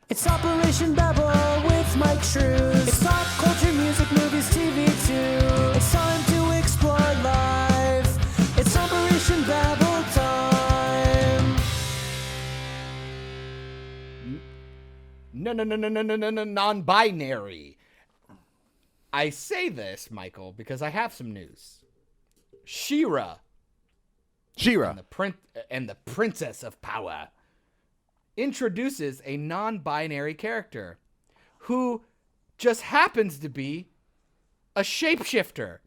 It's Operation Babble with Myke Shrews. It's pop culture, music, movies, TV too. It's time to explore life. It's Operation Babble time. No, non-binary. I say this, Michael, because I have some news. She-Ra and the Princess of Power introduces a non-binary character who just happens to be a shapeshifter.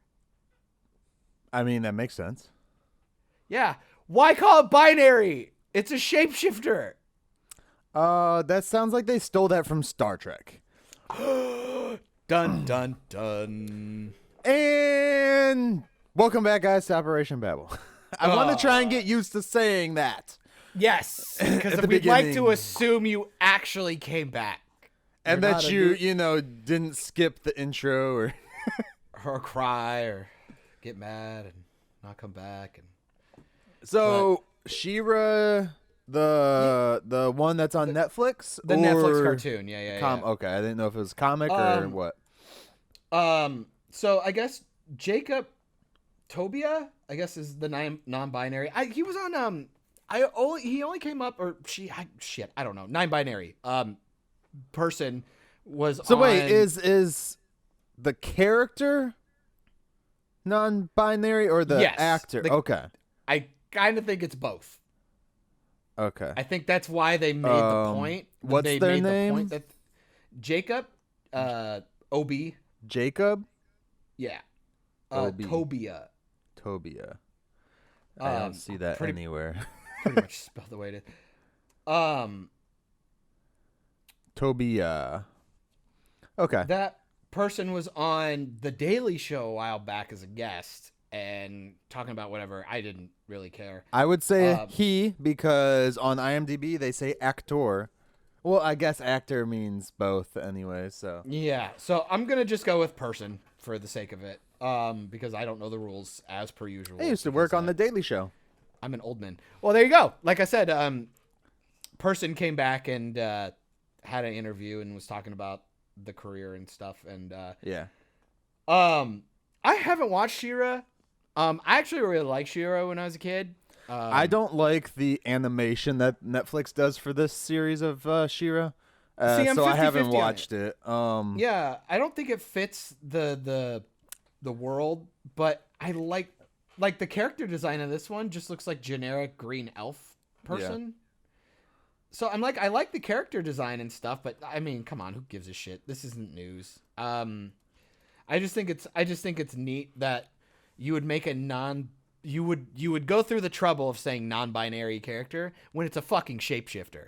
I mean, that makes sense. Yeah. Why call it binary? It's a shapeshifter. That sounds like they stole that from Star Trek. Dun, dun, dun. And welcome back, guys, to Operation Babble. I want to try and get used to saying that. Yes, because At the we'd like to beginning. assume you actually came back. And You're that not a you new- didn't skip the intro or... or cry or get mad and not come back. And So, She-Ra, the one that's on Netflix? the Netflix cartoon, yeah. Okay, I didn't know if it was comic or what. So I guess Jacob Tobia, I guess, is the non-binary. He was on he only came up, or I don't know. Non-binary person was So on. wait, is the character non-binary or the Yes, actor? Okay. I kind of think it's both. Okay. I think that's why they made the point. What's they their made name? The point that Jacob, Obi, Jacob? yeah, Obi. Tobia. I don't see that anywhere. Pretty much spelled the way it is. Tobia. Okay. That person was on The Daily Show a while back as a guest and talking about whatever. I didn't really care. I would say he, because on IMDb they say actor. Well, I guess actor means both anyway, so. Yeah, so I'm going to just go with person for the sake of it, because I don't know the rules as per usual. I used to work on The Daily Show. I'm an old man. Well, there you go. Like I said, person came back and had an interview and was talking about the career and stuff. And Yeah. I haven't watched She-Ra. I actually really liked She-Ra when I was a kid. I don't like the animation that Netflix does for this series of She-Ra. See, I'm so I 50-50 haven't on watched it. it. Yeah, I don't think it fits the world, but I like the character design of this one just looks like generic green elf person. Yeah. So I'm like, I like the character design and stuff, but I mean, come on, who gives a shit? This isn't news. I just think it's neat that you would make you would go through the trouble of saying non-binary character when it's a fucking shapeshifter.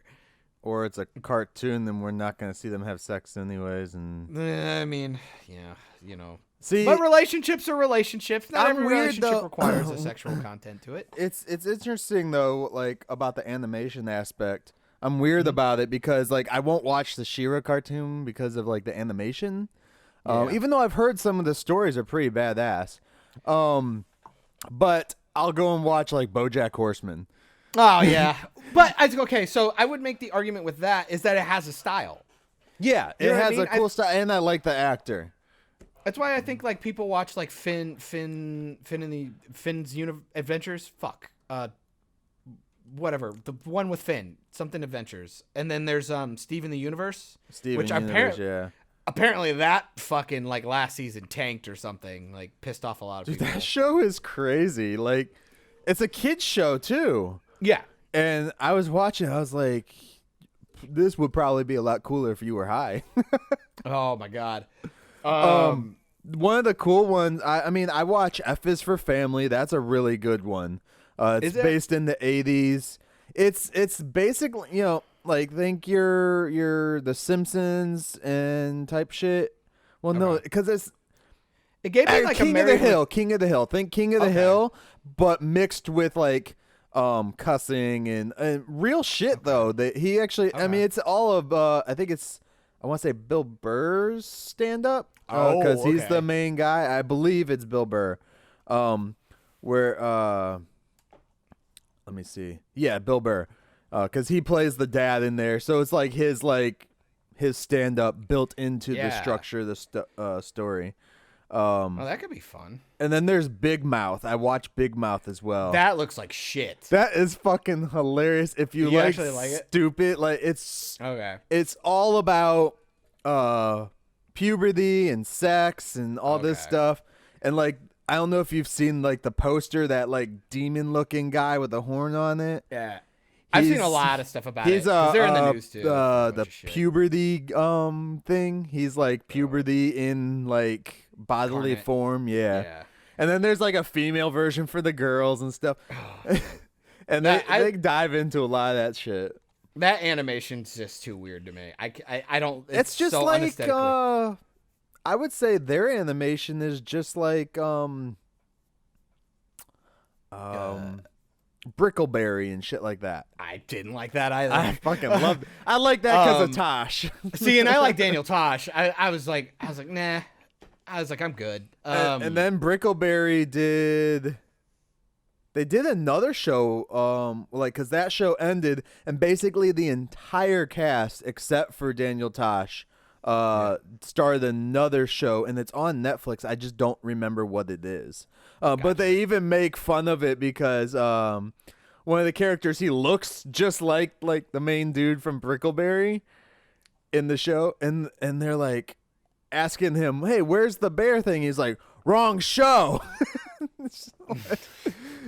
Or it's a cartoon, then we're not going to see them have sex anyways. And I mean, yeah, you know. See, but relationships are relationships. Not every weird, relationship though. requires a sexual content to it. It's interesting though, like about the animation aspect. I'm weird about it because like I won't watch the She-Ra cartoon because of like the animation. Yeah. Even though I've heard some of the stories are pretty badass. But I'll go and watch like BoJack Horseman. Oh yeah, but okay. So I would make the argument with that is that it has a style. Yeah, You it know what I has mean? a cool style, and I like the actor. That's why I think like people watch like Finn's Adventures. Fuck. Whatever, the one with Finn, something Adventures, and then there's Steven the Universe, which apparently that fucking like last season tanked or something, like pissed off a lot of people. That show is crazy. Like, it's a kids show too. Yeah, and I was watching. I was like, this would probably be a lot cooler if you were high. Oh my god. One of the cool ones. I mean, I watch F is for Family. That's a really good one. It's based in the 80s. It's basically, like think you're the Simpsons and type shit. Well, no, because it gave me like King of the Hill. King of the Hill. Think King of the Hill, but mixed with like cussing and real shit though. He actually, I mean, it's all of I think it's, I want to say Bill Burr's stand up because he's the main guy. I believe it's Bill Burr. Where let me see. Yeah, Bill Burr. Because he plays the dad in there. So it's like his like his stand up built into the structure of the story. Oh, that could be fun. And then there's Big Mouth. I watch Big Mouth as well. That looks like shit. That is fucking hilarious. If you like stupid, like it's all about puberty and sex and all this stuff. And like I don't know if you've seen like the poster, that like demon looking guy with the horn on it. Yeah. I've seen a lot of stuff about it. They're in the news too. The puberty thing. He's like puberty in like bodily form. Yeah. And then there's like a female version for the girls and stuff. And they dive into a lot of that shit. That animation's just too weird to me. I don't. It's just so like I would say their animation is just like Brickleberry and shit like that. I didn't like that either. I fucking loved it. I like that because of Tosh. See, and I like Daniel Tosh. I was like, nah. I was like, I'm good. And then Brickleberry did another show, like, because that show ended, and basically the entire cast, except for Daniel Tosh, started another show, and it's on Netflix. I just don't remember what it is. But they even make fun of it because one of the characters, he looks just like the main dude from Brickleberry in the show, and they're like asking him, "Hey, where's the bear thing?" He's like, "Wrong show."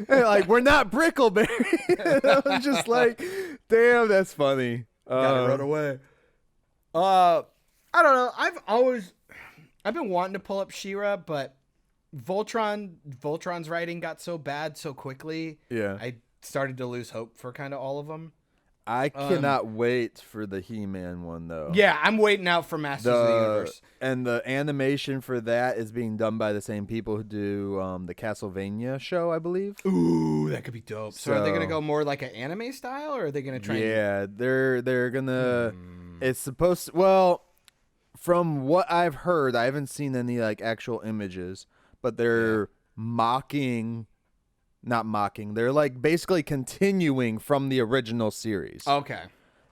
Like, we're not Brickleberry. I was just like, damn, that's funny. Gotta run away. I don't know. I've been wanting to pull up She-Ra, but Voltron's writing got so bad so quickly. Yeah. I started to lose hope for kind of all of them. I cannot wait for the He-Man one, though. Yeah, I'm waiting out for Masters of the Universe. And the animation for that is being done by the same people who do the Castlevania show, I believe. Ooh, that could be dope. So are they going to go more like an anime style, or are they going to try Yeah, they're going to... It's supposed to... Well, from what I've heard, I haven't seen any like actual images, but they're not mocking. They're like basically continuing from the original series. Okay.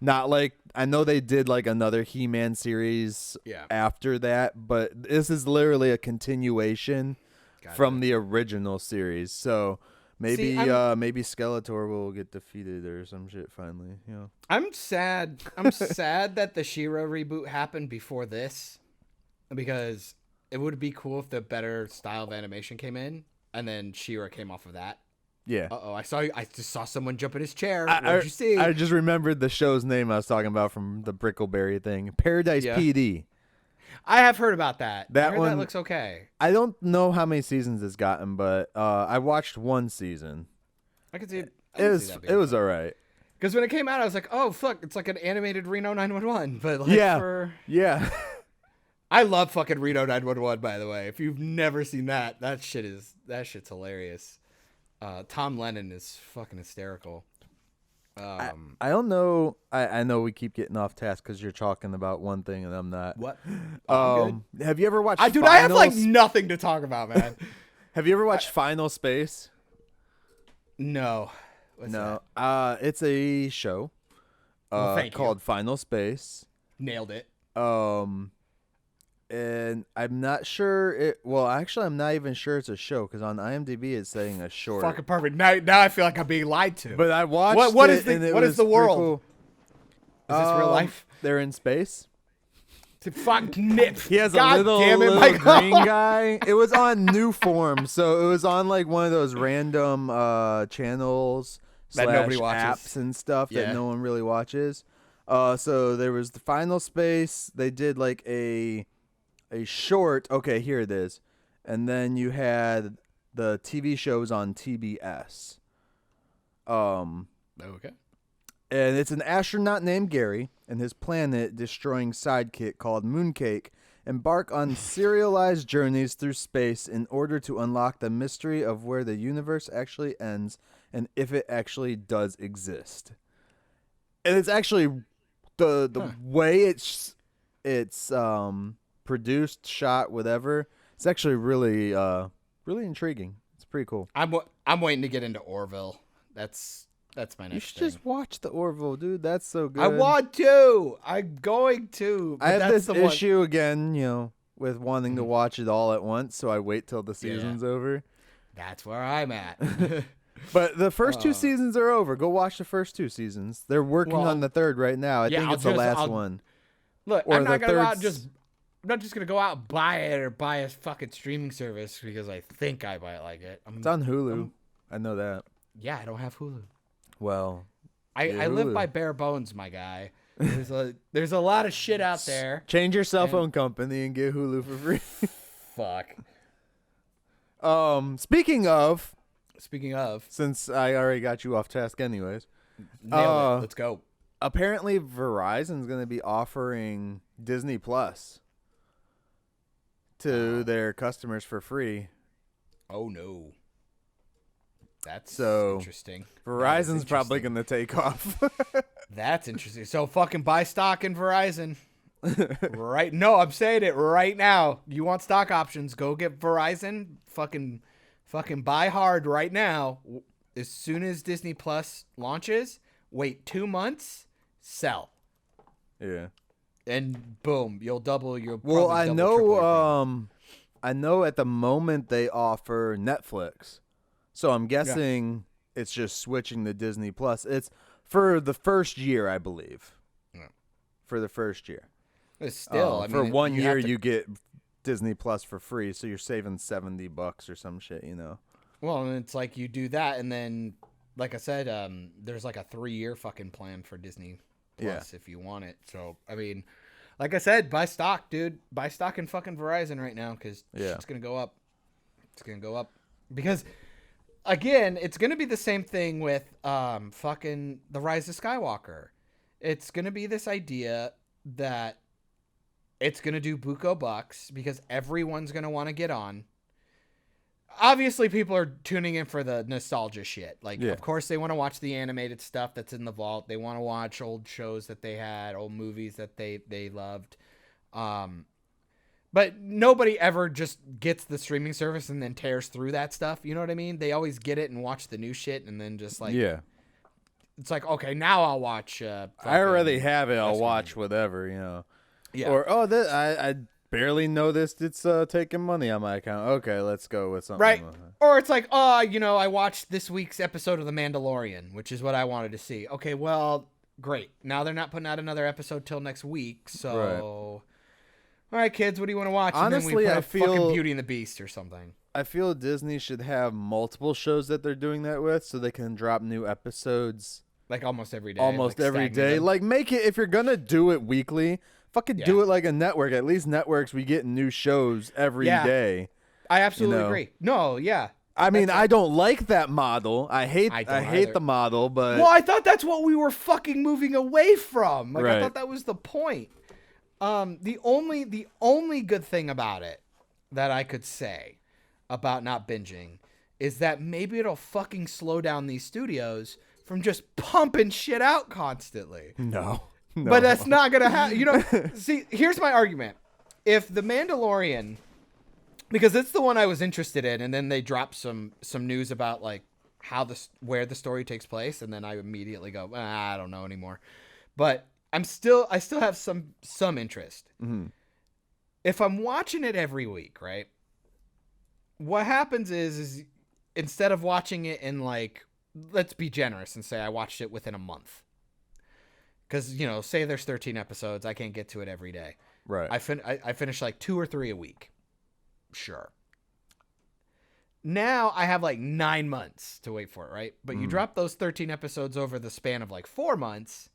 Not like, I know they did like another He-Man series after that, but this is literally a continuation from the original series. So maybe maybe Skeletor will get defeated or some shit finally. You know. I'm sad. I'm sad that the She-Ra reboot happened before this, because it would be cool if the better style of animation came in, and then She-Ra came off of that. Yeah. I just saw someone jump in his chair. What did you see? I just remembered the show's name I was talking about from the Brickleberry thing. Paradise PD. I have heard about that. That one looks okay. I don't know how many seasons it's gotten, but I watched one season. I could see it. It was all right. Because when it came out, I was like, "Oh fuck, it's like an animated Reno 911." But like yeah. I love fucking Reno 911. By the way, if you've never seen that shit's hilarious. Tom Lennon is fucking hysterical. I don't know. I know we keep getting off task because you're talking about one thing and I'm not. What? Have you ever watched? I have like nothing to talk about, man. Have you ever watched Final Space? No. What's that? It's a show. Called Final Space. Nailed it. And I'm not sure I'm not even sure it's a show because on IMDb it's saying a short. Fucking perfect. Now I feel like I'm being lied to. But I watched what is the world? Cool. Is this real life? They're in space. Fuck nip. He has a little green guy. It was on New Form, so it was on like one of those random channels that nobody watches, apps and stuff that no one really watches. So there was the Final Space. They did like a short. Okay, here it is. And then you had the TV shows on TBS. Okay. And it's an astronaut named Gary and his planet-destroying sidekick called Mooncake embark on serialized journeys through space in order to unlock the mystery of where the universe actually ends and if it actually does exist. And it's actually the way it's produced, shot, whatever. It's actually really intriguing. It's pretty cool. I'm waiting to get into Orville. That's That's my next You should thing. just watch the Orville, dude. That's so good. I want to. I'm going to. But I have that's this the issue again, with wanting to Mhm. watch it all at once, so I wait till the season's over. That's where I'm at. But the first 2 seasons are over. Go watch the first 2 seasons. They're working on the third right now. I think it's the last one. Look, Or I'm not the gonna go out third and I'm not just gonna go out and buy it or buy a fucking streaming service because I think I might like it. It's on Hulu. I know that. Yeah, I don't have Hulu. Well, I live by bare bones, my guy. There's a lot of shit out there. change your cell phone company and get Hulu for free. Fuck. Speaking of, Since I already got you off task anyways, nailed it. Let's go. apparently Verizon's going to be offering Disney Plus to their customers for free. Oh no. That's interesting. Verizon's probably going to take off. That's interesting. So fucking buy stock in Verizon. Right? No, I'm saying it right now. You want stock options? Go get Verizon. Fucking buy hard right now. As soon as Disney Plus launches, wait 2 months, sell, Yeah. and boom, you'll double your. Well, probably I double, triple your know. I know at the moment they offer Netflix, so I'm guessing it's just switching to Disney Plus. It's for the first year, I believe. Yeah. For the first year. But still, I mean, for 1 you year, have to- you get Disney Plus for free, so you're saving $70 or some shit, Well, and it's like you do that, and then, like I said, there's like a 3-year fucking plan for Disney Plus if you want it. So, I mean, like I said, buy stock, dude. Buy stock in fucking Verizon right now because it's gonna go up. It's gonna go up because, again, it's gonna be the same thing with fucking the Rise of Skywalker. It's gonna be this idea that it's gonna do buco bucks because everyone's gonna want to get on. Obviously, people are tuning in for the nostalgia shit. Like, of course, they want to watch the animated stuff that's in the vault. They want to watch old shows that they had, old movies that they loved. But nobody ever just gets the streaming service and then tears through that stuff. You know what I mean? They always get it and watch the new shit and then just like... Yeah. It's like, okay, now I'll watch... I already have it. I'll watch whatever, Yeah. Or, I barely noticed it's taking money on my account. Okay, let's go with something. Right. Or it's like, I watched this week's episode of The Mandalorian, which is what I wanted to see. Okay, well, great. Now they're not putting out another episode till next week, so... All right, kids, what do you want to watch? Honestly, and then we put I up feel fucking Beauty and the Beast or something. I feel Disney should have multiple shows that they're doing that with so they can drop new episodes Like almost every day. almost like every stagnate day. them. Like, make it, if you're going to do it weekly, fucking do it like a network. At least networks, we get new shows every day. I absolutely agree. No, yeah. I mean, I don't like that model. I hate either. the model, but... Well, I thought that's what we were fucking moving away from. Like, I thought that was the point. The only good thing about it that I could say about not binging is that maybe it'll fucking slow down these studios from just pumping shit out constantly. No. But that's not gonna happen. See, here's my argument. If The Mandalorian, because it's the one I was interested in, and then they dropped some news about like where the story takes place, and then I immediately go, I don't know anymore. But I still have some interest. Mm-hmm. If I'm watching it every week, right? What happens is instead of watching it in like, let's be generous and say I watched it within a month. Because, say there's 13 episodes, I can't get to it every day. Right. I finish like 2 or 3 a week. Sure. Now I have like 9 months to wait for it, right? But you drop those 13 episodes over the span of like 4 months.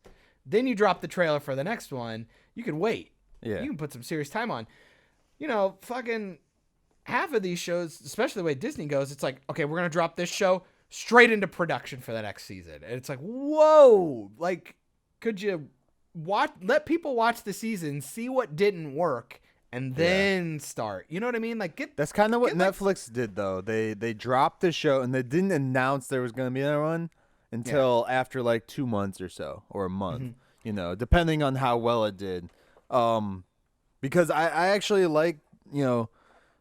Then you drop the trailer for the next one. You can wait. Yeah. You can put some serious time on. Fucking half of these shows, especially the way Disney goes, it's like, okay, we're going to drop this show straight into production for the next season. And it's like, whoa, like, could you let people watch the season, see what didn't work, and then start? You know what I mean? Like, that's kind of what Netflix did, though. They dropped the show, and they didn't announce there was going to be another one until after like 2 months or so, or a month, depending on how well it did. Because I actually like,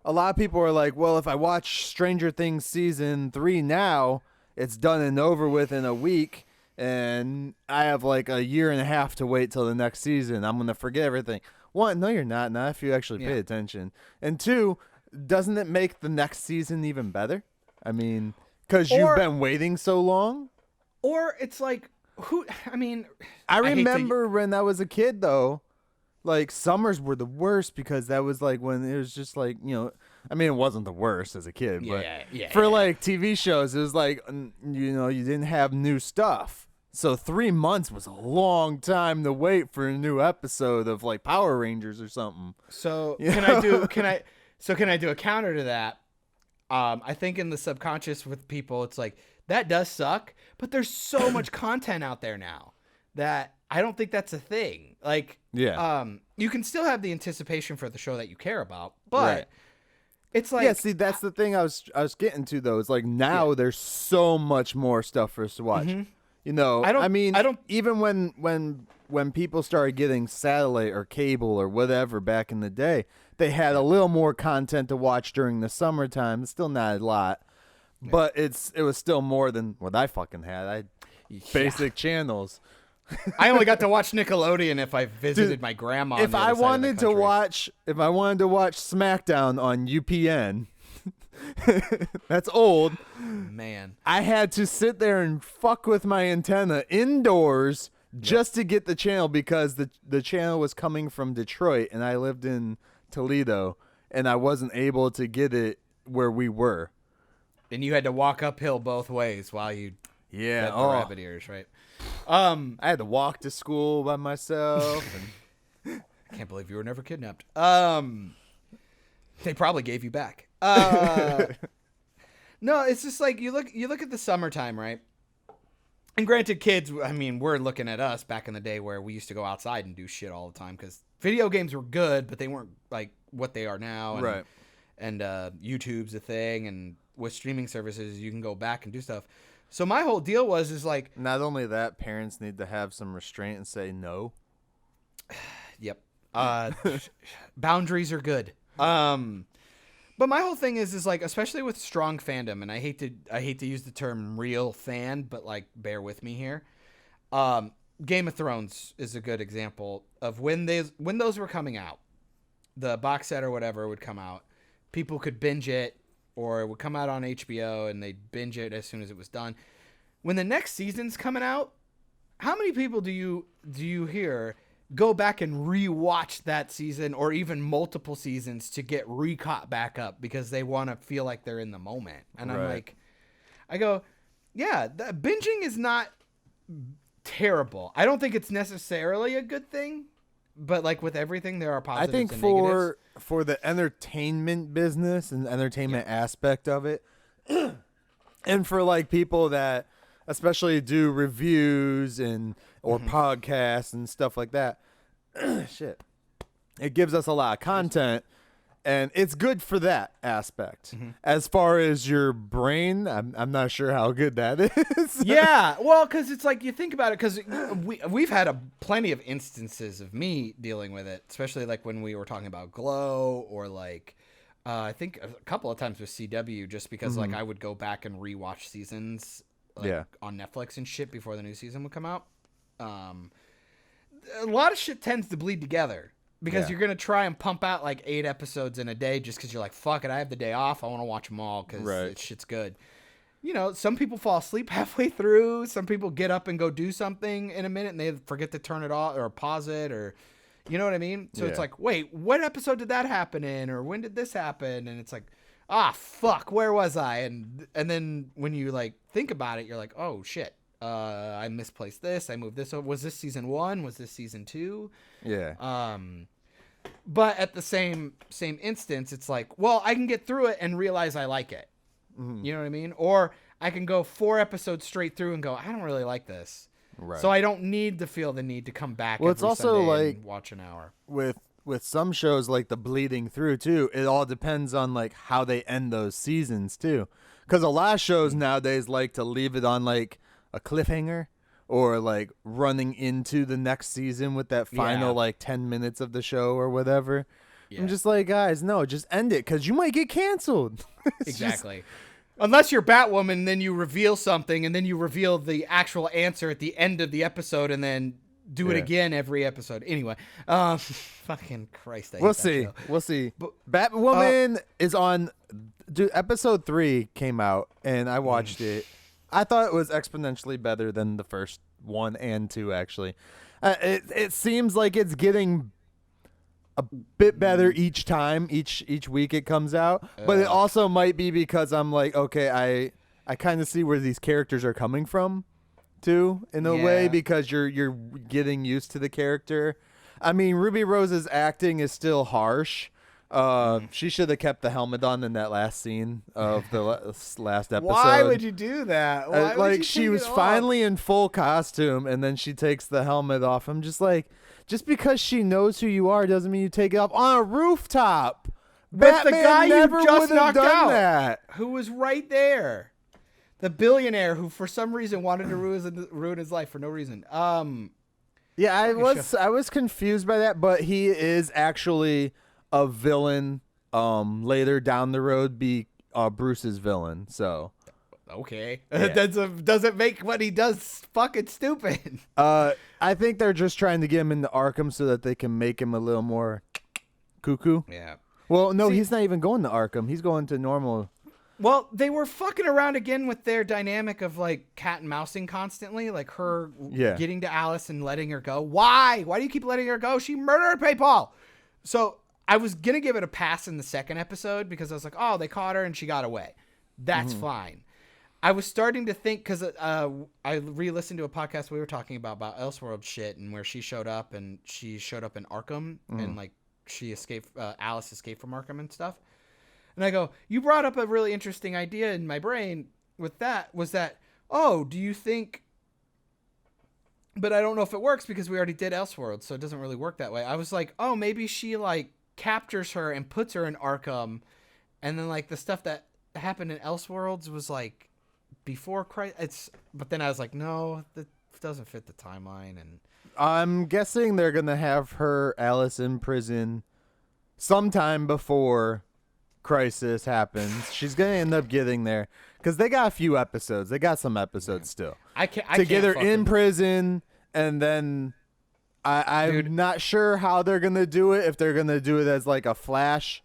a lot of people are like, well, if I watch Stranger Things season 3 now, it's done and over with in a week. and I have like a year and a half to wait till the next season. I'm gonna forget everything. One, no, you're not. Not if you actually pay attention. And two, doesn't it make the next season even better? I mean, because you've been waiting so long. Or it's like, I remember when I was a kid, though, like summers were the worst because that was like when it was just like, it wasn't the worst as a kid, but for like TV shows, it was like, you didn't have new stuff. So 3 months was a long time to wait for a new episode of like Power Rangers or something. So can I do a counter to that? I think in the subconscious with people, it's like that does suck, but there's so much content out there now that I don't think that's a thing. Like, you can still have the anticipation for the show that you care about, but it's like, see, that's the thing I was getting to though. It's like now there's so much more stuff for us to watch. Mm-hmm. Even when people started getting satellite or cable or whatever back in the day, they had a little more content to watch during the summertime. It's still not a lot, but it was still more than what I fucking had. I had basic channels. I only got to watch Nickelodeon if I visited my grandma. If I wanted to watch SmackDown on UPN, that's old. Man, I had to sit there and fuck with my antenna indoors just to get the channel because the channel was coming from Detroit and I lived in Toledo and I wasn't able to get it where we were. And you had to walk uphill both ways while you fed the rabbit ears, right? I had to walk to school by myself. I can't believe you were never kidnapped. They probably gave you back. No, it's just like you look at the summertime, right? And granted, kids, we're looking at us back in the day where we used to go outside and do shit all the time because video games were good, but they weren't like what they are now. And, right. And YouTube's a thing, and with streaming services, you can go back and do stuff. So my whole deal was like, not only that, parents need to have some restraint and say no. Yep. Boundaries are good. But my whole thing is like, especially with strong fandom, and I hate to use the term real fan, but like bear with me here. Game of Thrones is a good example of when those were coming out. The box set or whatever would come out. People could binge it, or it would come out on HBO and they'd binge it as soon as it was done. When the next season's coming out, how many people do you hear go back and rewatch that season or even multiple seasons to get recaught back up because they want to feel like they're in the moment? And I'm like, I go, yeah, binging is not terrible. I don't think it's necessarily a good thing, but like with everything, there are positives and negatives. I think for the entertainment business and entertainment aspect of it, and for like people that especially do reviews or podcasts and stuff like that, shit, it gives us a lot of content. And it's good for that aspect. Mm-hmm. As far as your brain, I'm not sure how good that is. Yeah, well, because it's like you think about it, because we've had plenty of instances of me dealing with it, especially like when we were talking about Glow, or like I think a couple of times with CW, just because like I would go back and rewatch seasons on Netflix and shit before the new season would come out. A lot of shit tends to bleed together. Because you're going to try and pump out like 8 episodes in a day just because you're like, fuck it, I have the day off. I want to watch them all because this shit's good. You know, some people fall asleep halfway through. Some people get up and go do something in a minute and they forget to turn it off or pause it, or, you know what I mean? So it's like, wait, what episode did that happen in? Or when did this happen? And it's like, fuck, where was I? And then when you like think about it, you're like, oh shit. I misplaced this. I moved this over. Was this season 1? Was this season 2? Yeah. But at the same instance, it's like, well, I can get through it and realize I like it. Mm-hmm. You know what I mean? Or I can go 4 episodes straight through and go, I don't really like this. Right. So I don't need to feel the need to come back. Well, it's also like and watch an hour. With some shows like the bleeding through too. It all depends on like how they end those seasons too. Because a lot of shows nowadays like to leave it on like a cliffhanger, or like running into the next season with that final like 10 minutes of the show or whatever. I'm just like, guys, no, just end it because you might get canceled. Exactly. Unless you're Batwoman, then you reveal something, and then you reveal the actual answer at the end of the episode, and then do it again every episode. Anyway, fucking Christ, We'll see. But, Batwoman is on. Dude, episode 3 came out, and I watched it. I thought it was exponentially better than the first 1 and 2. Actually, it seems like it's getting a bit better each time, each week it comes out. But it also might be because I'm like, okay, I kind of see where these characters are coming from, too, in a way, because you're getting used to the character. I mean, Ruby Rose's acting is still harsh. She should have kept the helmet on in that last scene of the last episode. Why would you do that? Why would you she was finally in full costume, and then she takes the helmet off. I'm just like, just because she knows who you are doesn't mean you take it off on a rooftop. But Batman the guy never you just would have knocked done out, that. who was right there, the billionaire who for some reason wanted to ruin his life for no reason. Yeah, I was confused by that, but he is actually a villain. Later down the road, be Bruce's villain. So. Okay. Yeah. Doesn't make what he does fucking stupid. I think they're just trying to get him into Arkham so that they can make him a little more cuckoo. Yeah. Well, no, he's not even going to Arkham. He's going to normal. Well, they were fucking around again with their dynamic of like cat and mousing constantly, like her getting to Alice and letting her go. Why? Why do you keep letting her go? She murdered PayPal. So I was going to give it a pass in the second episode because I was like, oh, they caught her and she got away. That's fine. I was starting to think, because I re-listened to a podcast we were talking about Elseworld shit, and where she showed up in Arkham, and like Alice escaped from Arkham and stuff. And I go, you brought up a really interesting idea in my brain with that, was that, oh, do you think, but I don't know if it works because we already did Elseworld, so it doesn't really work that way. I was like, oh, maybe she like captures her and puts her in Arkham, and then like the stuff that happened in Elseworlds was like, before Christ, but then I was like, no, that doesn't fit the timeline. And I'm guessing they're gonna have Alice in prison sometime before Crisis happens. She's gonna end up getting there because they got a few episodes. They got some episodes still. I get her in prison, and then I'm not sure how they're gonna do it. If they're gonna do it as like a flash,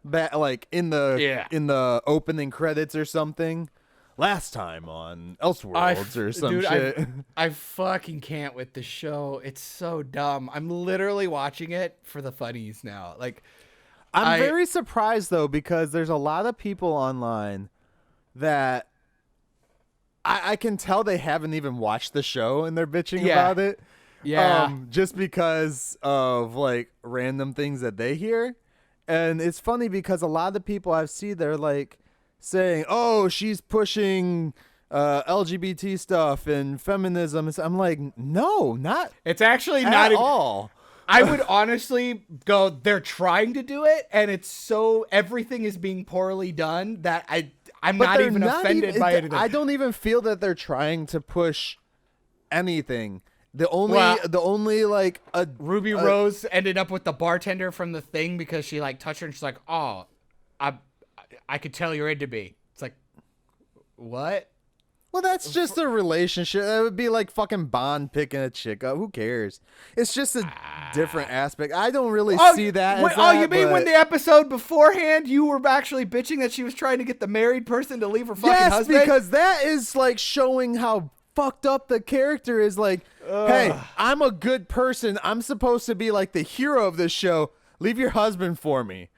like in the opening credits or something. Last time on Elseworlds or some shit. I fucking can't with the show. It's so dumb. I'm literally watching it for the funnies now. Like, I'm very surprised though, because there's a lot of people online that I can tell they haven't even watched the show and they're bitching about it. Yeah. Just because of like random things that they hear. And it's funny because a lot of the people I've seen, they're like, saying, oh, she's pushing LGBT stuff and feminism. I'm like, no, not. It's actually at not all. I would honestly go, they're trying to do it, and it's so, everything is being poorly done that I'm not even offended by anything. I don't even feel that they're trying to push anything. The only like Ruby Rose ended up with the bartender from The Thing because she like touched her and she's like, oh, I could tell you're into me. It's like, what? Well, that's just a relationship. That would be like fucking Bond picking a chick up. Who cares? It's just a different aspect. I don't really see that. You mean when the episode beforehand you were actually bitching that she was trying to get the married person to leave her fucking husband? Yes, because that is like showing how fucked up the character is. Like, hey, I'm a good person. I'm supposed to be like the hero of this show. Leave your husband for me.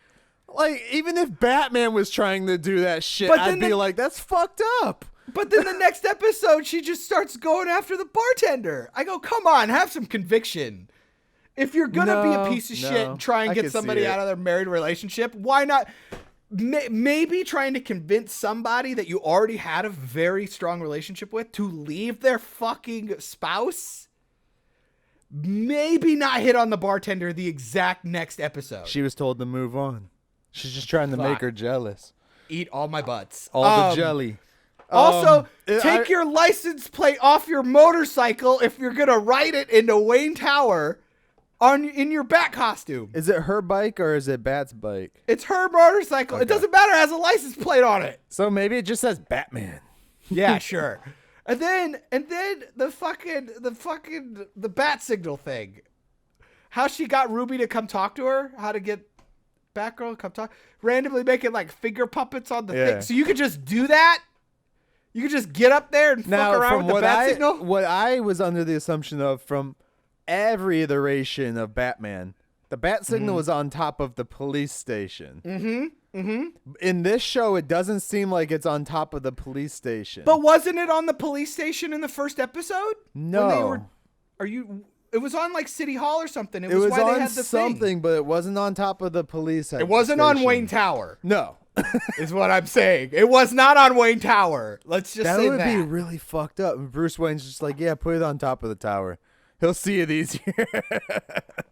Like, even if Batman was trying to do that shit, I'd be like, that's fucked up. But then the next episode, she just starts going after the bartender. I go, come on, have some conviction. If you're going to be a piece of shit and try and get somebody out of their married relationship, why not? Maybe trying to convince somebody that you already had a very strong relationship with to leave their fucking spouse. Maybe not hit on the bartender the exact next episode. She was told to move on. She's just trying to make her jealous. Eat all my butts. All the jelly. Also, take your license plate off your motorcycle if you're going to ride it into Wayne Tower. in your Bat costume. Is it her bike or is it Bat's bike? It's her motorcycle. Okay. It doesn't matter. It has a license plate on it. So maybe it just says Batman. Yeah, sure. And then the bat signal thing. How she got Ruby to come talk to her, how to get Batgirl to come talk, randomly making like finger puppets on the thing. So you could just do that? You could just get up there and fuck around with the bat signal? What I was under the assumption of from every iteration of Batman, the bat signal was on top of the police station. In this show, it doesn't seem like it's on top of the police station. But wasn't it on the police station in the first episode? No. It was on like City Hall or something. It was why on they had the something, thing. but it wasn't on top of the police. It wasn't on Wayne Tower. No. Is what I'm saying. It was not on Wayne Tower. Let's just say that. That would be really fucked up. And Bruce Wayne's just like, yeah, put it on top of the tower. He'll see it easier.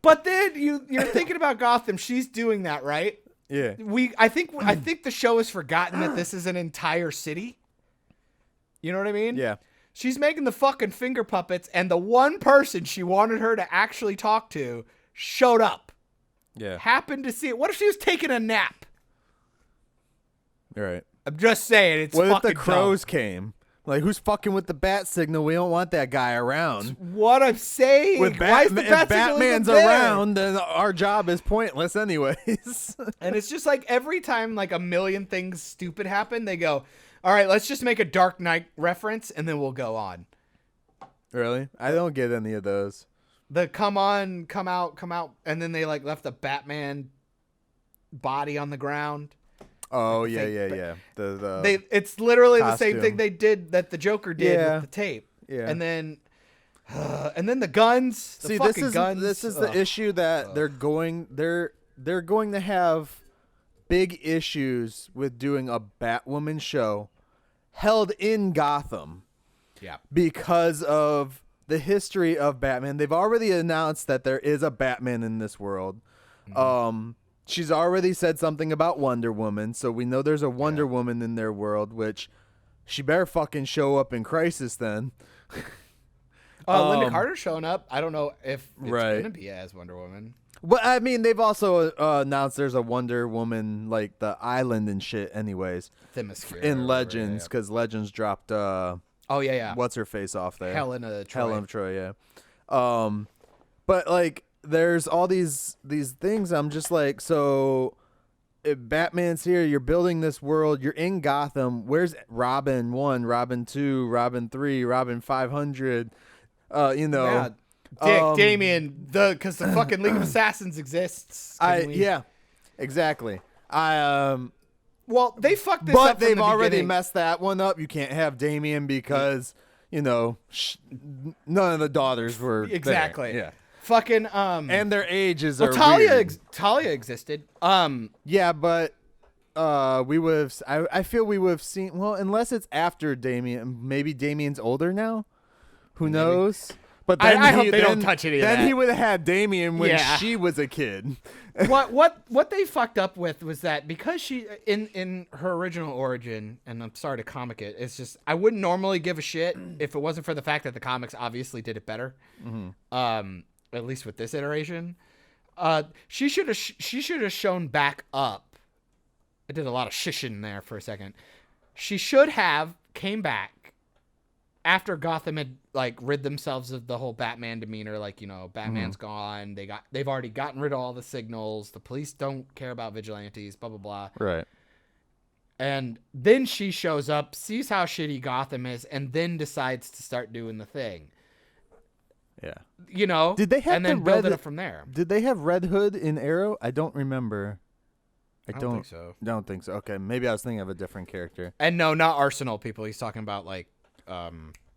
But then you're thinking about Gotham. She's doing that, right? Yeah. I think the show has forgotten that this is an entire city. You know what I mean? Yeah. She's making the fucking finger puppets, and the one person she wanted her to actually talk to showed up. Yeah. Happened to see it. What if she was taking a nap? You're right. I'm just saying, it's what fucking if the crows dumb. came? Like, who's fucking with the bat signal? We don't want that guy around. What I'm saying. Why is the bat if Batman's signal even there? around, then our job is pointless anyways. And it's just like every time like a million things stupid happen, they go, all right, let's just make a Dark Knight reference and then we'll go on. Really? I don't get any of those. The come on, come out, and then they like left the Batman body on the ground. Oh, like yeah. It's literally the costume. same thing they did that the Joker did with the tape. Yeah. And then the guns. The fucking guns. This is the issue that they're going to have big issues with doing a Batwoman show held in Gotham. Yeah. Because of the history of Batman. They've already announced that there is a Batman in this world. She's already said something about Wonder Woman, so we know there's a Wonder Woman in their world, which she better fucking show up in Crisis then. Linda Carter's showing up. I don't know if it's going to be as Wonder Woman. Well, I mean, they've also announced there's a Wonder Woman, like the island and shit anyways. Themyscira. In Legends, because Legends dropped... What's her face off there? Helen of Troy, yeah. But like, there's all these things. I'm just like, so if Batman's here, you're building this world, you're in Gotham. Where's Robin 1, Robin 2, Robin 3, Robin 500? Yeah. Dick, Damien, because the fucking League of Assassins exists. Yeah, exactly. Well, they fucked this up. But they've the already beginning. messed that one up. You can't have Damien because, none of the daughters were exactly. there. Yeah. Fucking and their ages are Talia weird. existed. Yeah, but we would have. I feel we would have seen. Well, unless it's after Damien, maybe Damien's older now. Who knows? But then I hope they don't touch any of that. Then he would have had Damien when she was a kid. What they fucked up with was that because she in her original origin, and I'm sorry to comic it, it's just I wouldn't normally give a shit if it wasn't for the fact that the comics obviously did it better. At least with this iteration, she should have shown back up. I did a lot of shishing there for a second. She should have came back after Gotham had like rid themselves of the whole Batman demeanor, like, Batman's gone. They've already gotten rid of all the signals. The police don't care about vigilantes, blah, blah, blah. Right. And then she shows up, sees how shitty Gotham is, and then decides to start doing the thing. Yeah. Did they have and then build it up from there. Did they have Red Hood in Arrow? I don't remember. I don't think so. Don't think so. Okay, maybe I was thinking of a different character. And no, not Arsenal people. He's talking about like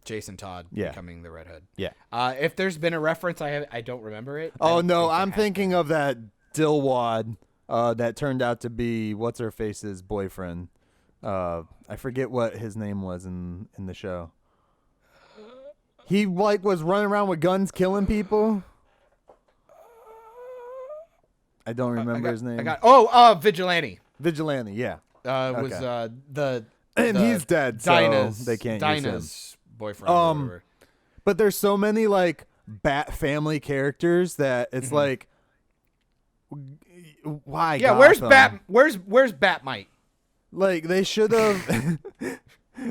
Jason Todd becoming the Red Hood. Yeah. If there's been a reference, I don't remember it. Oh no, I'm thinking of that Dillwad that turned out to be what's her face's boyfriend. I forget what his name was in the show. He like was running around with guns killing people. I don't remember his name. Vigilante. Vigilante, yeah. Was and the he's dead, so Dinah's, they can't use him. boyfriend. Or whatever. But there's so many like Bat family characters that it's like, why? Yeah, Gotham? where's Batmite? Like they should have.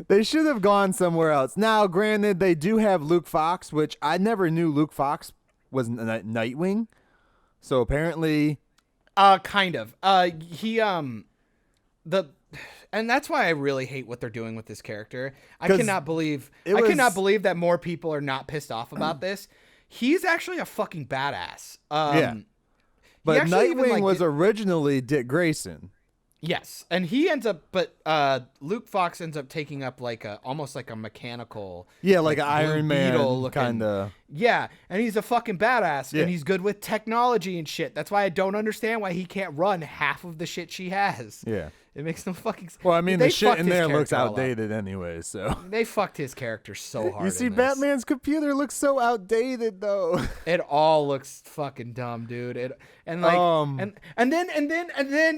They should have gone somewhere else. Now, granted, they do have Luke Fox, which I never knew Luke Fox was Nightwing. So apparently, Kind of. And that's why I really hate what they're doing with this character. I cannot believe that more people are not pissed off about this. He's actually a fucking badass. yeah. But Nightwing was originally Dick Grayson. Yes, and he ends up, but Luke Fox ends up taking up almost like a mechanical, like an Iron Man kind of. Yeah, and he's a fucking badass, and he's good with technology and shit. That's why I don't understand why he can't run half of the shit she has. Yeah. It makes no fucking sense. Well, I mean, the shit in there looks outdated anyway, so. They fucked his character so hard. You see, Batman's computer looks so outdated, though. It all looks fucking dumb, dude. And then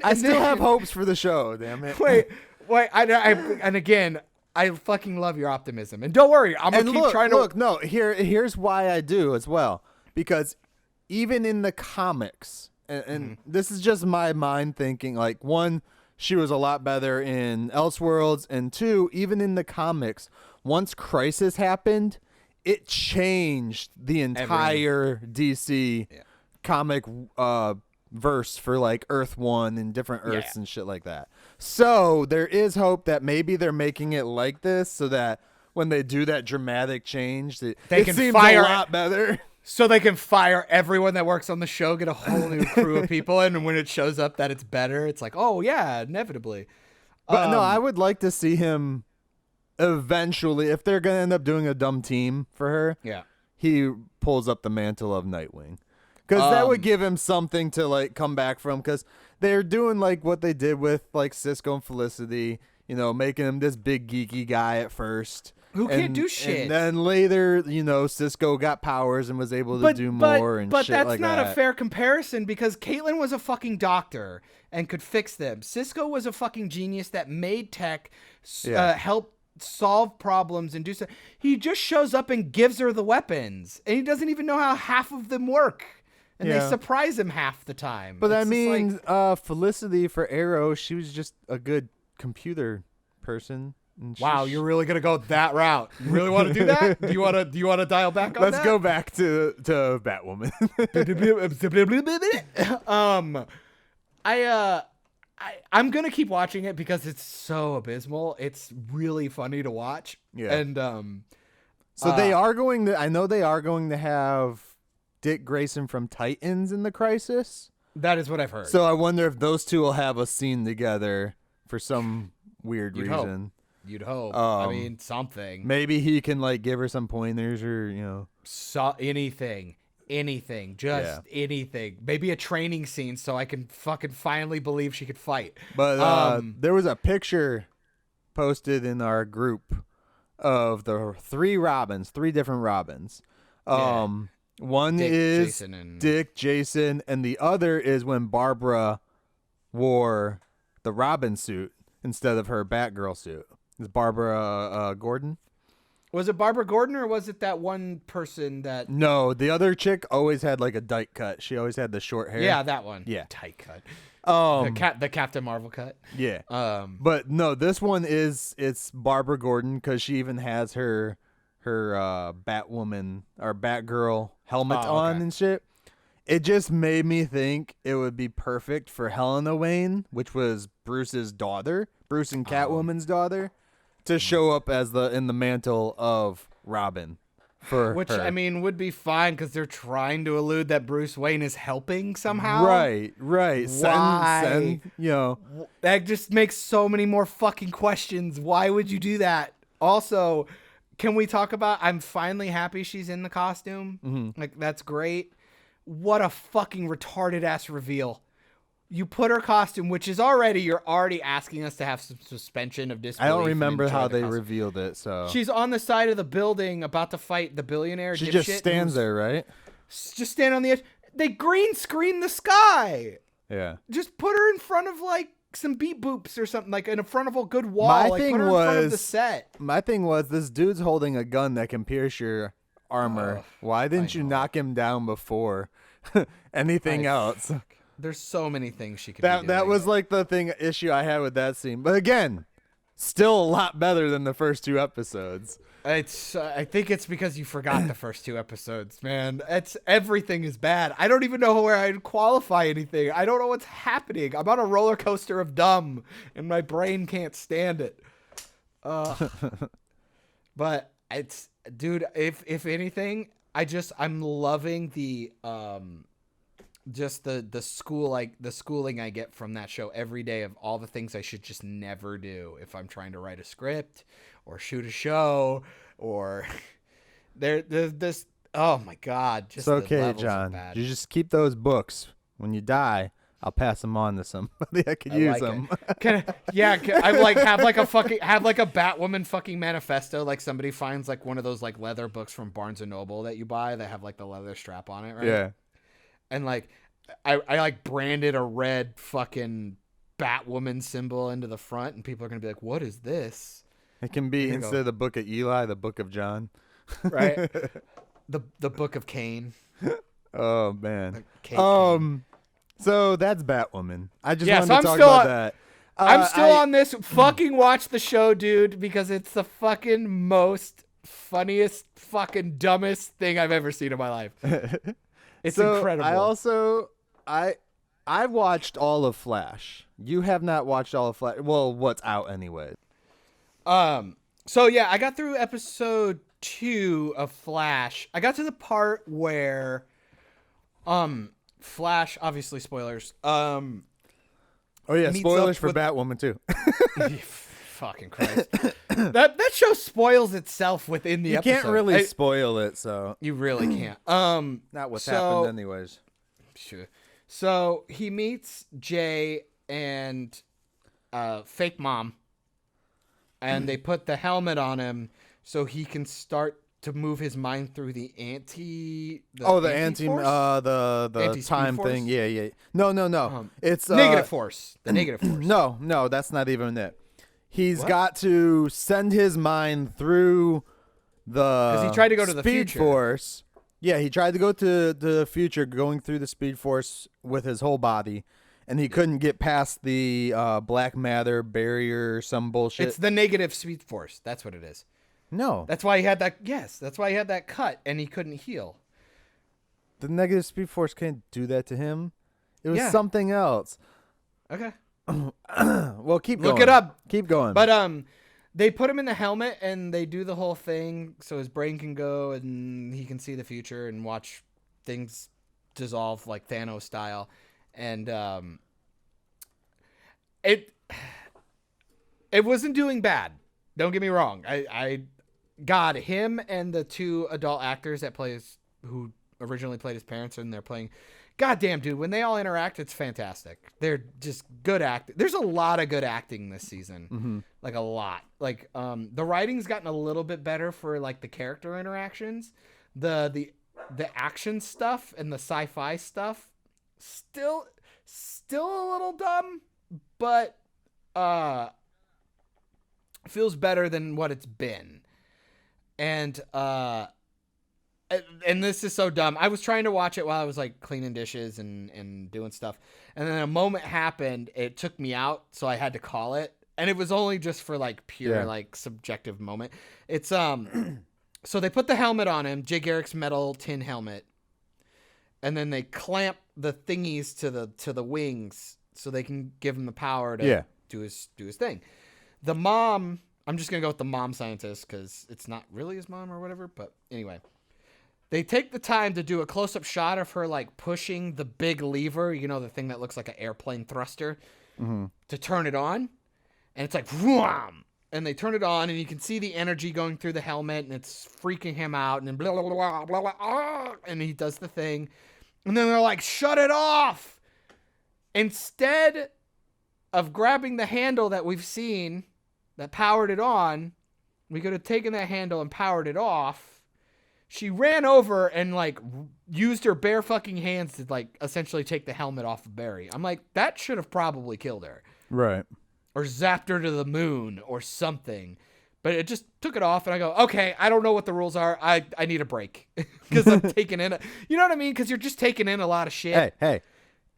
I still have hopes for the show, damn it. Wait, and again, I fucking love your optimism. And don't worry, I'm going to keep trying to. Look, no, here's why I do as well. Because even in the comics, and this is just my mind thinking, like, one, she was a lot better in Elseworlds, and two, even in the comics, once Crisis happened, it changed the entire DC comic verse for like Earth 1 and different Earths and shit like that. So there is hope that maybe they're making it like this so that when they do that dramatic change, it seems a lot better. So they can fire everyone that works on the show, get a whole new crew of people, and when it shows up that it's better, it's like, oh yeah, inevitably. But no, I would like to see him eventually, if they're going to end up doing a dumb team for her, he pulls up the mantle of Nightwing. Because that would give him something to like come back from, because they're doing like what they did with like Cisco and Felicity, you know, making him this big geeky guy at first. Who can't do shit. And then later, you know, Cisco got powers and was able to do more and shit like that. But that's not a fair comparison, because Caitlin was a fucking doctor and could fix them. Cisco was a fucking genius that made tech help solve problems and do so. He just shows up and gives her the weapons, and he doesn't even know how half of them work. And they surprise him half the time. But I mean, Felicity for Arrow, she was just a good computer person. Wow, you're really gonna go that route? You really want to do that? Do you want to dial back on that? Let's go back to Batwoman. I'm gonna keep watching it because it's so abysmal. It's really funny to watch. Yeah. And so they are going to. I know they are going to have Dick Grayson from Titans in the Crisis. That is what I've heard. So I wonder if those two will have a scene together for some weird reason. You'd hope. I mean, something. Maybe he can like give her some pointers, or you know, anything, just anything. Maybe a training scene so I can fucking finally believe she could fight. But there was a picture posted in our group of the three different Robins. One Dick, is Jason, Dick, Jason, and the other is when Barbara wore the Robin suit instead of her Batgirl suit. Is Barbara Gordon? Was it Barbara Gordon, or was it that one person that... No, the other chick always had like a dyke cut. She always had the short hair. Yeah, that one. Yeah. Tight cut. The Captain Marvel cut. Yeah. But no, this one it's Barbara Gordon, because she even has her Batwoman or Batgirl helmet on and shit. It just made me think it would be perfect for Helena Wayne, which was Bruce's daughter, Bruce and Catwoman's daughter, to show up as in the mantle of Robin for which her. I mean would be fine, because they're trying to allude that Bruce Wayne is helping somehow. Right. Why? You know, that just makes so many more fucking questions. Why would you do that? Also, can we talk about? I'm finally happy she's in the costume. Mm-hmm. Like, that's great. What a fucking retarded ass reveal. You put her costume, which is you're already asking us to have some suspension of disbelief. I don't remember how they revealed it. So she's on the side of the building about to fight the billionaire. She just stands there, right? Just stand on the edge. They green screen the sky. Yeah. Just put her in front of like some beep boops or something, like in front of a good wall. Put her in front of the set. My thing was, this dude's holding a gun that can pierce your armor. Why didn't you knock him down before anything else? There's so many things she could be doing. That was like the issue I had with that scene. But again, still a lot better than the first 2 episodes. I think it's because you forgot the first 2 episodes, man. Everything is bad. I don't even know where I'd qualify anything. I don't know what's happening. I'm on a roller coaster of dumb, and my brain can't stand it. But it's, dude. If anything, I'm loving the just the schooling I get from that show every day of all the things I should just never do if I'm trying to write a script or shoot a show or there's this. Oh my God. It's okay, John. You just keep those books. When you die, I'll pass them on to somebody that could use them. I'm like have like a Batwoman fucking manifesto. Like somebody finds like one of those like leather books from Barnes and Noble that you buy that have like the leather strap on it, right? Yeah. And like, I like branded a red fucking Batwoman symbol into the front, and people are gonna be like, "What is this?" It can be instead of the Book of Eli, the Book of John, right? the Book of Cain. Oh man. So that's Batwoman. I just wanted to talk about that. I'm still on this. Fucking watch the show, dude, because it's the fucking most funniest, fucking dumbest thing I've ever seen in my life. It's incredible. I watched all of Flash. You have not watched all of Flash. Well, what's out anyway? So yeah, I got through episode 2 of Flash. I got to the part where, Flash, obviously spoilers. Oh yeah, spoilers for Batwoman too. Fucking Christ. That show spoils itself within the episode. You can't really spoil it, so you really can't. Not what's happened anyways. Sure. So he meets Jay and fake mom, and they put the helmet on him so he can start to move his mind through the time force? Thing. Yeah. No. It's negative force. The negative force. No, that's not even it. He's got to send his mind through because he tried to go to the future. Force. Yeah, he tried to go to the future, going through the Speed Force with his whole body, and he couldn't get past the black matter barrier or some bullshit. It's the negative Speed Force. That's what it is. No. That's why he had that. Yes, that's why he had that cut, and he couldn't heal. The negative Speed Force can't do that to him. It was something else. Okay. Well, keep going. Look it up. Keep going. But they put him in the helmet and they do the whole thing so his brain can go and he can see the future and watch things dissolve like Thanos style. And it wasn't doing bad. Don't get me wrong. I got him and the 2 adult actors who originally played his parents, and they're playing. Goddamn, dude, when they all interact, it's fantastic. They're just good acting. There's a lot of good acting this season. Mm-hmm. Like a lot. Like the writing's gotten a little bit better for like the character interactions. The action stuff and the sci-fi stuff still a little dumb, but feels better than what it's been. And this is so dumb. I was trying to watch it while I was like cleaning dishes and doing stuff. And then a moment happened. It took me out. So I had to call it. And it was only just for like pure, like subjective moment. It's, so they put the helmet on him, Jay Garrick's metal tin helmet. And then they clamp the thingies to the wings so they can give him the power to do his thing. The mom, I'm just going to go with the mom scientist because it's not really his mom or whatever. But anyway. They take the time to do a close-up shot of her, like, pushing the big lever, you know, the thing that looks like an airplane thruster, to turn it on. And it's like, whoom! And they turn it on, and you can see the energy going through the helmet, and it's freaking him out, and then blah, blah, blah, blah, blah, and he does the thing. And then they're like, shut it off! Instead of grabbing the handle that we've seen that powered it on, we could have taken that handle and powered it off. She ran over and, like, used her bare fucking hands to, like, essentially take the helmet off of Barry. I'm like, that should have probably killed her. Right. Or zapped her to the moon or something. But it just took it off, and I go, okay, I don't know what the rules are. I need a break because I'm taking in, you know what I mean? Because you're just taking in a lot of shit. Hey,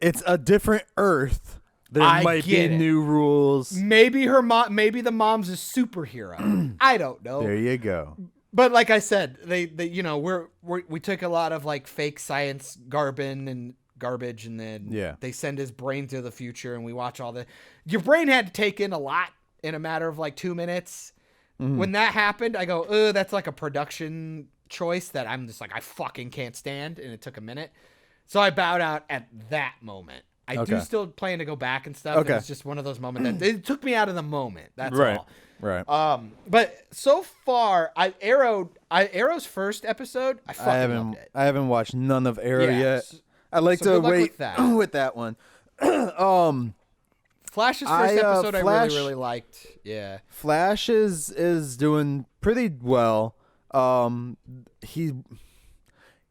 it's a different Earth. There I might be get it. new rules. Maybe maybe the mom's a superhero. I don't know. There you go. But like I said, they you know, we took a lot of like fake science garbage, and then they send his brain to the future, and we watch all the. Your brain had to take in a lot in a matter of like 2 minutes. When that happened, I go, oh, that's like a production choice that I'm just like, I fucking can't stand. And it took a minute. So I bowed out at that moment. I do still plan to go back and stuff. It's just one of those moments that it took me out of the moment. That's all. Right. But so far, Arrow's first episode, I fucking loved it. I haven't watched none of Arrow yet. I like so to good luck wait with that. with that one. Flash's first episode I really liked. Yeah. Flash is doing pretty well.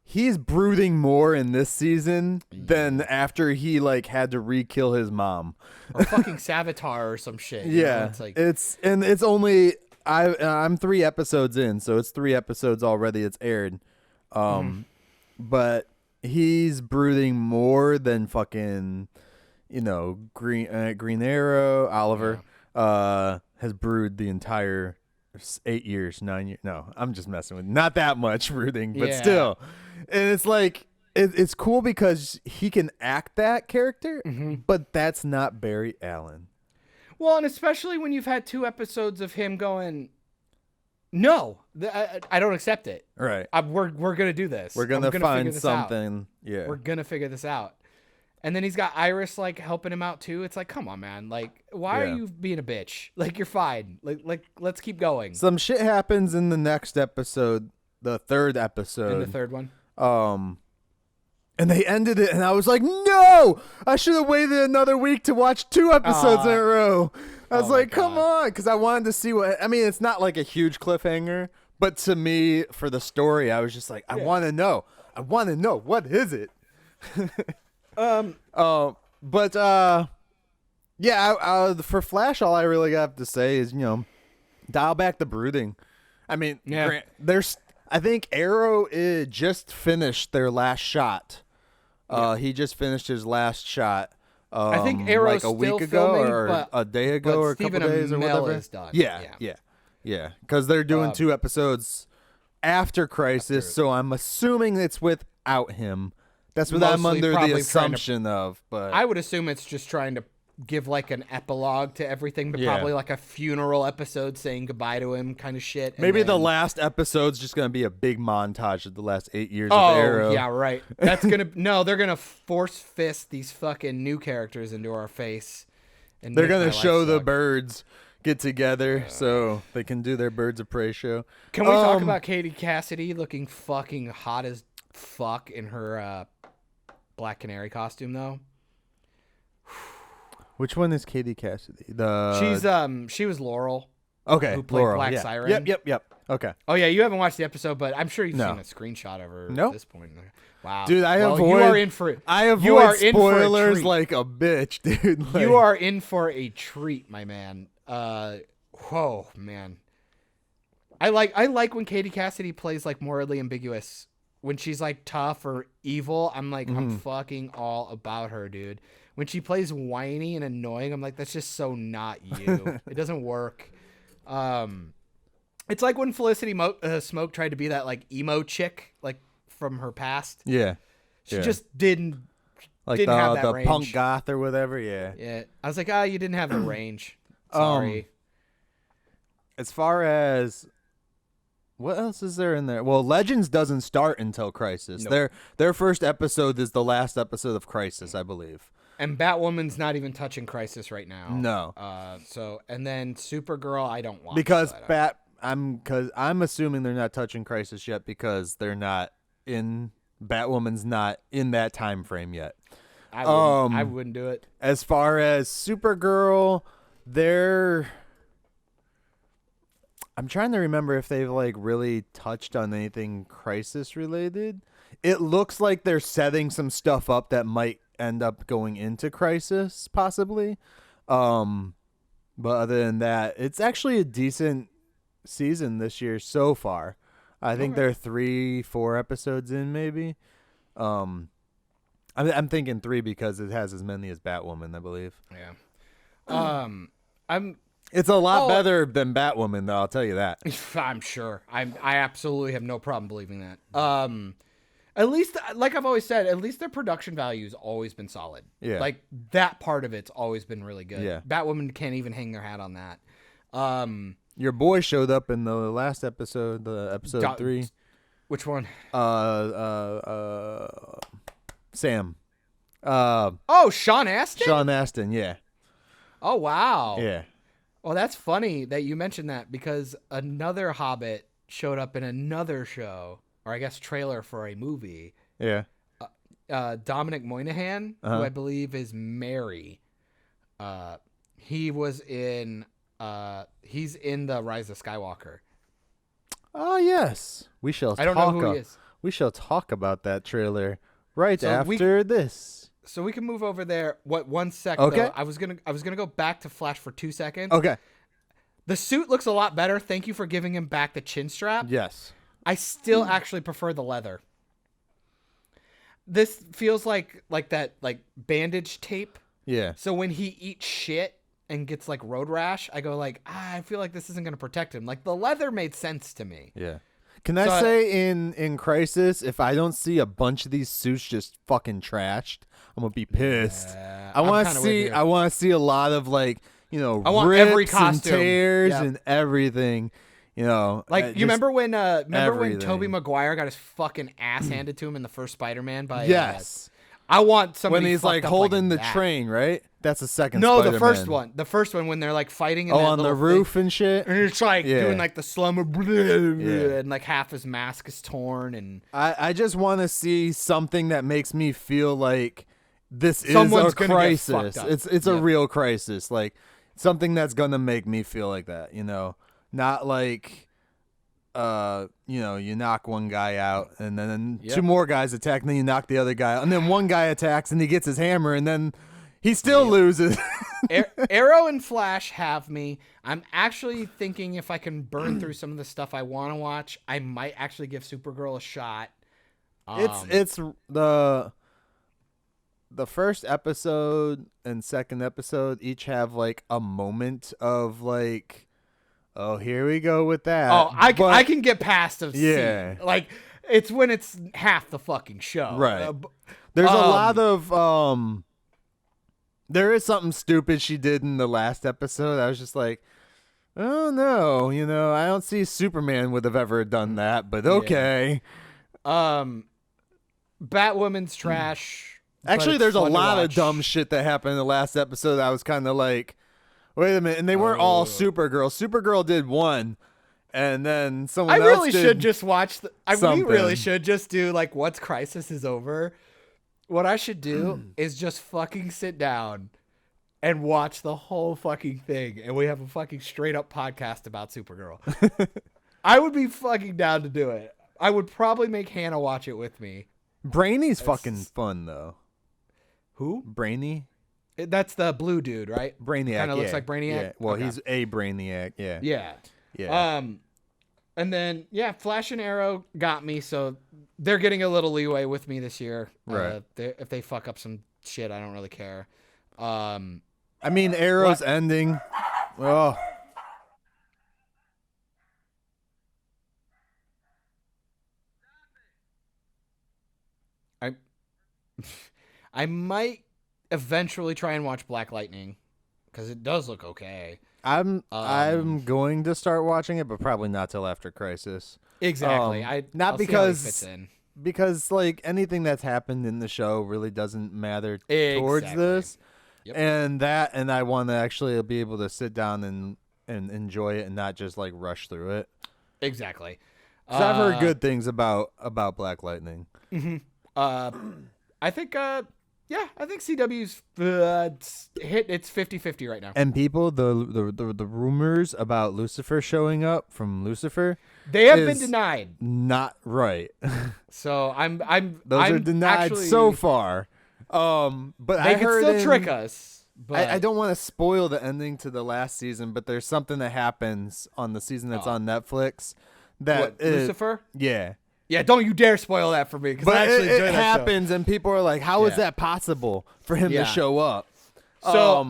He's brooding more in this season than after he like had to re-kill his mom. Or fucking Savitar or some shit. Yeah. It's only I'm 3 episodes in, so it's 3 episodes already it's aired. But he's brooding more than fucking Green Arrow, Oliver, has brewed the entire 8 years, 9 years. No, I'm just messing with. Not that much brooding, but still. And it's like, it's cool because he can act that character, but that's not Barry Allen. Well, and especially when you've had 2 episodes of him going, no, I don't accept it. Right. We're going to do this. We're going to find something. Yeah. We're going to figure this out. And then he's got Iris like helping him out too. It's like, come on, man. Like, why are you being a bitch? Like, you're fine. Like, let's keep going. Some shit happens in the next episode, the 3rd episode. In the 3rd one. And they ended it, and I was like, no! I should have waited another week to watch 2 episodes in a row. I was like, come on, because I wanted to see what. I mean, it's not like a huge cliffhanger, but to me, for the story, I was just like, I want to know. I want to know. What is it? For Flash, all I really have to say is, dial back the brooding. I mean, I think Arrow just finished their last shot. He just finished his last shot. I think Arrow's like a week still ago filming, or a day ago or a couple days or whatever. Is done. Yeah. Because they're doing 2 episodes after Crisis, so I'm assuming it's without him. That's what I'm under the assumption of. But I would assume it's just trying to give like an epilogue to everything, but probably like a funeral episode saying goodbye to him kind of shit. Maybe the last episode's just going to be a big montage of the last 8 years of Arrow. Oh, yeah, right. That's going to... No, they're going to force fist these fucking new characters into our face. And they're going to show the birds get together so they can do their Birds of Prey show. Can we talk about Katie Cassidy looking fucking hot as fuck in her Black Canary costume, though? Which one is Katie Cassidy? She was Laurel. Okay, who played Laurel, Black Siren. Yep. Okay. Oh yeah, you haven't watched the episode, but I'm sure you've seen a screenshot of her at this point. Wow, dude, you are in for it. I avoid spoilers like a bitch, dude. Like, you are in for a treat, my man. Whoa, man. I like when Katie Cassidy plays like morally ambiguous. When she's like tough or evil, I'm like, I'm fucking all about her, dude. When she plays whiny and annoying, I'm like, that's just so not you. It doesn't work. It's like when Felicity Smoke tried to be that like emo chick, like from her past. Yeah, she just didn't like didn't have that range. Punk goth or whatever. Yeah. I was like, you didn't have the range. Sorry. As far as what else is there in there? Well, Legends doesn't start until Crisis. Nope. Their first episode is the last episode of Crisis, I believe. And Batwoman's not even touching Crisis right now. No. And then Supergirl, I don't watch because I'm assuming they're not touching Crisis yet because they're not in Batwoman's not in that time frame yet. I wouldn't do it. As far as Supergirl, I'm trying to remember if they've like really touched on anything Crisis related. It looks like they're setting some stuff up that might end up going into Crisis, possibly. But other than that, it's actually a decent season this year so far. I think they're 3-4 episodes in, maybe. I'm thinking 3 because it has as many as Batwoman, I believe. Yeah. It's a lot better than Batwoman, though. I'll tell you that. I'm sure. I absolutely have no problem believing that. At least, like I've always said, at least their production value's always been solid. Yeah. Like that part of it's always been really good. Yeah. Batwoman can't even hang their hat on that. Your boy showed up in the last episode, the episode 3. Which one? Sam. Sean Astin? Sean Astin, yeah. Oh, wow. Yeah. Well, that's funny that you mentioned that because another Hobbit showed up in another show, or I guess trailer for a movie. Yeah. Dominic Moynihan, who I believe is Mary. He was in... he's in the Rise of Skywalker. Oh yes, we shall. I don't know who he is. We shall talk about that trailer after this. So we can move over there. What 1 second? Okay. Though, I was gonna go back to Flash for 2 seconds. Okay. The suit looks a lot better. Thank you for giving him back the chin strap. Yes. I still actually prefer the leather. This feels like that bandage tape. Yeah. So when he eats shit and gets like road rash, I go like, I feel like this isn't going to protect him. Like the leather made sense to me. Yeah. Can I say in Crisis, if I don't see a bunch of these suits just fucking trashed, I'm gonna be pissed. Yeah, I want to see a lot of I want rips every costume. And tears and everything. Like you remember when Tobey Maguire got his fucking ass handed to him in the first Spider-Man by I want somebody when he's like holding the train, right? That's the second. No, Spider-Man. The first one when they're like fighting. In on the roof and shit. And it's like doing like the slumber, and like half his mask is torn. And I just want to see something that makes me feel like this Someone's is a crisis. It's a real crisis. Like something that's gonna make me feel like that. Not like. You knock one guy out, and then 2 more guys attack, and then you knock the other guy out, and then one guy attacks, and he gets his hammer, and then he still loses. Arrow and Flash have me. I'm actually thinking if I can burn through some of the stuff I want to watch, I might actually give Supergirl a shot. It's the first episode and second episode each have like a moment of like. Oh, here we go with that. Oh, I can get past a scene. Like, it's when it's half the fucking show. Right. There's a lot of... there is something stupid she did in the last episode. I was just like, oh, no. I don't see Superman would have ever done that, but okay. Batwoman's trash. Actually, there's a lot of dumb shit that happened in the last episode. I was kind of like... Wait a minute, and they weren't all Supergirl. Supergirl did one, and then someone else really did should just watch. We really something. should just do like once Crisis is over. What I should do is just fucking sit down and watch the whole fucking thing, and we have a fucking straight up podcast about Supergirl. I would be fucking down to do it. I would probably make Hannah watch it with me. Brainy's fucking fun though. Who? Brainy? That's the blue dude, right? Brainiac. Kind of looks like Brainiac. Yeah. Well, he's a Brainiac. Yeah. Yeah. And then Flash and Arrow got me, so they're getting a little leeway with me this year. Right. If they fuck up some shit, I don't really care. I mean, Arrow's ending. Oh. I might eventually try and watch Black Lightning because it does look okay. I'm going to start watching it, but probably not till after Crisis. Exactly. I'll because like anything that's happened in the show really doesn't matter towards this. Yep. And I want to actually be able to sit down and enjoy it and not just like rush through it. Exactly. Because I've heard good things about Black Lightning. Mm-hmm. I think CW's it's 50-50 right now. And people, the rumors about Lucifer showing up from Lucifer, they have been denied. Not right. So I'm are denied so far. But they can still trick us. But I don't want to spoil the ending to the last season, but there's something that happens on the season that's on Netflix. Lucifer? Yeah. Yeah, don't you dare spoil that for me. Because But I actually enjoy it that happens, and people are like, "How is Yeah. that possible for him Yeah. to show up?" So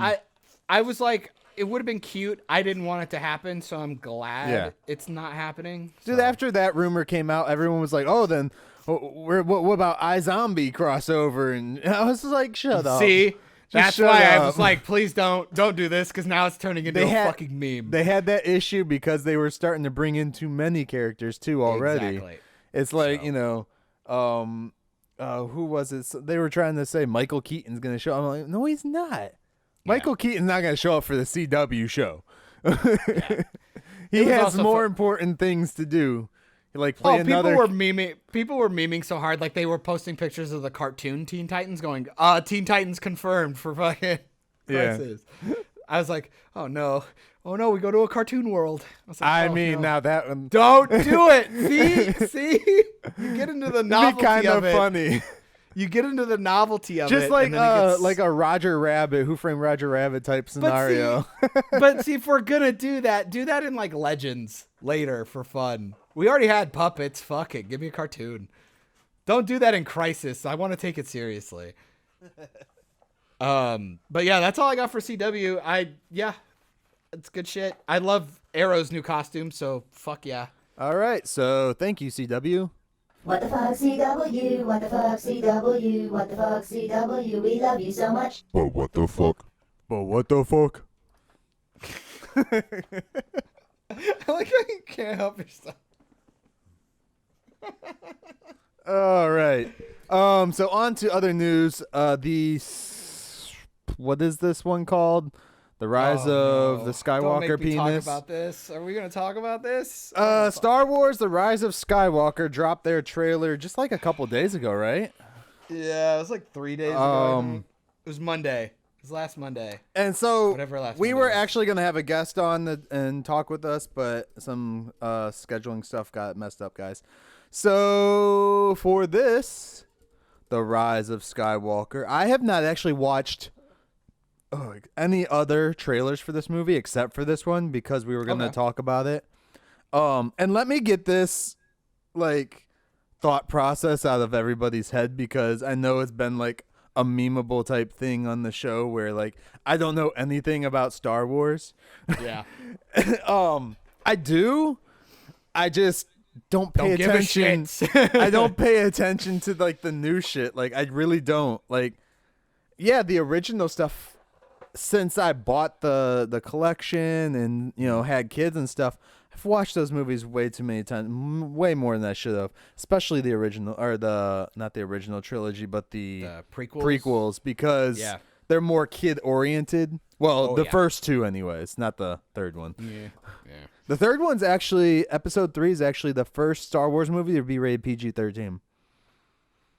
I was like, it would have been cute. I didn't want it to happen, so I'm glad it's not happening. Dude, So. after that rumor came out, everyone was like, "Oh, then what about iZombie crossover?" And I was like, "Shut up." See, that's shut why I up. was like, please don't do this, because now it's turning into a fucking meme. They had that issue because they were starting to bring in too many characters too already. Exactly. It's like, who was it? So they were trying to say Michael Keaton's going to show up. I'm like, no, he's not. Michael Keaton's not going to show up for the CW show. He has more important things to do. Like play another. People were memeing so hard, like they were posting pictures of the cartoon Teen Titans, going, Teen Titans confirmed for fucking prices. I was like, oh no, we go to a cartoon world. I was like, now that one. Don't do it. See, you get into the novelty kind of it. Funny. You get into the novelty of Just it. like like a Roger Rabbit, Who Framed Roger Rabbit type scenario. But see, if we're gonna do that in like Legends later for fun. We already had puppets. Fuck it, give me a cartoon. Don't do that in Crisis. I want to take it seriously. But yeah, that's all I got for CW. It's good shit. I love Arrow's new costume, so fuck yeah. All right, so thank you, CW. What the fuck, CW? What the fuck, CW? What the fuck, CW? We love you so much. But what the fuck? But what the fuck? I like how you can't help yourself. All right. So on to other news. What is this one called? The Rise of the Skywalker Don't make me penis. talk about this. Are we gonna talk about this? Star Wars: The Rise of Skywalker dropped their trailer just like a couple days ago, right? Yeah, it was like 3 days ago. I think. It was Monday. It was last Monday. And so Whatever last we Monday were was. actually going to have a guest on and talk with us, but some scheduling stuff got messed up, guys. So for this, The Rise of Skywalker, I have not actually watched any other trailers for this movie except for this one because we were going to talk about it. And let me get this thought process out of everybody's head because I know it's been like a memeable type thing on the show where I don't know anything about Star Wars. Yeah. I do. I just don't pay attention. Give a shit. I don't pay attention to the new shit. I really don't. The original stuff since I bought the collection and had kids and stuff, I've watched those movies way too many times, way more than I should have. Especially the original, or not the original trilogy, but the prequels, because they're more kid oriented. Well, the first two, anyways, not the third one. Yeah. The third one's actually Episode 3 is actually the first Star Wars movie to be rated PG-13.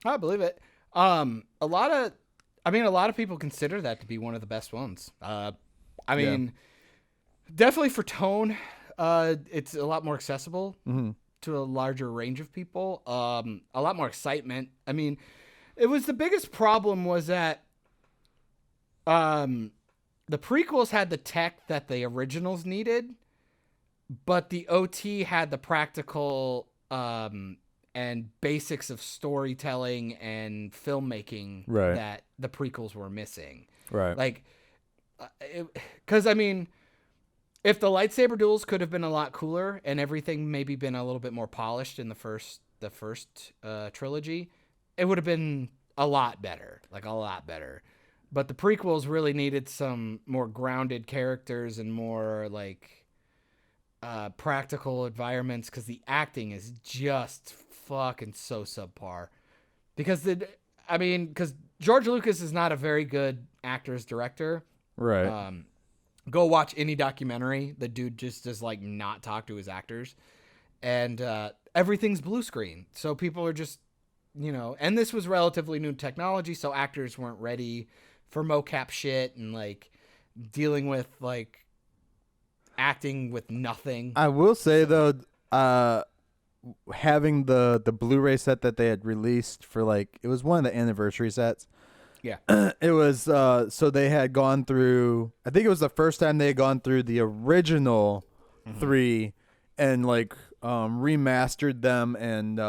I believe it. A lot of people consider that to be one of the best ones. Definitely for tone. It's a lot more accessible to a larger range of people. A lot more excitement. I mean, it was the biggest problem was that the prequels had the tech that the originals needed, but the OT had the practical and basics of storytelling and filmmaking that the prequels were missing. Right. Because if the lightsaber duels could have been a lot cooler and everything maybe been a little bit more polished in the first trilogy, it would have been a lot better, a lot better. But the prequels really needed some more grounded characters and more practical environments because the acting is just fucking so subpar. Because George Lucas is not a very good actor's director. Right. Go watch any documentary. The dude just does not talk to his actors, and everything's blue screen. So people are just, and this was relatively new technology, so actors weren't ready for mocap shit and dealing with acting with nothing. I will say though, having the Blu-ray set that they had released for it was one of the anniversary sets. Yeah. It was so they had gone through. I think it was the first time they had gone through the original 3 and like remastered them, and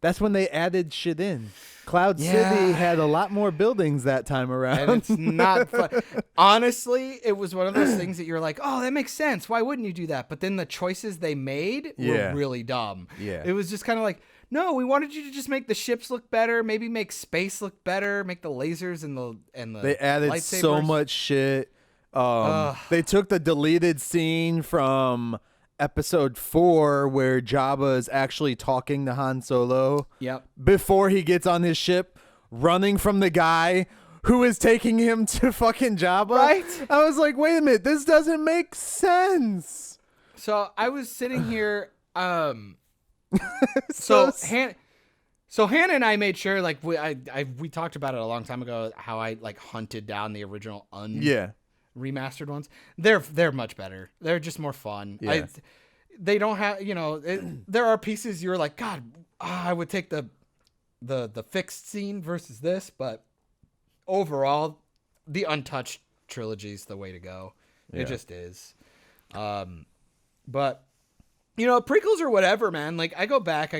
that's when they added shit in. Cloud City had a lot more buildings that time around. And it's not fun. Honestly, it was one of those things that you're like, oh, that makes sense. Why wouldn't you do that? But then the choices they made were really dumb. Yeah. It was just kind of like, no, we wanted you to just make the ships look better, maybe make space look better, make the lasers and the They added lightsabers. so much shit. They took the deleted scene from episode 4 where Jabba is actually talking to Han Solo. Yep. Before he gets on his ship, running from the guy who is taking him to fucking Jabba. Right? I was like, wait a minute, this doesn't make sense. So I was sitting here, so Hannah and I made sure, like, we talked about it a long time ago, how I like hunted down the original remastered ones. They're much better. They're just more fun. Yeah. They don't have, there are pieces you're like, God, I would take the fixed scene versus this, but overall, the untouched trilogy is the way to go. Yeah. It just is. But prequels or whatever, man. Like I go back,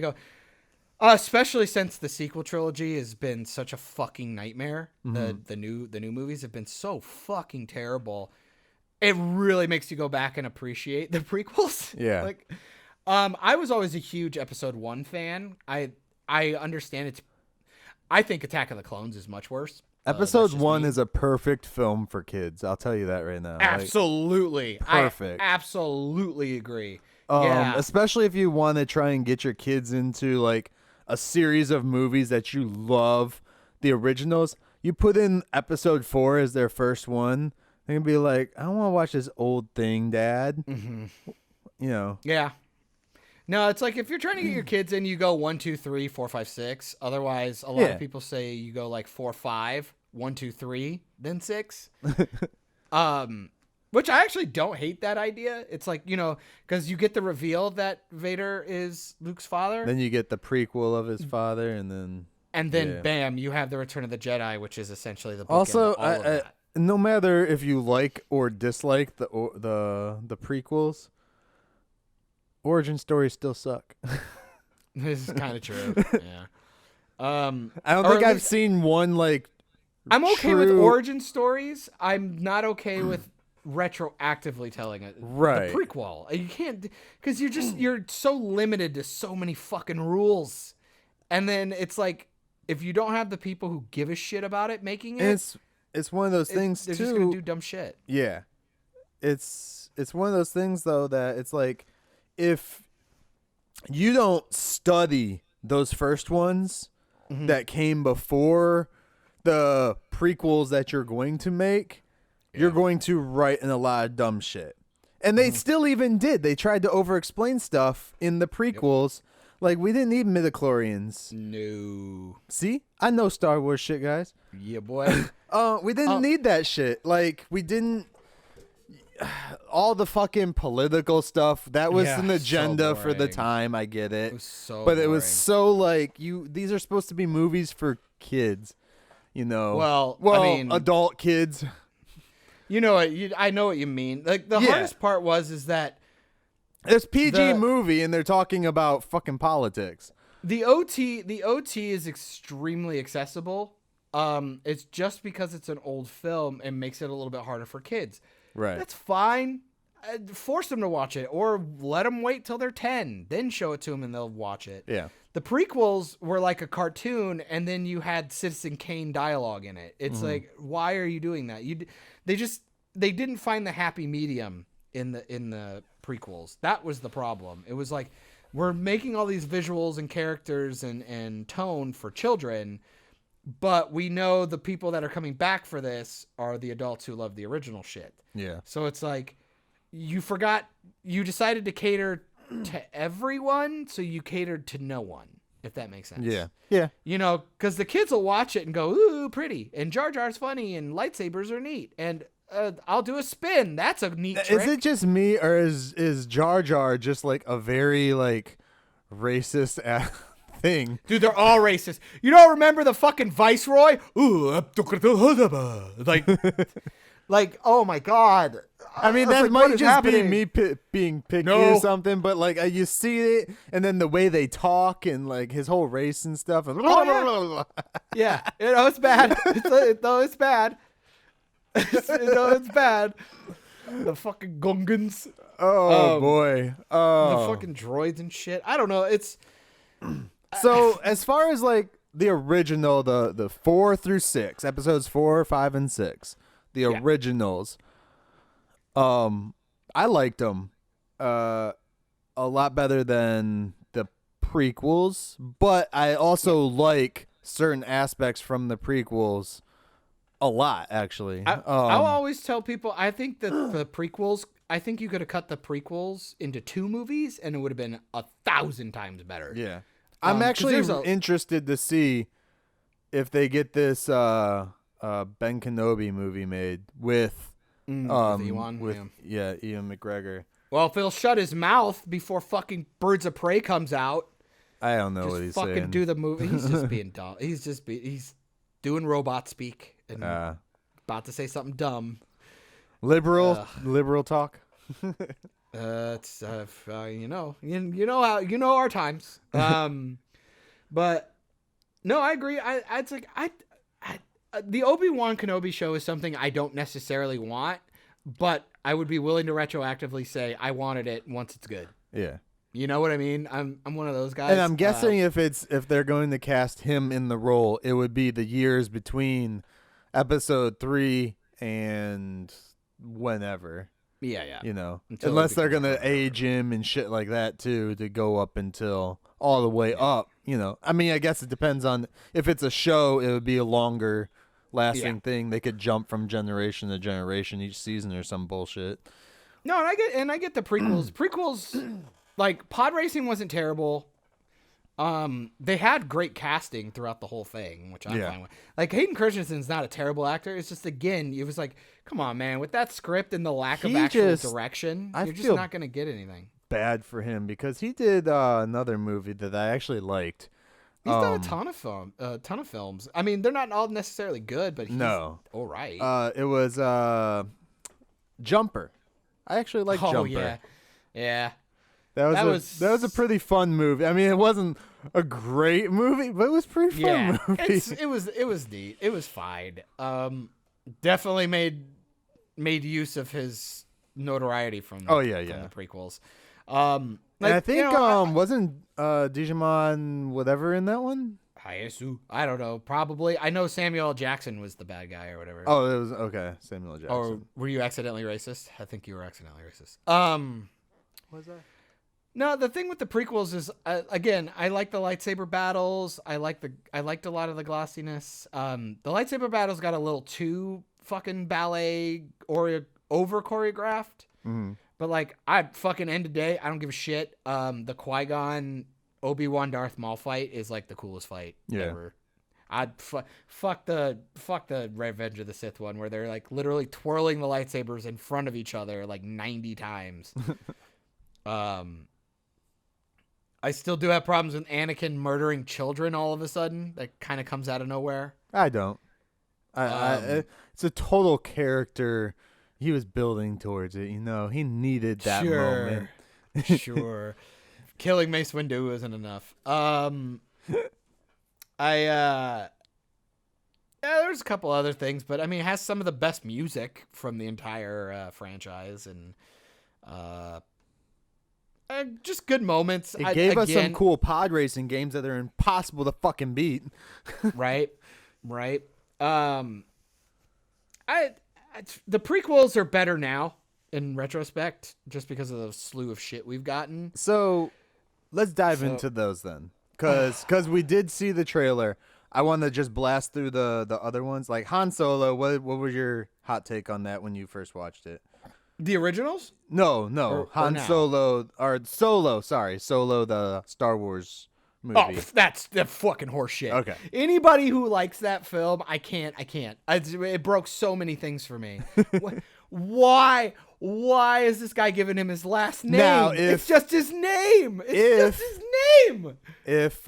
especially since the sequel trilogy has been such a fucking nightmare. The new movies have been so fucking terrible. It really makes you go back and appreciate the prequels. Yeah. Like, I was always a huge Episode 1 fan. I understand I think Attack of the Clones is much worse. Episode 1 is a perfect film for kids. I'll tell you that right now. Absolutely. Perfect. I absolutely agree. Especially if you want to try and get your kids into like a series of movies that you love, the originals. You put in Episode 4 as their first one. They're gonna be like, I don't want to watch this old thing, Dad. Yeah. No, it's like if you're trying to get your kids in, you go 1, 2, 3, 4, 5, 6. Otherwise, a lot of people say you go like 4, 5, 1, 2, 3, then 6. Which I actually don't hate that idea. It's like, because you get the reveal that Vader is Luke's father. Then you get the prequel of his father, and then bam, you have the Return of the Jedi, which is essentially the bookend also of all of that. no matter if you like or dislike the prequels, origin stories still suck. This is kind of true. Yeah. I don't think I've seen one like. I'm okay with origin stories. I'm not okay with retroactively telling it. Right. The prequel. You can't, because you're so limited to so many fucking rules. And then it's like, if you don't have the people who give a shit about it making it, it's one of those things they're too. just gonna do dumb shit. Yeah. It's one of those things though that it's like, if you don't study those first ones that came before the prequels that you're going to make, you're going to write in a lot of dumb shit. And they still even did. They tried to over-explain stuff in the prequels. Like, we didn't need midichlorians. No. See? I know Star Wars shit, guys. Yeah, boy. We didn't need that shit. Like, we didn't... All the fucking political stuff, that was an agenda for the time. I get it. It was so But boring. it was so like, these are supposed to be movies for kids, Well, I mean, adult kids. I know what you mean. Like, the hardest part is that it's PG movie and they're talking about fucking politics. the OT is extremely accessible. It's just because it's an old film and makes it a little bit harder for kids. Right. That's fine. Force them to watch it, or let them wait till they're 10, then show it to them and they'll watch it. Yeah. The prequels were like a cartoon, and then you had Citizen Kane dialogue in it. It's like, why are you doing that? They didn't find the happy medium in the prequels. That was the problem. It was like, we're making all these visuals and characters and tone for children, but we know the people that are coming back for this are the adults who love the original shit. Yeah. So it's like, you decided to cater to everyone, so you catered to no one, if that makes sense. Yeah. Yeah. Because the kids will watch it and go, ooh, pretty, and Jar Jar's funny, and lightsabers are neat, and I'll do a spin. That's a neat trick. Is it just me, or is Jar Jar just like a very like racist thing. Dude, they're all racist. You don't remember the fucking Viceroy? Ooh, like, oh my God. I mean, was that like, might what is just happening? be me being picky No. or something, but like you see it, and then the way they talk and like his whole race and stuff. And Yeah, it's bad. It's bad. It's bad. The fucking Gungans. Oh boy. Oh. The fucking droids and shit. I don't know. It's so as far as like the original, the 4 through 6 episodes, 4, 5, and 6, the originals. I liked them a lot better than the prequels, but I also like certain aspects from the prequels a lot, actually. I'll always tell people, I think that the prequels, I think you could have cut the prequels into 2 movies and it would have been 1,000 times better. Yeah. I'm actually interested to see if they get this Ben Kenobi movie made with Ian McGregor. Well, if he'll shut his mouth before fucking Birds of Prey comes out, I don't know just what he's fucking saying. do the movie. He's just being dumb. He's doing robot speak and about to say something dumb. Liberal talk. It's you know our times. But no, I agree. It's like the Obi-Wan Kenobi show is something I don't necessarily want, but I would be willing to retroactively say I wanted it once it's good. Yeah. You know what I mean? I'm one of those guys. And I'm guessing if they're going to cast him in the role, it would be the years between episode 3 and whenever. Yeah. You know, Until unless they're going to age him and shit like that too, to go up until all the way up, you know. I mean, I guess it depends on if it's a show, it would be a longer lasting thing. They could jump from generation to generation each season or some bullshit. No, and I get the prequels. Prequels, like pod racing wasn't terrible. They had great casting throughout the whole thing, which I'm fine with. Like Hayden Christensen's not a terrible actor. It's just again, it was like, come on, man, with that script and the lack of actual direction, you're just not gonna get anything. Bad for him because he did another movie that I actually liked. He's done a ton of films. I mean, they're not all necessarily good, but he's all right. It was Jumper. I actually like Jumper. Yeah. That was a pretty fun movie. I mean, it wasn't a great movie, but it was a pretty fun movie. It was neat. It was fine. Definitely made use of his notoriety from the prequels. I think wasn't Digimon whatever in that one? I don't know. Probably. I know Samuel L. Jackson was the bad guy or whatever. Oh, it was okay. Samuel L. Jackson. Or were you accidentally racist? I think you were accidentally racist. What was that? No, the thing with the prequels is, again, I like the lightsaber battles. I liked a lot of the glossiness. The lightsaber battles got a little too fucking ballet or over choreographed. Mm-hmm. But like, I'd fucking end of day. I don't give a shit. The Qui-Gon Obi-Wan Darth Maul fight is like the coolest fight ever. I'd fuck the Revenge of the Sith one where they're like literally twirling the lightsabers in front of each other like 90 times. I still do have problems with Anakin murdering children all of a sudden. That kind of comes out of nowhere. I don't. It's a total character. He was building towards it, you know. He needed that moment. Sure. Killing Mace Windu isn't enough. There's a couple other things, but I mean, it has some of the best music from the entire franchise, and just good moments. It gave us some cool pod racing games that are impossible to fucking beat. Right. The prequels are better now in retrospect, just because of the slew of shit we've gotten. So let's dive into those then, because we did see the trailer. I want to just blast through the other ones, like Han Solo. What was your hot take on that when you first watched it? The originals? No. Han Solo, or Solo, sorry. Solo, the Star Wars movie. Oh, that's fucking horse shit. Okay. Anybody who likes that film, I can't. It broke so many things for me. Why why is this guy giving him his last name? Now, it's just his name. It's just his name. If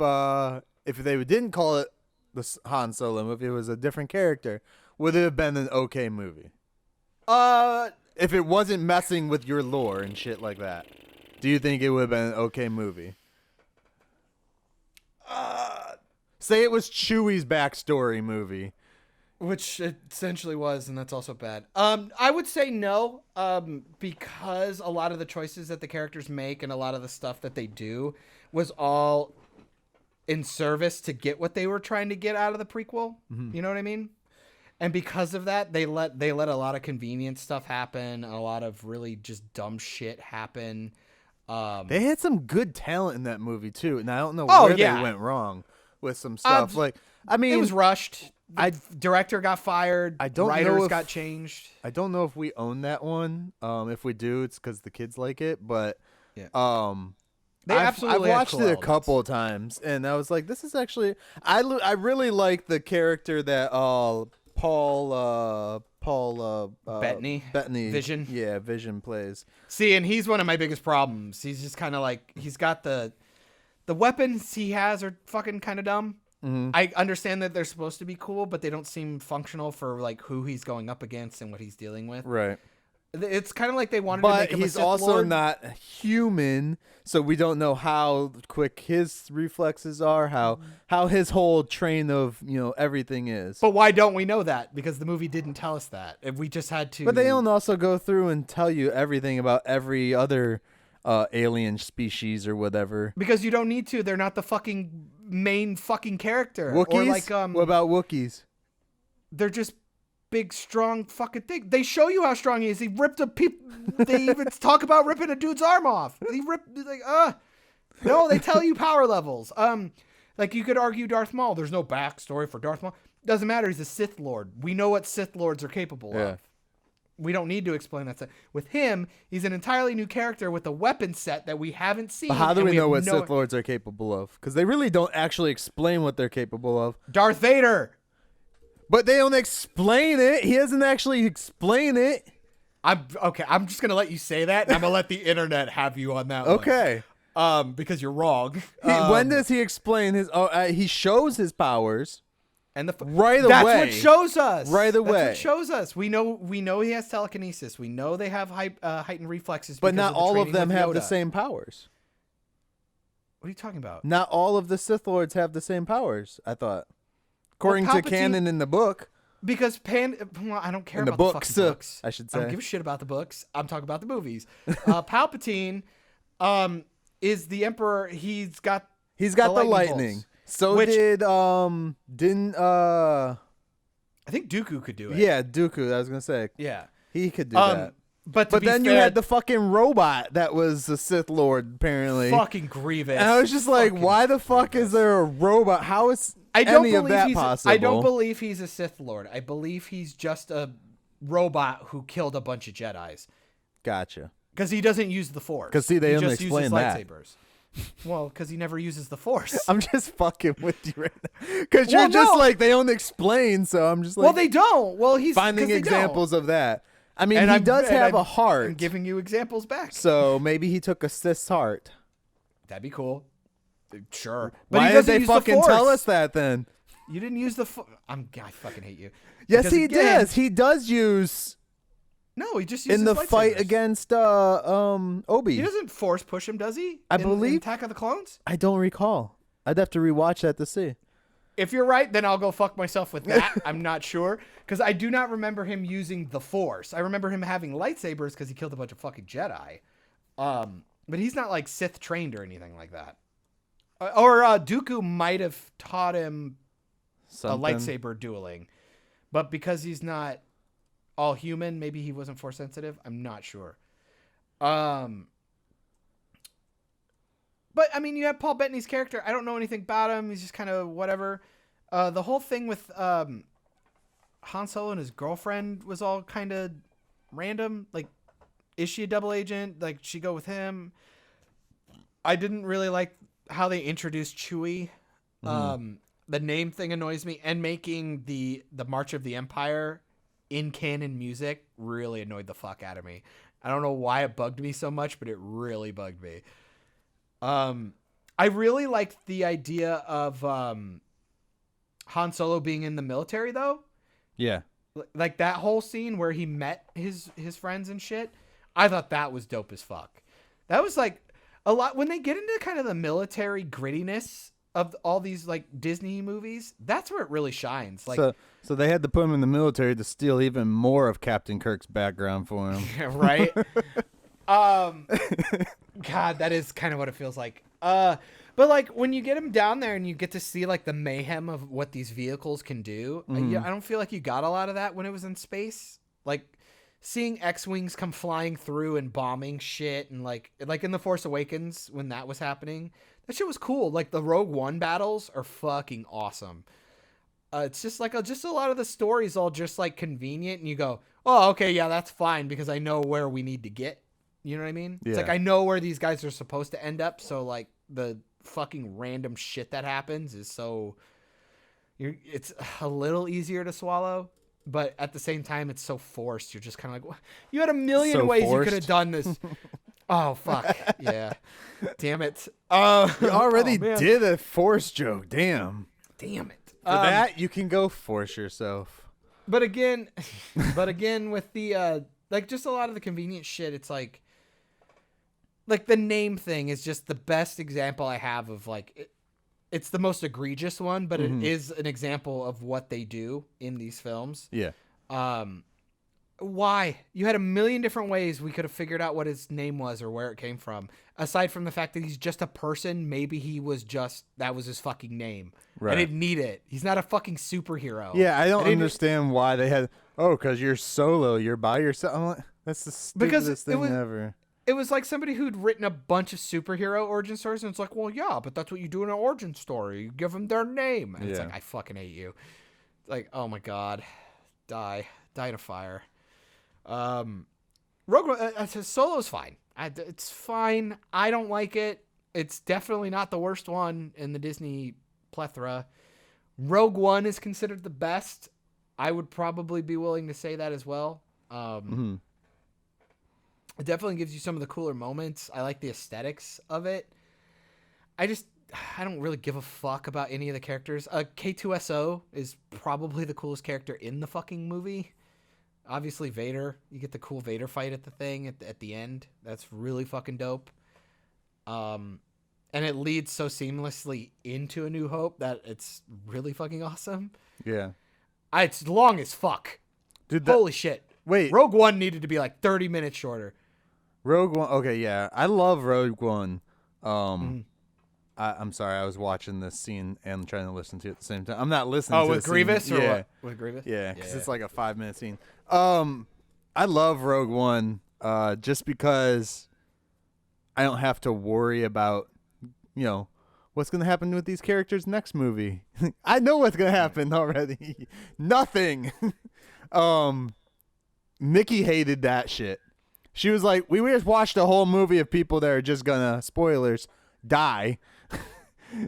they didn't call it the Han Solo movie, it was a different character, would it have been an okay movie? If it wasn't messing with your lore and shit like that, do you think it would have been an okay movie? Say it was Chewie's backstory movie. Which it essentially was, and that's also bad. I would say no, because a lot of the choices that the characters make and a lot of the stuff that they do was all in service to get what they were trying to get out of the prequel. You know what I mean? And because of that, they let a lot of convenient stuff happen, a lot of really just dumb shit happen. They had some good talent in that movie too, and I don't know where they went wrong with some stuff. It was rushed. Director got fired. Writers got changed. I don't know if we own that one. If we do, it's because the kids like it. But yeah. I've watched it a couple of times, and I was like, "This is actually." I really like the character that Paul Bettany Vision. Yeah, Vision plays. See, and he's one of my biggest problems. He's just kind of like, he's got the weapons he has are fucking kind of dumb. I understand that they're supposed to be cool, but they don't seem functional for like who he's going up against and what he's dealing with. Right. It's kind of like they wanted to make him a Sith But he's also Lord. not human, so we don't know how quick his reflexes are, how his whole train of, everything is. But why don't we know that? Because the movie didn't tell us that. If we just had to. But they don't also go through and tell you everything about every other alien species or whatever. Because you don't need to. They're not the fucking main fucking character. Wookiees? Or like, what about Wookiees? They're just big, strong fucking thing. They show you how strong he is. He ripped they even talk about ripping a dude's arm off. No, they tell you power levels. Like you could argue Darth Maul. There's no backstory for Darth Maul. Doesn't matter. He's a Sith Lord. We know what Sith Lords are capable of. We don't need to explain that. With him, he's an entirely new character with a weapon set that we haven't seen. But how do we know what Sith Lords are capable of? Because they really don't actually explain what they're capable of. Darth Vader. But they don't explain it. He doesn't actually explain it. I'm just gonna let you say that, and I'm gonna let the internet have you on that one. Okay. Because you're wrong. When does he explain his? He shows his powers. And right away. That's what shows us. Right away. That's what shows us. We know he has telekinesis. We know they have heightened reflexes. But not all of them have Yoda. the same powers. What are you talking about? Not all of the Sith Lords have the same powers, I thought. According to canon in the book. Because I don't care in about the the fucking books. I should say. I don't give a shit about the books. I'm talking about the movies. Palpatine is the Emperor. He's got the lightning. Bolts. So didn't I think Dooku could do it. Yeah, Dooku, I was gonna say. Yeah. He could do that. But then you had the fucking robot that was the Sith Lord, apparently. Fucking Grievous. And I was just like, why the fuck is there a robot? How is any of that possible? I don't believe he's a Sith Lord. I believe he's just a robot who killed a bunch of Jedis. Gotcha. Because he doesn't use the Force. Because see, they don't explain that. Lightsabers. Well, because he never uses the Force. I'm just fucking with you right now. Because you're just like, they don't explain, so I'm just like... Well, they don't. Well, he's... Finding examples of that. I mean, he does have a heart. I'm giving you examples back. So maybe he took a Sith's heart. That'd be cool. Sure. But why did they fucking tell us that then? You didn't use the... I fucking hate you. Yes, he does. He does use... No, he just uses in the lightsabers. Fight against Obi. He doesn't Force push him, does he? I believe in Attack of the Clones? I don't recall. I'd have to rewatch that to see. If you're right, then I'll go fuck myself with that. I'm not sure. Because I do not remember him using the Force. I remember him having lightsabers because he killed a bunch of fucking Jedi. But he's not like Sith trained or anything like that. Or Dooku might have taught him a lightsaber dueling. But because he's not all human, maybe he wasn't Force sensitive. I'm not sure. But I mean, you have Paul Bettany's character. I don't know anything about him. He's just kind of whatever. The whole thing with Han Solo and his girlfriend was all kind of random. Like, is she a double agent? Like, she go with him? I didn't really like how they introduced Chewie. The name thing annoys me, and making the March of the Empire in canon music really annoyed the fuck out of me. I don't know why it bugged me so much, but it really bugged me. I really liked the idea of Han Solo being in the military, though. Yeah. Like that whole scene where he met his friends and shit. I thought that was dope as fuck. That was like a lot when they get into kind of the military grittiness of all these like Disney movies. That's where it really shines. Like, so they had to put him in the military to steal even more of Captain Kirk's background for him. Right? God, that is kind of what it feels like. But like when you get him down there and you get to see like the mayhem of what these vehicles can do, I don't feel like you got a lot of that when it was in space. Like seeing X-Wings come flying through and bombing shit, and like in The Force Awakens when that was happening, that shit was cool. Like the Rogue One battles are fucking awesome. It's just like just a lot of the stories all just like convenient, and you go, oh, okay, yeah, that's fine because I know where we need to get. You know what I mean? Yeah. It's like I know where these guys are supposed to end up, so like the fucking random shit that happens is it's a little easier to swallow, but at the same time it's so forced. You're just kind of like, you had a million ways you could have done this. Oh fuck. Yeah. Damn it. You already did a force joke. Damn it. For that you can go force yourself. But again with the like just a lot of the convenient shit, it's like the name thing is just the best example I have of like it's the most egregious one, but it is an example of what they do in these films. Yeah. Why? You had a million different ways we could have figured out what his name was or where it came from. Aside from the fact that he's just a person, maybe that was his fucking name. Right. I didn't need it. He's not a fucking superhero. Yeah, I don't understand why they had, because you're solo, you're by yourself. I'm like, that's the stupidest thing ever. It was like somebody who'd written a bunch of superhero origin stories, and it's like, well, yeah, but that's what you do in an origin story. You give them their name. And it's like, I fucking hate you. It's like, oh my God. Die in a fire. Rogue One, Solo's fine. It's fine. I don't like it. It's definitely not the worst one in the Disney plethora. Rogue One is considered the best. I would probably be willing to say that as well. It definitely gives you some of the cooler moments. I like the aesthetics of it. I don't really give a fuck about any of the characters. K2SO is probably the coolest character in the fucking movie. Obviously Vader. You get the cool Vader fight at the thing at the end. That's really fucking dope. And it leads so seamlessly into A New Hope that it's really fucking awesome. Yeah. It's long as fuck. Dude, holy shit. Wait. Rogue One needed to be like 30 minutes shorter. Rogue One. Okay, yeah. I love Rogue One. I'm sorry. I was watching this scene and trying to listen to it at the same time. I'm not listening to with the Grievous scene. or Yeah. what? With Grievous? Yeah, because it's like a 5-minute scene. I love Rogue One just because I don't have to worry about, what's going to happen with these characters next movie. I know what's going to happen already. Nothing. Mickey hated that shit. She was like, we just watched a whole movie of people that are just going to, spoilers, die.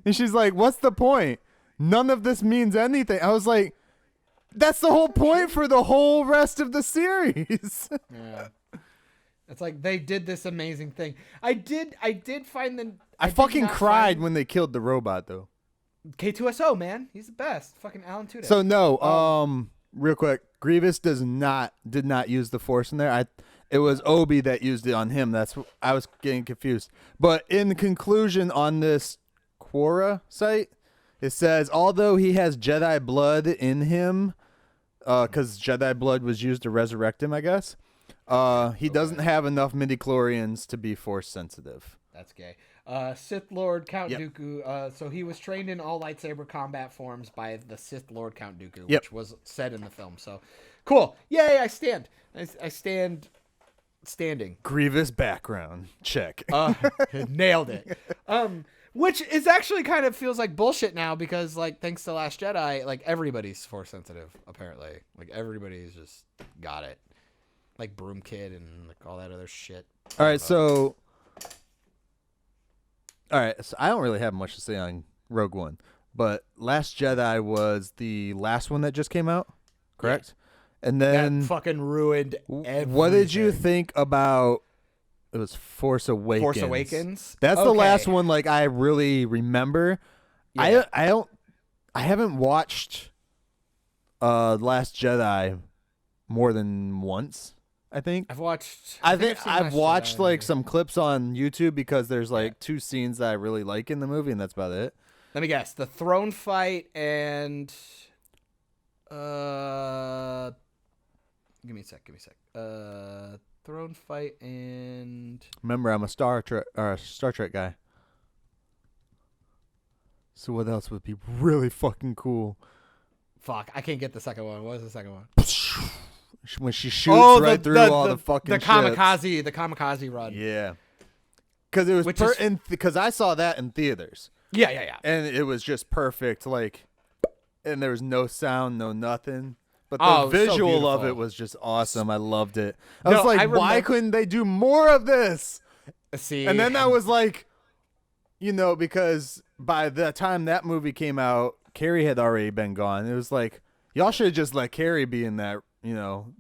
And she's like, what's the point? None of this means anything. I was like, that's the whole point for the whole rest of the series. Yeah. It's like they did this amazing thing. I did find the I fucking cried when they killed the robot though. K2SO, man. He's the best. Fucking Alan Tudyk. So no, real quick, Grievous did not use the Force in there. It was Obi that used it on him. I was getting confused. But in conclusion on this Quora site, it says although he has Jedi blood in him, because Jedi blood was used to resurrect him, I guess. He doesn't have enough midichlorians to be Force sensitive. That's gay. Sith Lord Count Dooku. So he was trained in all lightsaber combat forms by the Sith Lord Count Dooku, which was said in the film. So cool. Yay! I stand. I stand. Standing. Grievous background check. Nailed it. Which is actually kind of feels like bullshit now because like thanks to Last Jedi, like everybody's Force sensitive apparently. Like everybody's just got it. Like Broom Kid and like all that other shit. All right, so I don't really have much to say on Rogue One, but Last Jedi was the last one that just came out, correct? And then that fucking ruined everything. what did you think about? It was Force Awakens. Force Awakens? That's the Okay. last one like I really remember. Yeah. I haven't watched Last Jedi more than once, I think. I've watched. I think seen I've Last watched Jedi. like some clips on YouTube because there's like 2 scenes that I really like in the movie, and that's about it. Let me guess. The throne fight and give me a sec. Throne fight and Remember, I'm a Star Trek guy. So what else would be really fucking cool? fuck. I can't get the second one. What was the second one? When she shoots right through all the fucking the kamikaze run. Yeah. Because it was Which is- because I saw that in theaters. Yeah. And it was just perfect, like, and there was no sound, no nothing. But the Oh, it was so visual of beautiful. it was just awesome. I loved it. I No, was like, I why remember- couldn't they do more of this? See, And then that was like, because by the time that movie came out, Carrie had already been gone. It was like, y'all should have just let Carrie be in that,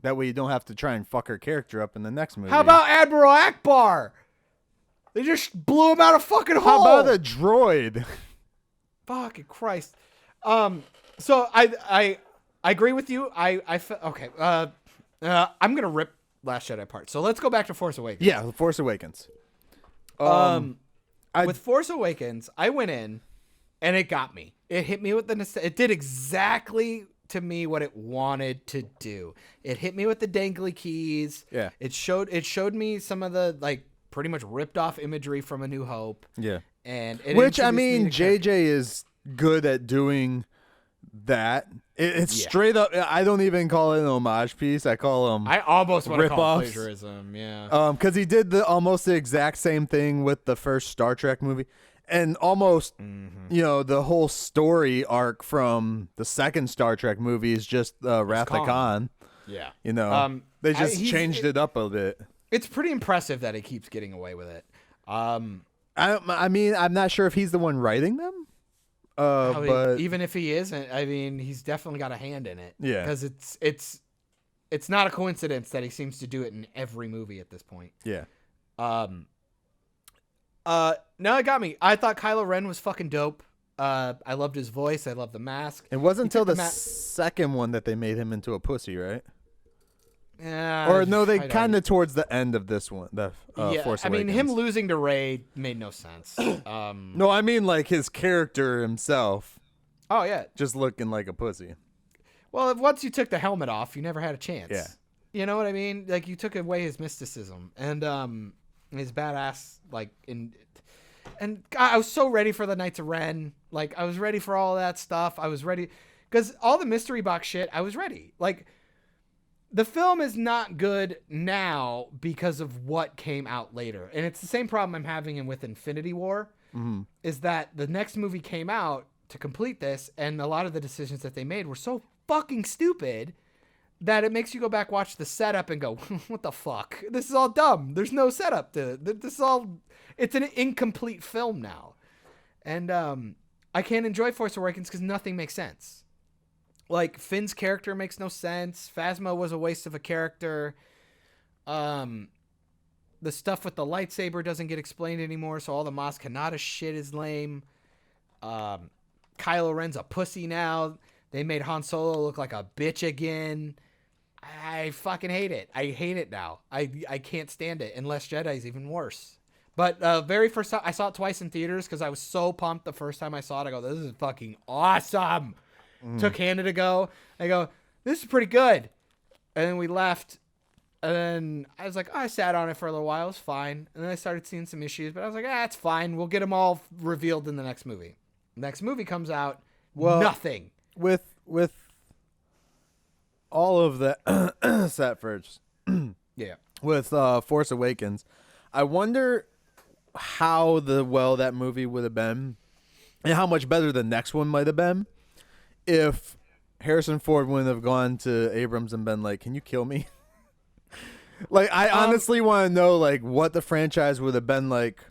that way you don't have to try and fuck her character up in the next movie. how about Admiral Akbar? They just blew him out of fucking hole. How about a droid? Fucking Christ. So I agree with you. Okay. I'm gonna rip Last Jedi apart. So let's go back to Force Awakens. Yeah, The Force Awakens. With Force Awakens, I went in, and it got me. It hit me with it did exactly to me what it wanted to do. It hit me with the dangly keys. Yeah. It showed me some of the like pretty much ripped off imagery from A New Hope. Yeah. And it Which, I introduced me mean, to characters. JJ is good at doing that. It's Yeah. straight up. I don't even call it an homage piece. I call him I almost want to call it rip-offs. plagiarism. Yeah. because he did almost the exact same thing with the first Star Trek movie, and almost the whole story arc from the second Star Trek movie is just Wrath of Khan. Khan. Yeah. They just he's- changed it up a bit. It's pretty impressive that he keeps getting away with it. I mean, I'm not sure if he's the one writing them. But Even if he isn't, I mean, he's definitely got a hand in it. Yeah. Because it's not a coincidence that he seems to do it in every movie at this point. yeah. No, it got me. I thought Kylo Ren was fucking dope. I loved his voice. I loved the mask. It wasn't until took the the second one that they made him into a pussy, right? Yeah. Or no, they I'd kind of towards the end of this one, the yeah, Force I Awakens. mean, him losing to Rey made no sense. No, I mean like his character himself, Oh yeah. just looking like a pussy. Well, once you took the helmet off, you never had a chance. Yeah. You know what I mean? Like you took away his mysticism and his badass and God, I was so ready for the Knights of Ren. Like I was ready for all that stuff. I was ready because all the mystery box shit. I was ready. Like the film is not good now because of what came out later, and it's the same problem I'm having with Infinity War. Is that the next movie came out to complete this, and a lot of the decisions that they made were so fucking stupid that it makes you go back, watch the setup, and go, what the fuck? This is all dumb. There's no setup to this. Is all. It's an incomplete film now, and I can't enjoy Force Awakens because nothing makes sense. Like Finn's character makes no sense. Phasma was a waste of a character. The stuff with the lightsaber doesn't get explained anymore, so all the Maz Kanata shit is lame. Kylo Ren's a pussy now. They made Han Solo look like a bitch again. I fucking hate it. I hate it now. I can't stand it. And Last Jedi's even worse. But very first time, I saw it twice in theaters because I was so pumped the first time I saw it. I go, this is fucking awesome. Took Hannah to go. I go, this is pretty good. And then we left. And then I was like, I sat on it for a little while. It was fine. And then I started seeing some issues. But I was like, it's fine. We'll get them all revealed in the next movie. Next movie comes out. Well, nothing. With all of the set first Yeah. with Force Awakens, I wonder how that movie would have been, and how much better the next one might have been if Harrison Ford wouldn't have gone to Abrams and been like, "Can you kill me?" Like, I honestly want to know like what the franchise would have been like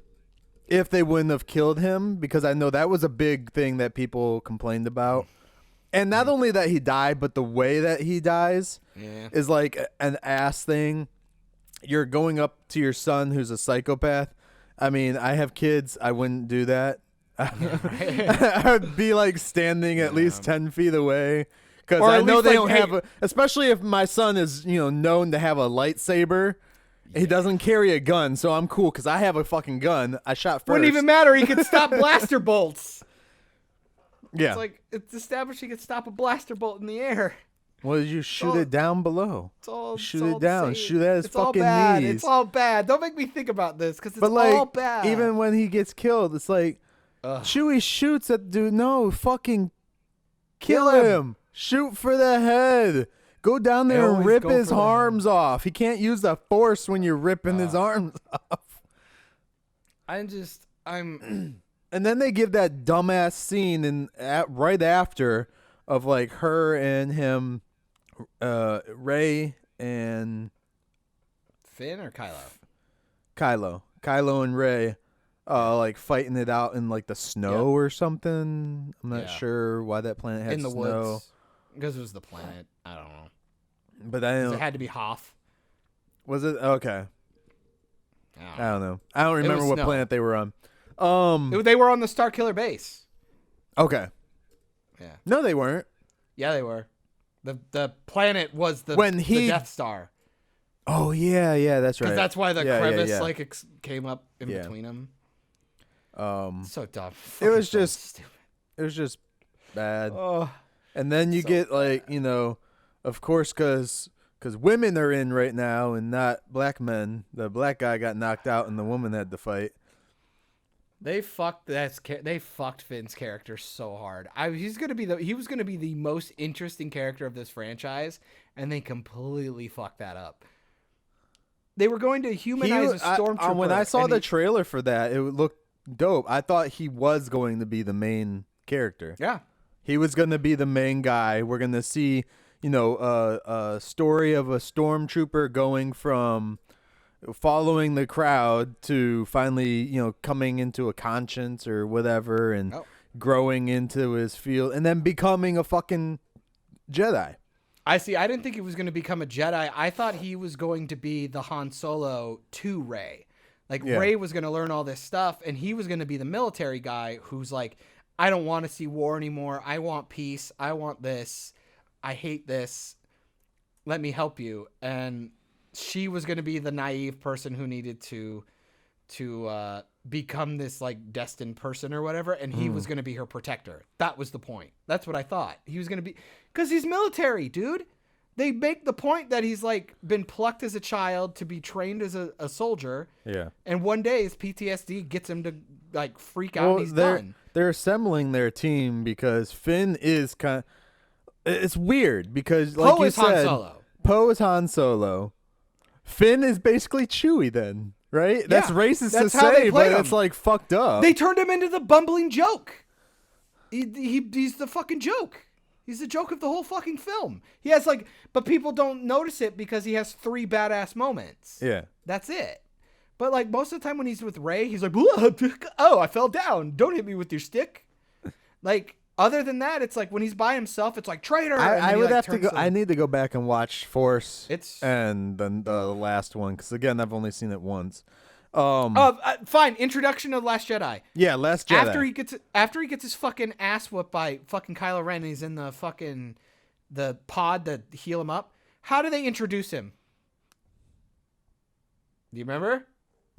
if they wouldn't have killed him, because I know that was a big thing that people complained about. And not only that he died, but the way that he dies is like an ass thing. You're going up to your son who's a psychopath. I mean, I have kids. I wouldn't do that. I'd be like standing at least 10 feet away. Because I know they don't have especially if my son is, known to have a lightsaber. He doesn't carry a gun, so I'm cool because I have a fucking gun. I shot first. Wouldn't even matter. He could stop blaster bolts. Yeah. It's like, it's established he could stop a blaster bolt in the air. Well, you shoot it down below. Shoot it down. Shoot at his fucking knees. It's all bad. Don't make me think about this because it's all bad. Even when he gets killed, it's like, Chewie shoots at the dude. No, fucking kill him. Shoot for the head. Go down there and rip his arms off. He can't use the force when you're ripping his arms off. And then they give that dumbass scene right after of like her and him, Rey and Finn or Kylo? Kylo and Rey, like fighting it out in like the snow or something. I'm not sure why that planet had in the snow. woods because it was the planet. I don't know. But it had to be Hoth. Was it okay? I don't know. I don't remember what planet they were on. They were on the Starkiller base. Okay. Yeah. No, they weren't. Yeah, they were. The planet was the Death Star. Oh yeah, that's right. Because that's why the crevice came up in between them. So dumb. It was just bad. Oh. And then you get like of course, because women are in right now and not black men. The black guy got knocked out and the woman had to fight. They fucked Finn's character so hard. He was gonna be the most interesting character of this franchise, and they completely fucked that up. They were going to humanize a stormtrooper. When I saw the trailer for that, it looked dope. I thought he was going to be the main character. Yeah, he was going to be the main guy. We're going to see, a story of a stormtrooper going from following the crowd to finally, coming into a conscience or whatever and growing into his field and then becoming a fucking Jedi. I see. I didn't think he was going to become a Jedi. I thought he was going to be the Han Solo to Rey. Rey was going to learn all this stuff and he was going to be the military guy who's like, I don't want to see war anymore. I want peace. I want this. I hate this. Let me help you. And she was going to be the naive person who needed to become this destined person or whatever. And he was going to be her protector. That was the point. That's what I thought. He was going to be, because he's military, dude. They make the point that he's been plucked as a child to be trained as a soldier. Yeah. And one day his PTSD gets him to freak out and he's done. They're assembling their team because Finn is it's weird because like you said, Poe is Han Solo. Finn is basically Chewie then, right? That's racist to say, but it's fucked up. They turned him into the bumbling joke. He's the fucking joke. He's the joke of the whole fucking film. He has but people don't notice it because he has 3 badass moments. Yeah. That's it. But most of the time when he's with Rey, he's like, oh, I fell down. Don't hit me with your stick. Other than that, it's when he's by himself, it's traitor. I would have to go. I need to go back and watch Force and then the last one because again, I've only seen it once. Fine. Introduction of Last Jedi. Yeah, Last Jedi. After he gets his fucking ass whooped by fucking Kylo Ren, and he's in the pod to heal him up. How do they introduce him? Do you remember?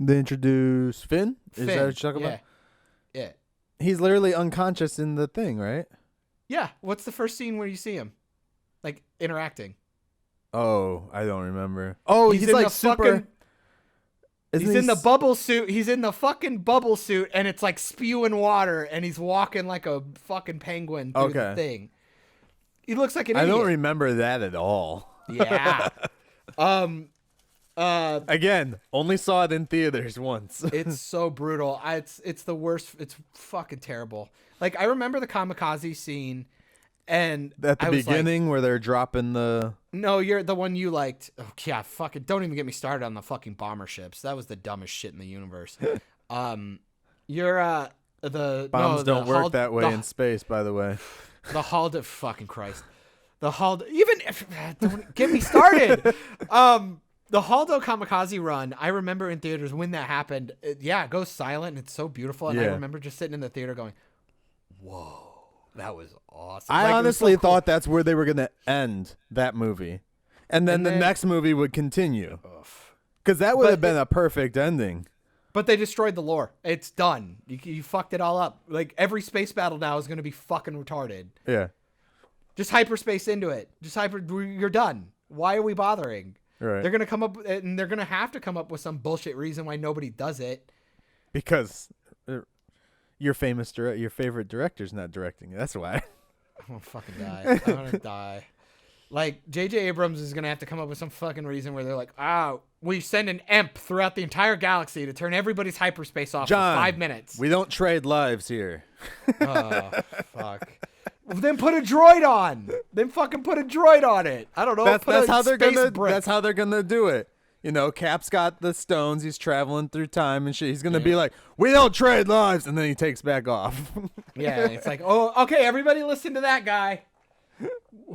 They introduce Finn. Is that what you're talking about? Yeah. He's literally unconscious in the thing, right? Yeah. What's the first scene where you see him, interacting? Oh, I don't remember. Oh, he's super. He's in the bubble suit. He's in the fucking bubble suit, and it's spewing water, and he's walking like a fucking penguin through the thing. He looks like an idiot. I don't remember that at all. Yeah. Again, only saw it in theaters once. It's so brutal. It's the worst. It's fucking terrible. I remember the kamikaze scene, and at the beginning where they're dropping the. No, you're the one you liked. Oh yeah, fucking don't even get me started on the fucking bomber ships. That was the dumbest shit in the universe. You're the bombs don't work that way in space, by the way. The Haldo, fucking Christ. The Haldo, even if, don't get me started. The Haldo Kamikaze run, I remember in theaters when that happened. It goes silent and it's so beautiful. And I remember just sitting in the theater going, whoa, that was awesome. I Like, honestly it was so cool. thought that's where they were going to end that movie. And then the next movie would continue. Because that would have been a perfect ending. But they destroyed the lore. It's done. You fucked it all up. Like, every space battle now is going to be fucking retarded. Yeah. Just hyperspace into it. You're done. Why are we bothering? Right. They're going to come up, and they're going to have to come up with some bullshit reason why nobody does it. Because your favorite director's not directing. That's why. I'm going to fucking die. I'm going to die. Like, J.J. Abrams is going to have to come up with some fucking reason where they're like, we send an EMP throughout the entire galaxy to turn everybody's hyperspace off John, for 5 minutes. We don't trade lives here. Oh, fuck. Then put a droid on. Then fucking put a droid on it. I don't know. That's how they're gonna do it. You know, Cap's got the stones. He's traveling through time and shit. He's gonna be like, "We don't trade lives," and then he takes back off. Yeah, it's like, oh, okay, everybody, listen to that guy.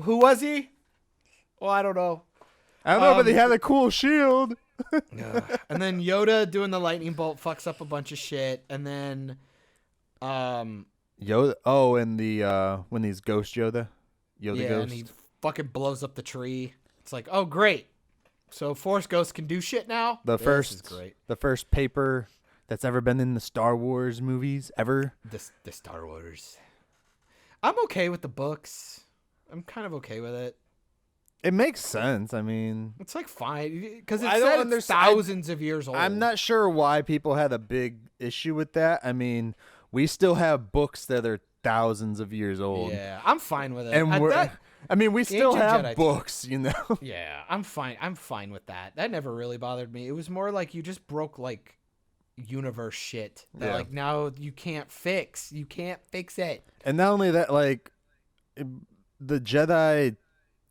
Who was he? Well, I don't know. I don't know, but he had a cool shield. And then Yoda doing the lightning bolt fucks up a bunch of shit, and then, Yoda. Oh, and the when he's Ghost Yoda. Yoda yeah, Ghost. and he fucking blows up the tree. It's like, oh, great. So Force Ghosts can do shit now? The This first is great. The first paper that's ever been in the Star Wars movies ever. The Star Wars. I'm okay with the books. I'm kind of okay with it. It makes sense. I mean, It's like fine because I don't it's understand- thousands of years old. I'm not sure why people had a big issue with that. I mean, we still have books that are thousands of years old. Yeah, I'm fine with it. And we still Ancient have Jedi books, you know. Yeah, I'm fine. I'm fine with that. That never really bothered me. It was more like you just broke like universe shit that Yeah. like now you can't fix. You can't fix it. And not only that, like the Jedi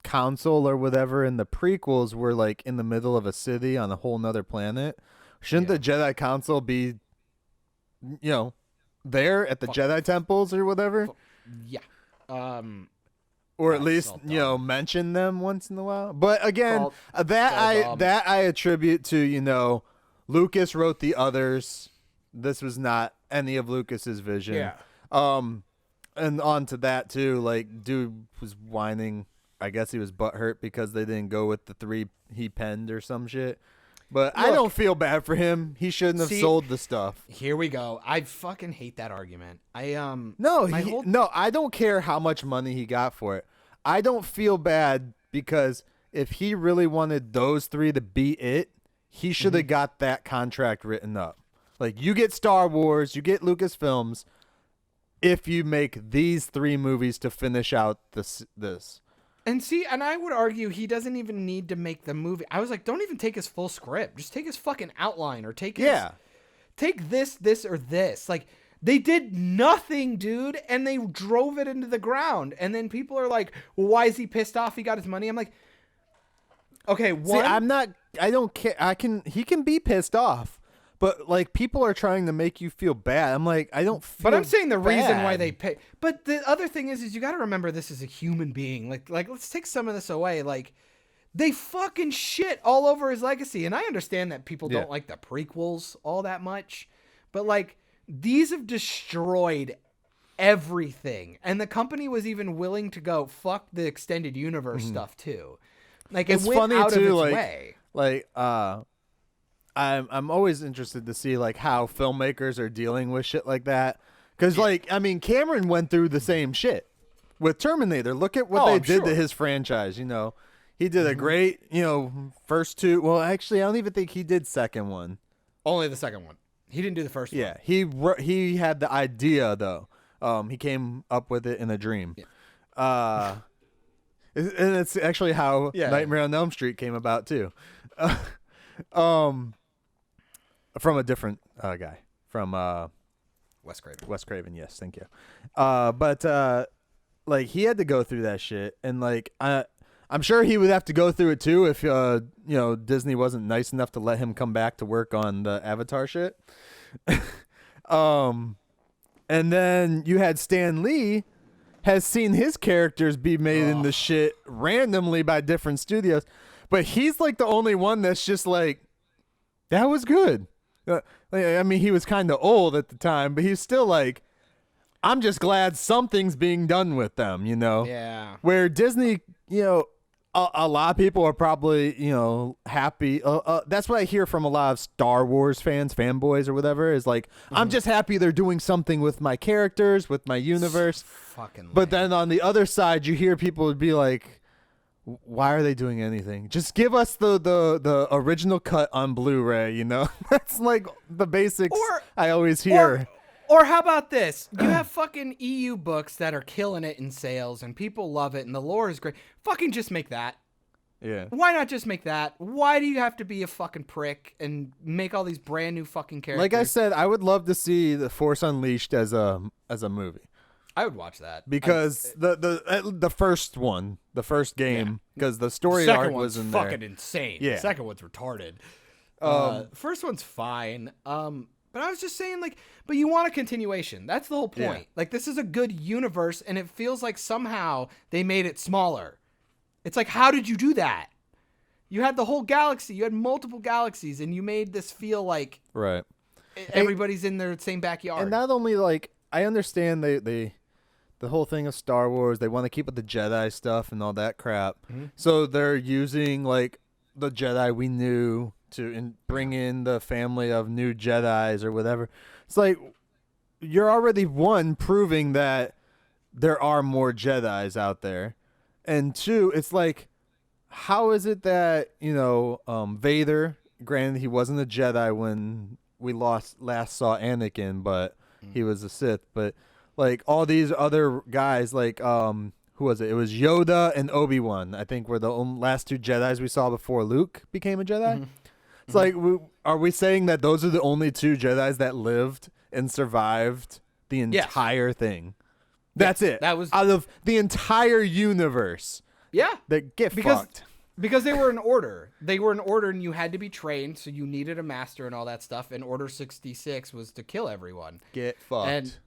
Council or whatever in the prequels were like in the middle of a city on a whole nother planet. Shouldn't the Jedi Council be, you know, there at the Jedi temples or whatever? Yeah. Or at That's least, all you know, mention them once in a while. But again, all that I attribute to, you know, Lucas wrote the others. This was not any of Lucas's vision. Yeah. And on to that too, like dude was whining. I guess he was butthurt because they didn't go with the 3 he penned or some shit. But I don't feel bad for him. He shouldn't have sold the stuff. Here we go. I fucking hate that argument. No, I don't care how much money he got for it. I don't feel bad because if he really wanted those 3 to be it, he should have got that contract written up. Like, you get Star Wars, you get Lucasfilms, if you make these 3 movies to finish out this. And I would argue he doesn't even need to make the movie. I was like, don't even take his full script. Just take his fucking outline or take this, or this. Like, they did nothing, dude, and they drove it into the ground. And then people are like, well, why is he pissed off he got his money? I'm like, okay, I don't care. He can be pissed off. But, like, people are trying to make you feel bad. I'm like, I don't feel But I'm saying the reason why bad. they pay. But the other thing is you got to remember this is a human being. Like let's take some of this away. Like, they fucking shit all over his legacy. And I understand that people don't like the prequels all that much. But, like, these have destroyed everything. And the company was even willing to go fuck the extended universe stuff, too. Like, It's it went funny, out too, of its like, way. Like, I'm always interested to see like how filmmakers are dealing with shit like that. Because like, I mean, Cameron went through the same shit with Terminator. Look at what they did to his franchise. You know, he did a great, you know, first 2. Well, actually, I don't even think he did second one. Only the second one. He didn't do the first one. Yeah, he had the idea though. He came up with it in a dream. Yeah. And it's actually how Nightmare on Elm Street came about too. From a different guy. From Wes Craven. Wes Craven, yes, thank you. But like he had to go through that shit, and like I'm sure he would have to go through it too if you know, Disney wasn't nice enough to let him come back to work on the Avatar shit. And then you had Stan Lee, has seen his characters be made into shit randomly by different studios, but he's like the only one that's just like, that was good. I mean, he was kind of old at the time, but he's still like, I'm just glad something's being done with them, you know? Yeah. Where Disney, you know, a lot of people are probably, you know, happy. That's what I hear from a lot of Star Wars fans, fanboys or whatever, is like, I'm just happy they're doing something with my characters, with my universe. Fucking But then on the other side, you hear people would be like, why are they doing anything? Just give us the original cut on Blu-ray, you know? That's like the basics I always hear. Or how about this? You have fucking EU books that are killing it in sales and people love it and the lore is great. Fucking just make that. Yeah. Why not just make that? Why do you have to be a fucking prick and make all these brand new fucking characters? Like I said, I would love to see The Force Unleashed as a movie. I would watch that. Because the first one, the first game, because the story second arc one's was in there. fucking insane. Yeah. The second one's retarded. First one's fine. But I was just saying, like, but you want a continuation. That's the whole point. Yeah. Like, this is a good universe, and it feels like somehow they made it smaller. It's like, how did you do that? You had the whole galaxy. You had multiple galaxies, and you made this feel like Right. everybody's in their same backyard. And not only, like, I understand the whole thing of Star Wars, they want to keep with the Jedi stuff and all that crap. Mm-hmm. So they're using, like, the Jedi we knew to bring in the family of new Jedis or whatever. It's like, you're already, one, proving that there are more Jedis out there. And two, it's like, how is it that, you know, Vader, granted he wasn't a Jedi when we last saw Anakin, but he was a Sith. But, like, all these other guys, like, who was it? It was Yoda and Obi-Wan, I think, were the last two Jedis we saw before Luke became a Jedi. Mm-hmm. It's like, are we saying that those are the only two Jedis that lived and survived the entire thing? That's it. That was out of the entire universe. Yeah. That get fucked. Because they were in order. They were in order, and you had to be trained, so you needed a master and all that stuff. And Order 66 was to kill everyone. Get fucked.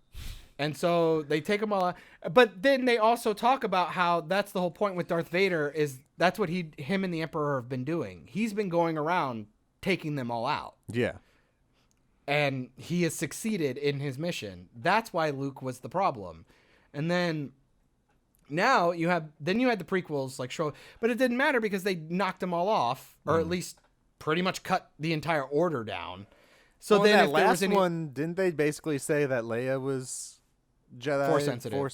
And so they take them all out. But then they also talk about how that's the whole point with Darth Vader, is that's what him and the Emperor have been doing. He's been going around taking them all out. Yeah. And he has succeeded in his mission. That's why Luke was the problem. And then now you had the prequels like Shrews, but it didn't matter because they knocked them all off, or at least pretty much cut the entire order down. So then that if there was last one, didn't they basically say that Leia was Jedi Force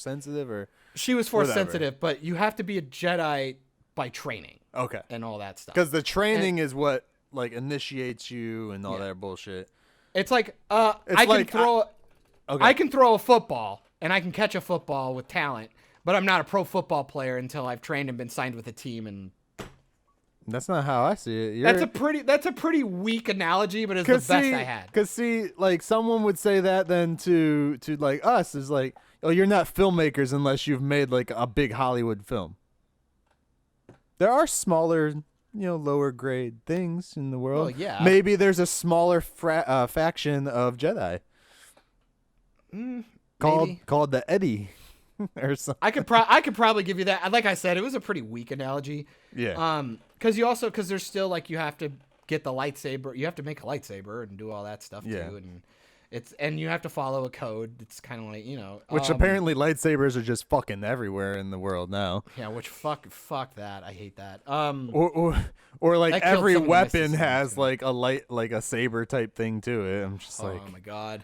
sensitive, or she was Force sensitive, but you have to be a Jedi by training. Okay. And all that stuff. Because the training is what like initiates you and all that bullshit. It's like I can throw a football and I can catch a football with talent, but I'm not a pro football player until I've trained and been signed with a team. And that's not how I see it. That's a pretty weak analogy, but it's the best I had. Because see, like someone would say that then to like us is like, oh, you're not filmmakers unless you've made like a big Hollywood film. There are smaller, lower grade things in the world. Well, yeah. Maybe there's a smaller faction of Jedi called the Eddie or something. I could probably give you that. Like I said, it was a pretty weak analogy. Yeah. Because there's still like you have to get the lightsaber. You have to make a lightsaber and do all that stuff too. And you have to follow a code. It's kind of like, which apparently lightsabers are just fucking everywhere in the world now. Yeah, which fuck that. I hate that. Or like every weapon has like a saber type thing to it. I'm just like, oh my god.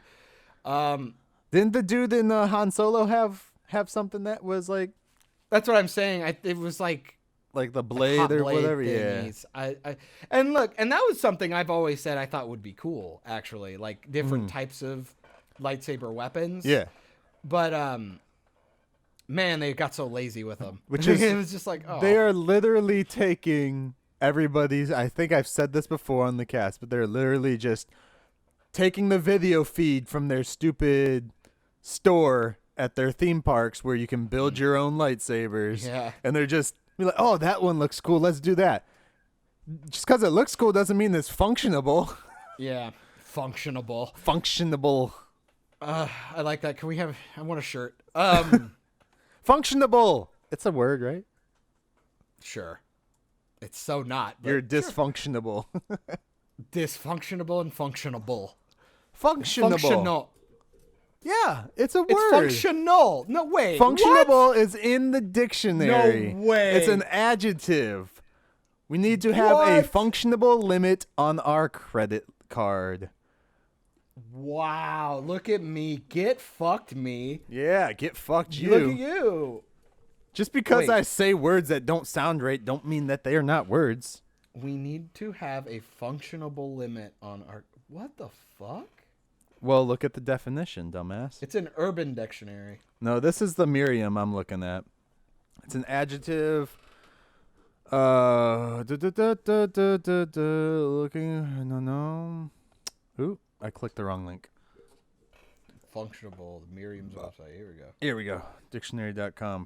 Didn't the dude in Han Solo have something that was like? That's what I'm saying. It was like the blade or whatever. Thingies. Yeah. And look, and that was something I've always said I thought would be cool, actually, like different types of lightsaber weapons. Yeah. But man, they got so lazy with them. Which is it was just like, oh. They are literally taking everybody's. I think I've said this before on the cast, but they're literally just taking the video feed from their stupid store at their theme parks where you can build your own lightsabers. Yeah. And they're just be like, oh, that one looks cool. Let's do that. Just because it looks cool doesn't mean it's functionable. Yeah. Functionable. Functionable. I like that. I want a shirt. Functionable. It's a word, right? Sure. It's so not. But You're dysfunctionable. dysfunctionable and functionable. Functionable. Functional. Yeah, it's a word. It's functional. No, wait. Functionable what? is in the dictionary. No way. It's an adjective. We need to have a functionable limit on our credit card. Wow, look at me. Get fucked me. Yeah, get fucked you. Look at you. Just because Wait. I say words that don't sound right don't mean that they are not words. We need to have a functionable limit on our... What the fuck? Well, look at the definition, dumbass. It's an urban dictionary. No, this is the Merriam I'm looking at. It's an adjective. Looking. No. Ooh, I clicked the wrong link. Functionable. Merriam's website. Here we go. Here we go. Dictionary.com.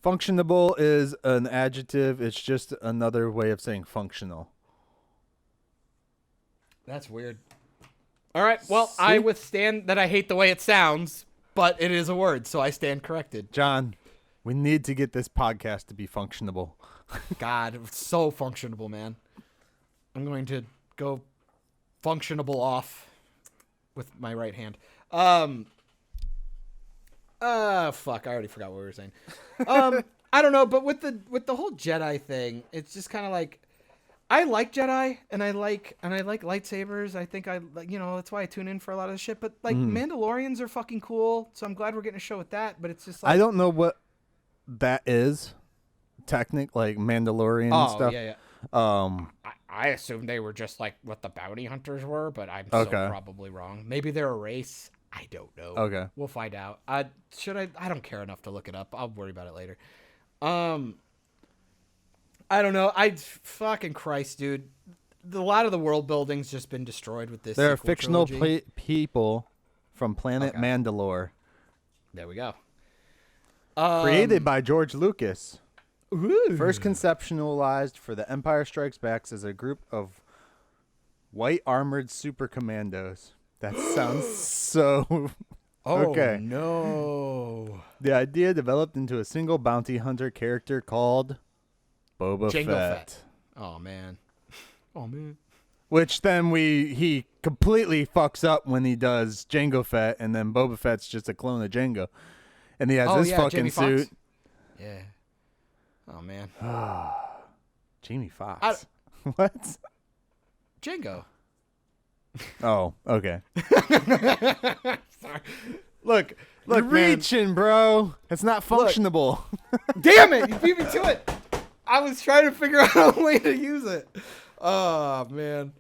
Functionable is an adjective. It's just another way of saying functional. That's weird. All right. Well, I withstand that I hate the way it sounds, but it is a word, so I stand corrected. John, we need to get this podcast to be functionable. God, it's so functionable, man. I'm going to go functionable off with my right hand. Fuck, I already forgot what we were saying. I don't know, but with the whole Jedi thing, it's just kind of like, I like Jedi and I like lightsabers. I think that's why I tune in for a lot of the shit. But like Mandalorians are fucking cool, so I'm glad we're getting a show with that. But it's just like, I don't know what that is. Like Mandalorian stuff. Yeah. I assumed they were just like what the bounty hunters were, but I'm so probably wrong. Maybe they're a race. I don't know. Okay. We'll find out. I don't care enough to look it up. I'll worry about it later. I don't know. Fucking Christ, dude. A lot of the world building's just been destroyed with this. There are fictional people from planet Mandalore. There we go. Created by George Lucas. Ooh. First conceptualized for The Empire Strikes Back as a group of white armored super commandos. That sounds so... Okay. No. The idea developed into a single bounty hunter character called Boba Fett. Oh, man. Which then he completely fucks up when he does Jango Fett, and then Boba Fett's just a clone of Jango. And he has this fucking Jamie suit. Foxx? Yeah. Oh, man. Jamie Foxx. What? Jango. Oh, okay. Sorry. Look, You're man. reaching, bro. It's not functionable. Damn it! You beat me to it. I was trying to figure out a way to use it. Oh man.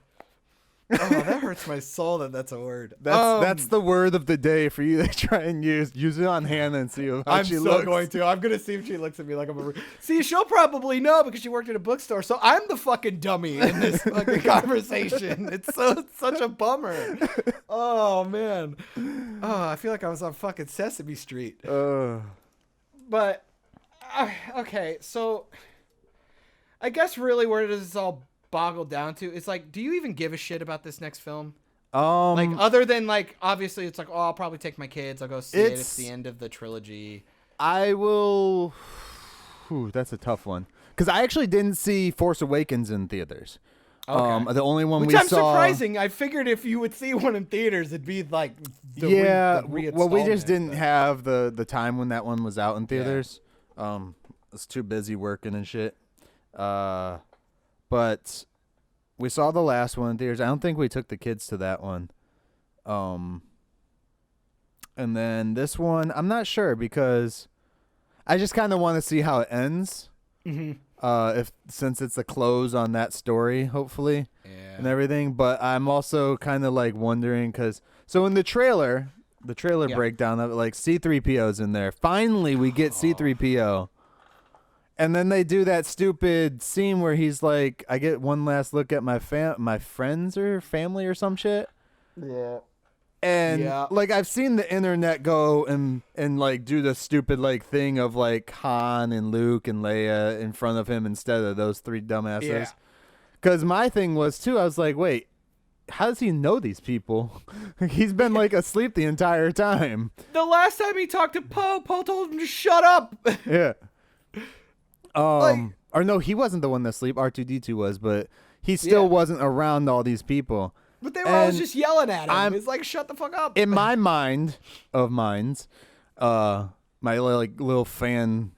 Oh, that hurts my soul that's a word. That's the word of the day for you to try and use. Use it on Hannah and see how she looks. I'm so going to. I'm going to see if she looks at me like I'm a... See, she'll probably know because she worked at a bookstore. So I'm the fucking dummy in this fucking conversation. It's such a bummer. Oh, man. Oh, I feel like I was on fucking Sesame Street. But, okay, so I guess really where does this all boggle down to? It's like, do you even give a shit about this next film? Like, other than, like, obviously it's like, oh, I'll probably take my kids. I'll go see it. It's the end of the trilogy. I will... Whew, that's a tough one. Because I actually didn't see Force Awakens in theaters. Okay. The only one Which we I'm saw... surprising. I figured if you would see one in theaters, it'd be like the well, we just didn't have the time when that one was out in theaters. I was too busy working and shit. But we saw the last one in theaters. I don't think we took the kids to that one. And then this one, I'm not sure because I just kind of want to see how it ends. Mm-hmm. Since it's a close on that story, hopefully, and everything. But I'm also kind of like wondering because so in the trailer breakdown of it, like C-3PO's in there. Finally, we get C-3PO. And then they do that stupid scene where he's like, I get one last look at my friends or family or some shit. Yeah. And like I've seen the internet go and like do the stupid like thing of like Han and Luke and Leia in front of him instead of those three dumbasses. Yeah. Cuz my thing was too, I was like, wait, how does he know these people? He's been like asleep the entire time. The last time he talked to Poe told him to shut up. Yeah. Like- Or no, he wasn't the one asleep. R2D2 was, but he still wasn't around all these people. But they were always And just yelling at him. I'm- It's like, shut the fuck up. In my mind of minds, my like little fan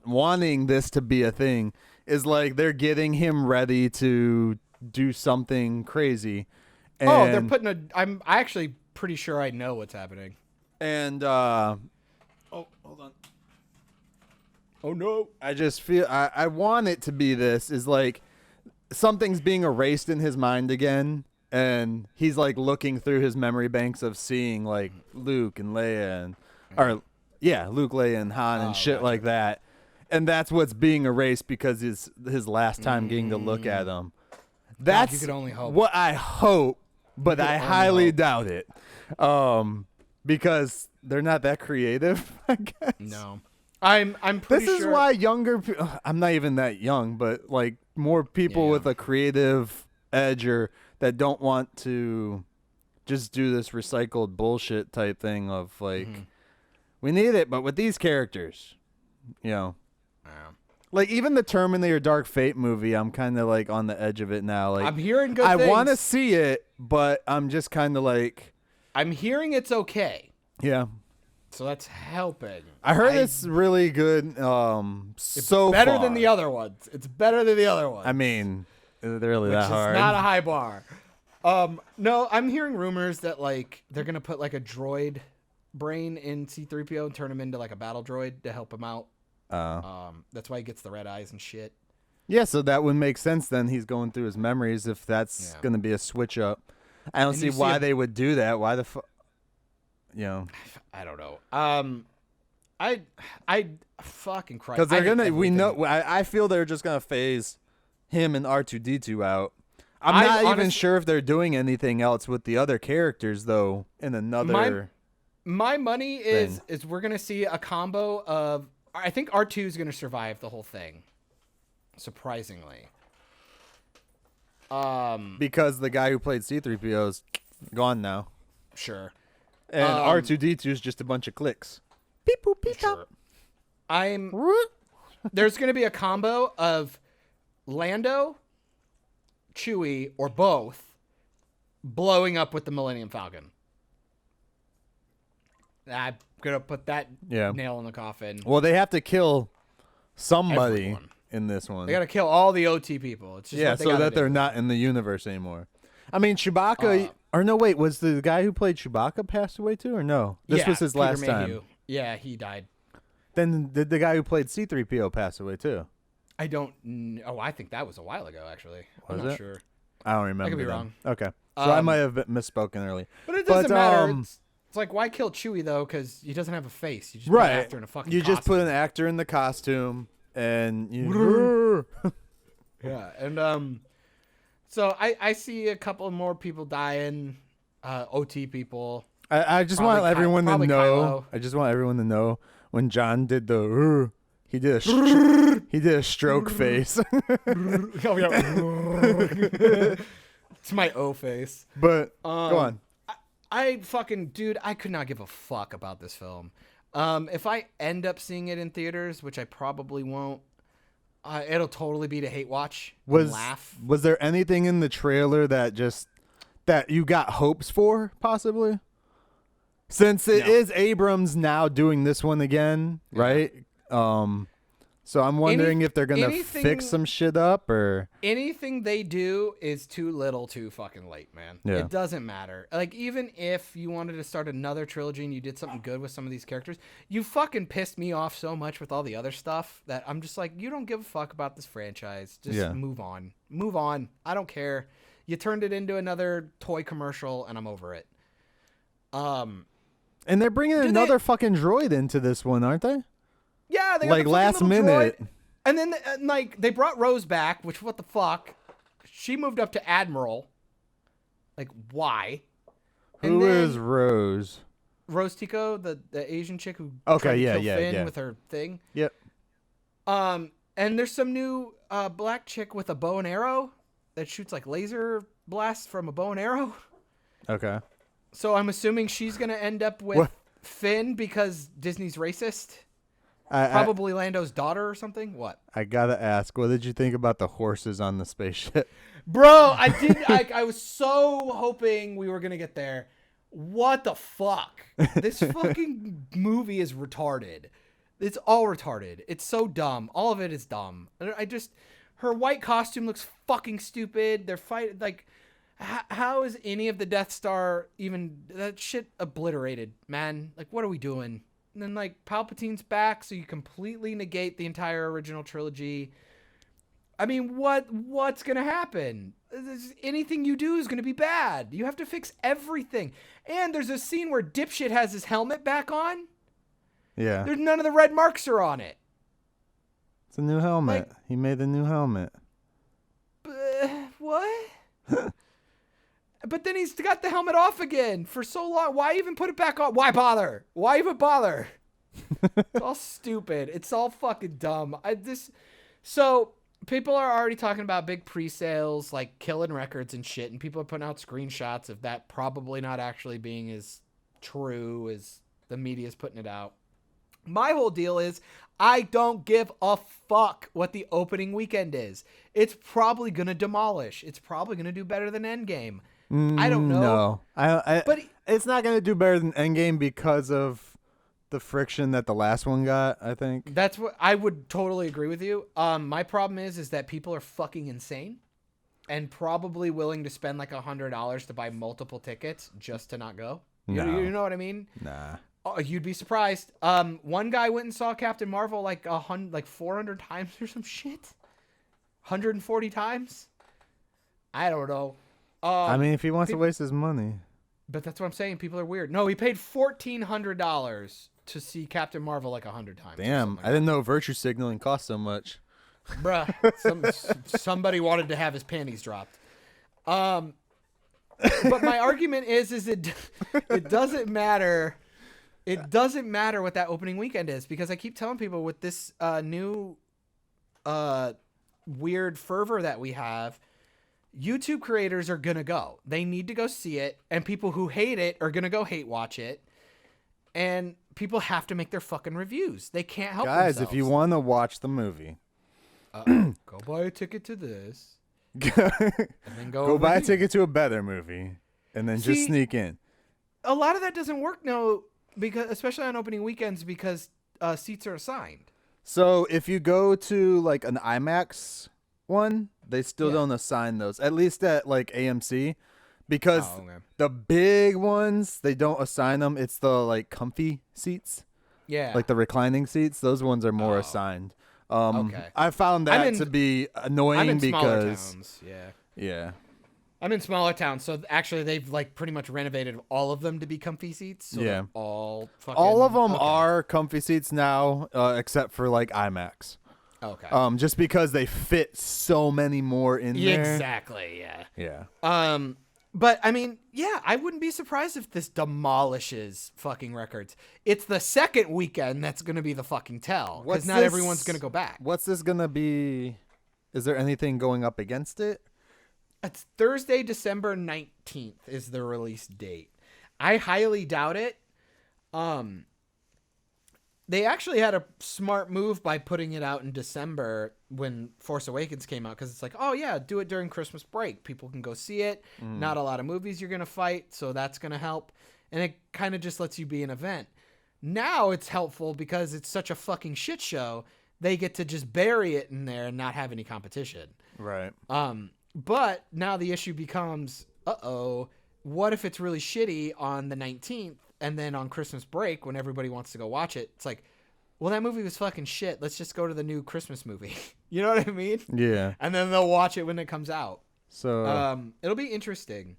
wanting this to be a thing is like they're getting him ready to do something crazy. Oh, they're And- putting I'm actually pretty sure I know what's happening. and oh, hold on. Oh no. I just feel I want it to be this is like something's being erased in his mind again, and he's like looking through his memory banks of seeing like Luke and Leia and Luke, Leia, and Han and shit gotcha. like that, and that's what's being erased because his last time getting to look at them. That's you could only hope. what I hope, but I only highly hope. doubt it, because they're not that creative, I guess. No. I'm pretty This is sure. why younger people, I'm not even that young, but like more people Yeah. with a creative edge or that don't want to just do this recycled bullshit type thing of like, we need it, but with these characters, you know. Like even the Terminator Dark Fate movie, I'm kind of like on the edge of it now. Like I'm hearing good I things. want to see it, but I'm just kind of like, I'm hearing it's okay. yeah. So that's helping. I heard it's really good. So better far. than the other ones. It's better than the other ones. I mean, is it really which that is hard? not a high bar. No, I'm hearing rumors that like they're gonna put like a droid brain in C-3PO and turn him into like a battle droid to help him out. That's why he gets the red eyes and shit. Yeah, so that would make sense then. He's going through his memories if that's Yeah. going to be a switch up. I don't And see you see why a- they would do that. Why the fuck? You know, I don't know. I fucking Christ. because they're I hate gonna. We everything. know. I feel they're just gonna phase him and R2D2 out. I'm I not even honestly- sure if they're doing anything else with the other characters though. In another. My money is thing. we're gonna see a combo of. I think R2 is gonna survive the whole thing. Surprisingly. Because the guy who played C-3PO is gone now, Sure. and R2D2 is just a bunch of clicks. Beep boop beep Sure. bop. There's gonna be a combo of Lando, Chewie, or both blowing up with the Millennium Falcon. I'm gonna put that Yeah. nail in the coffin. Well, they have to kill somebody Everyone. in this one. They gotta kill all the OT people. It's just Yeah, what they so gotta that do. they're not in the universe anymore. I mean, Chewbacca, or no, wait, was the guy who played Chewbacca passed away too, or no? This Yeah, was his Peter last Mayhew. time. Yeah, he died. Then did the guy who played C-3PO pass away too? I don't know. Oh, I think that was a while ago, actually. I'm Was not it? sure. I don't remember. I could be then. wrong. Okay, so I might have misspoken early. But it doesn't matter. um, It's like, why kill Chewie, though? Because he doesn't have a face. You just put an Right, actor in a fucking you just put costume. an actor in the costume, and you. Yeah, and so I see a couple more people dying, OT people. I just Probably want everyone to probably know. Kylo. I just want everyone to know when John did the. He did a stroke face. Oh, yeah. It's my O face. But go on. I fucking, dude, I could not give a fuck about this film. If I end up seeing it in theaters, which I probably won't, it'll totally be to hate watch and laugh. Was there anything in the trailer that you got hopes for, possibly? Since it is Abrams now doing this one again, right? So I'm wondering if they're gonna anything- fix some shit up or Anything they do is too little too fucking late, man. Yeah. It doesn't matter. Like, even if you wanted to start another trilogy and you did something good with some of these characters, you fucking pissed me off so much with all the other stuff that I'm just like, you don't give a fuck about this franchise. Just move on. Move on. I don't care. You turned it into another toy commercial and I'm over it. and they're bringing Do another they- fucking droid into this one, aren't they? Yeah, they got Like the fucking last little minute. droid. And then like they brought Rose back, which what the fuck? She moved up to Admiral. Like, why? And Who then is Rose? Rose Tico, the Asian chick who Okay, tried to yeah, kill yeah, Finn yeah. with her thing. Yep. And there's some new black chick with a bow and arrow that shoots like laser blast from a bow and arrow. Okay. So I'm assuming she's gonna end up with Finn because Disney's racist. Probably Lando's daughter or something. What? I gotta ask, what did you think about the horses on the spaceship? Bro, I was so hoping we were gonna get there. What the fuck? This fucking movie is retarded. It's all retarded. It's so dumb. All of it is dumb. Her white costume looks fucking stupid. They're fighting like, how is any of the Death Star even that shit obliterated, man? Like, what are we doing? And then like Palpatine's back, so you completely negate the entire original trilogy. I mean, what's gonna happen? Anything you do is gonna be bad. You have to fix everything. And there's a scene where Dipshit has his helmet back on. Yeah. There's none of the red marks are on it. It's a new helmet. He made a new helmet. What? But then he's got the helmet off again for so long. Why even put it back on? Why bother? Why even bother? It's all stupid. It's all fucking dumb. So people are already talking about big pre-sales, like killing records and shit, and people are putting out screenshots of that probably not actually being as true as the media's putting it out. My whole deal is I don't give a fuck what the opening weekend is. It's probably going to demolish. It's probably going to do better than Endgame. I don't know. No. But it's not going to do better than Endgame because of the friction that the last one got, I think. That's what I would totally agree with you. My problem is that people are fucking insane and probably willing to spend like $100 to buy multiple tickets just to not go. No. You know what I mean? Nah. Oh, you'd be surprised. One guy went and saw Captain Marvel like 400 times or some shit. 140 times. I don't know. I mean, if he wants to waste his money. But that's what I'm saying. People are weird. No, he paid $1,400 to see Captain Marvel like 100 times. Damn, I didn't know virtue signaling cost so much. Bruh, somebody wanted to have his panties dropped. But my argument is it doesn't matter. It doesn't matter what that opening weekend is because I keep telling people with this new weird fervor that we have, YouTube creators are going to go. They need to go see it, and people who hate it are going to go hate watch it. And people have to make their fucking reviews. They can't help themselves. Guys, if you want to watch the movie, go buy a ticket to this. And then go buy a ticket to a better movie and then just sneak in. A lot of that doesn't work now, because especially on opening weekends, because seats are assigned. So if you go to like an IMAX one, they still don't assign those, at least at like AMC, because the big ones, they don't assign them. It's the like comfy seats. Yeah. Like the reclining seats. Those ones are more assigned. I found that to be annoying I'm in because smaller towns. Yeah. I'm in smaller towns, so actually they've like pretty much renovated all of them to be comfy seats. So they're all of them are comfy seats now, except for like IMAX. Okay. Just because they fit so many more in there. Exactly. Yeah. Yeah. But I mean, I wouldn't be surprised if this demolishes fucking records. It's the second weekend that's going to be the fucking tell, because not everyone's going to go back. What's this going to be? Is there anything going up against it? It's Thursday, December 19th is the release date. I highly doubt it. They actually had a smart move by putting it out in December when Force Awakens came out, because it's like, oh yeah, do it during Christmas break. People can go see it. Not a lot of movies you're going to fight, so that's going to help. And it kind of just lets you be an event. Now it's helpful because it's such a fucking shit show. They get to just bury it in there and not have any competition. Right. But now the issue becomes, what if it's really shitty on the 19th? And then on Christmas break, when everybody wants to go watch it, it's like, well, that movie was fucking shit. Let's just go to the new Christmas movie. You know what I mean? Yeah. And then they'll watch it when it comes out. So it'll be interesting.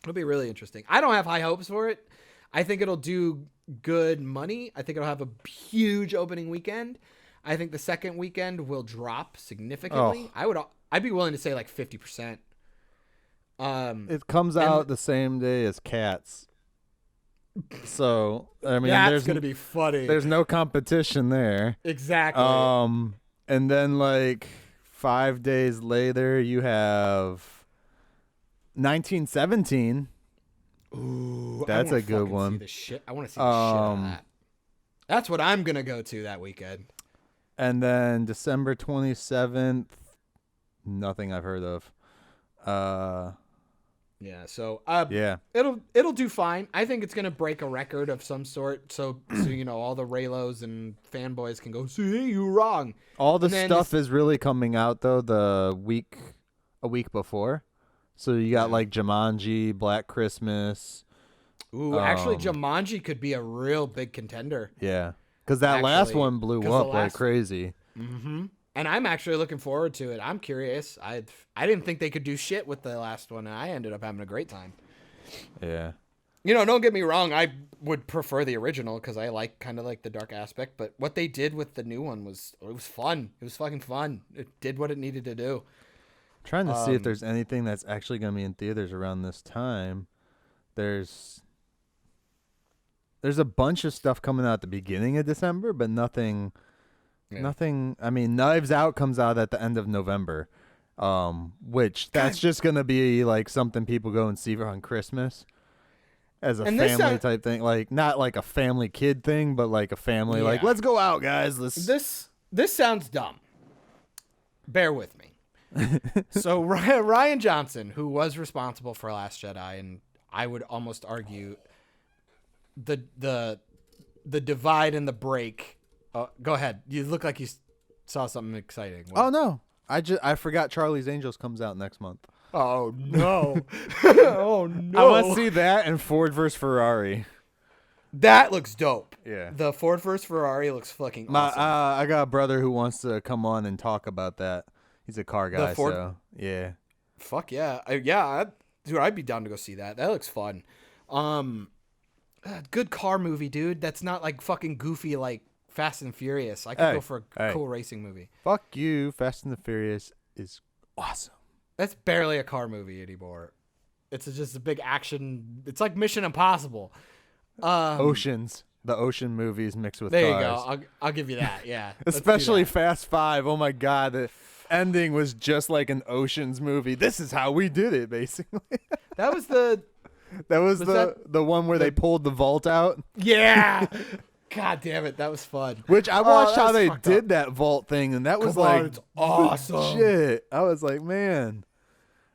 It'll be really interesting. I don't have high hopes for it. I think it'll do good money. I think it'll have a huge opening weekend. I think the second weekend will drop significantly. I'd be willing to say like 50%. It comes out the same day as Cats. So I mean, that's gonna be funny. There's no competition there. Exactly. And then like 5 days later, you have 1917. Ooh, That's a good one. I want to see the shit out of that. That's what I'm gonna go to that weekend. And then December 27th, nothing I've heard of. Yeah, so yeah, it'll do fine. I think it's gonna break a record of some sort. So all the Raylos and fanboys can go, see, you wrong. all the stuff is really coming out though a week before. So you got like Jumanji, Black Christmas. Ooh, actually, Jumanji could be a real big contender. Yeah, because that last one blew up like crazy. Mm-hmm. And I'm actually looking forward to it. I'm curious. I didn't think they could do shit with the last one, and I ended up having a great time. Yeah. Don't get me wrong. I would prefer the original because I like kind of like the dark aspect. But what they did with the new one was fun. It was fucking fun. It did what it needed to do. Trying to see if there's anything that's actually going to be in theaters around this time. There's a bunch of stuff coming out at the beginning of December, but nothing. Yeah. Nothing. I mean, Knives Out comes out at the end of November, which that's just gonna be like something people go and see on Christmas as a family type thing. Like not like a family kid thing, but like a family. Like let's go out, guys. This sounds dumb. Bear with me. So Ryan Johnson, who was responsible for Last Jedi, and I would almost argue the divide and the break. Go ahead. You look like you saw something exciting. What? Oh no, I forgot Charlie's Angels comes out next month. Oh no! Oh no! I want to see that and Ford vs Ferrari. That looks dope. Yeah, the Ford vs Ferrari looks fucking awesome. I got a brother who wants to come on and talk about that. He's a car guy, so yeah. Fuck yeah, dude, I'd be down to go see that. That looks fun. Good car movie, dude. That's not like fucking goofy like Fast and Furious. I could go for a cool racing movie. Fuck you. Fast and the Furious is awesome. That's barely a car movie anymore. It's just a big action. It's like Mission Impossible. Oceans. The ocean movies mixed with there cars. You go. I'll give you that. Yeah. Especially Fast 5. Oh my God. The ending was just like an Oceans movie. This is how we did it, basically. That was the one where they pulled the vault out. Yeah. God damn it, that was fun. Which I watched how they did that vault thing, and that was like it's awesome. Shit, I was like, man.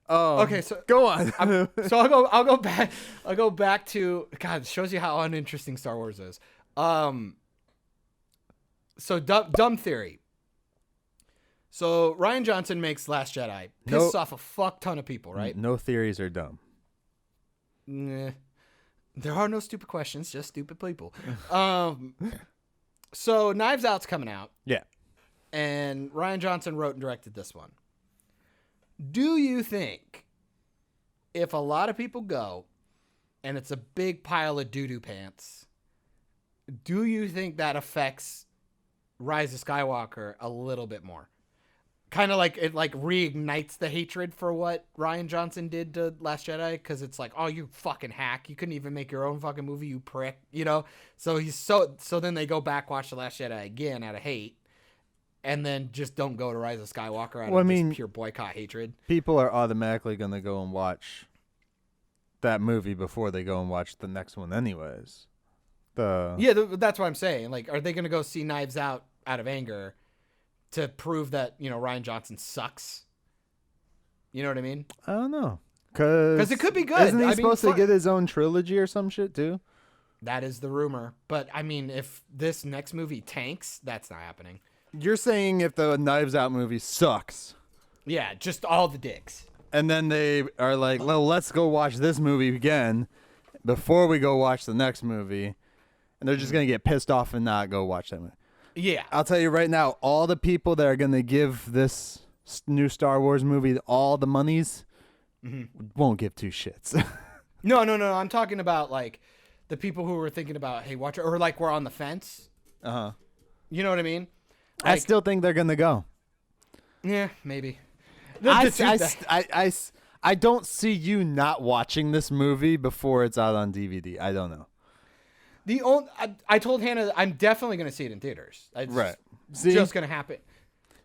Okay, so go on. I'll go back. I'll go back to God. It shows you how uninteresting Star Wars is. So dumb theory. So Ryan Johnson makes Last Jedi, pisses off a fuck ton of people, right? No theories are dumb. Nah. There are no stupid questions, just stupid people. So Knives Out's coming out. Yeah. And Ryan Johnson wrote and directed this one. Do you think if a lot of people go and it's a big pile of doo-doo pants, do you think that affects Rise of Skywalker a little bit more? Kind of like it like reignites the hatred for what Ryan Johnson did to Last Jedi, because it's like, oh, you fucking hack, you couldn't even make your own fucking movie, you prick, So so then they go back, watch the Last Jedi again out of hate, and then just don't go to Rise of Skywalker out of just pure boycott hatred. People are automatically gonna go and watch that movie before they go and watch the next one, anyways. That's what I'm saying. Like, are they gonna go see Knives Out of anger to prove that, Ryan Johnson sucks? You know what I mean? I don't know. Because it could be good. Isn't he supposed to get his own trilogy or some shit, too? That is the rumor. But, I mean, if this next movie tanks, that's not happening. You're saying if the Knives Out movie sucks. Yeah, just all the dicks. And then they are like, well, let's go watch this movie again before we go watch the next movie. And they're just going to get pissed off and not go watch that movie. Yeah. I'll tell you right now, all the people that are going to give this new Star Wars movie all the monies won't give two shits. No. I'm talking about, like, the people who were thinking about, hey, watch it, or, like, we're on the fence. Uh-huh. You know what I mean? Like, I still think they're going to go. Yeah, maybe. I don't see you not watching this movie before it's out on DVD. I don't know. I told Hannah I'm definitely going to see it in theaters. It's just going to happen.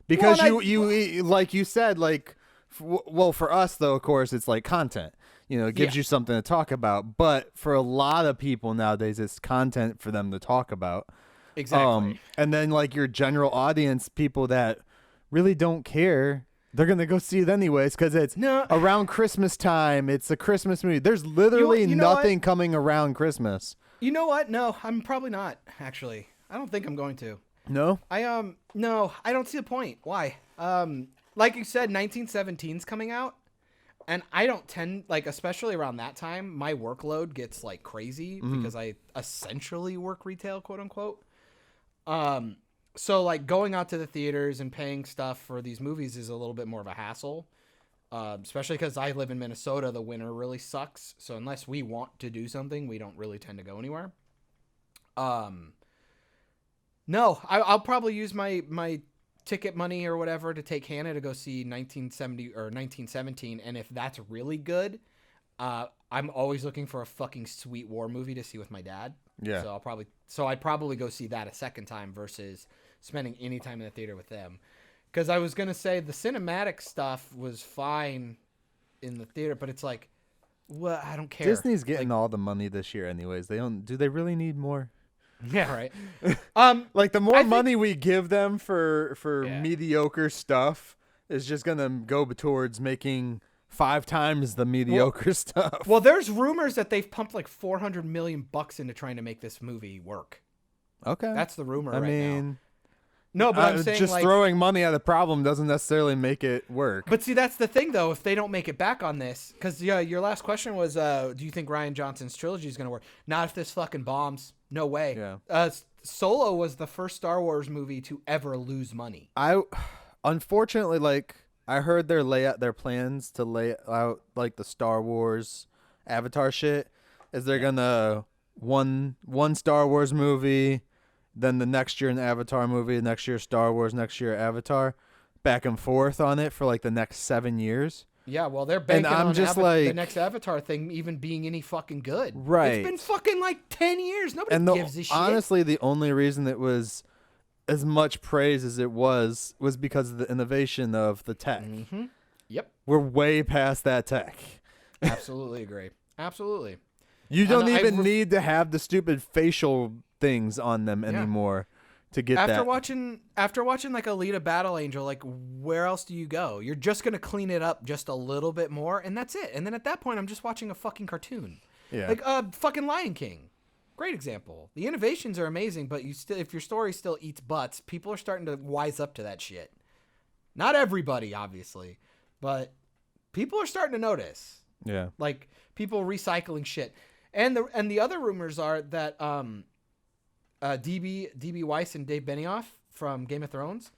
Because you like you said, like well, for us though, of course, it's like content. It gives you something to talk about. But for a lot of people nowadays, it's content for them to talk about. Exactly. And then like your general audience, people that really don't care, they're gonna go see it anyways because it's around Christmas time. It's a Christmas movie. There's literally nothing coming around Christmas. You know what? No, I'm probably not. Actually, I don't think I'm going to. No. No, I don't see the point. Why? Like you said, 1917's coming out, and I don't tend especially around that time, my workload gets like crazy because I essentially work retail, quote unquote. So like going out to the theaters and paying stuff for these movies is a little bit more of a hassle. Especially because I live in Minnesota, the winter really sucks. So unless we want to do something, we don't really tend to go anywhere. No, I'll probably use my ticket money or whatever to take Hannah to go see 1970 or 1917, and if that's really good, I'm always looking for a fucking sweet war movie to see with my dad. Yeah. So I'd probably go see that a second time versus spending any time in the theater with them. Because I was gonna say the cinematic stuff was fine in the theater, but it's like, well, I don't care. Disney's getting all the money this year, anyways. Do they really need more? Yeah, right. Like the more money we give them for mediocre stuff is just gonna go towards making 5 times the mediocre stuff. Well, there's rumors that they've pumped like $400 million into trying to make this movie work. Okay, that's the rumor. I right mean. now. No, but I'm saying just throwing money at a problem doesn't necessarily make it work. But see, that's the thing, though. If they don't make it back on this, because your last question was, do you think Rian Johnson's trilogy is going to work? Not if this fucking bombs. No way. Yeah. Solo was the first Star Wars movie to ever lose money. Unfortunately, I heard their plans to lay out like the Star Wars Avatar shit is they're gonna one Star Wars movie. Then the next year an Avatar movie, next year Star Wars, next year Avatar, back and forth on it for like the next 7 years. Yeah, well, they're banking on the next Avatar thing even being any fucking good. Right. It's been fucking like 10 years. Nobody gives a shit. Honestly, the only reason it was as much praise as it was because of the innovation of the tech. Mm-hmm. Yep. We're way past that tech. Absolutely agree. Absolutely. You don't even need to have the stupid facial things on them anymore to get that. After watching like Alita Battle Angel, like where else do you go? You're just gonna clean it up just a little bit more, and that's it. And then at that point, I'm just watching a fucking cartoon. Yeah. Like fucking Lion King, great example. The innovations are amazing, but if your story still eats butts, people are starting to wise up to that shit. Not everybody, obviously, but people are starting to notice. Yeah. Like people recycling shit, and the other rumors are that DB Weiss and Dave Benioff from Game of Thrones.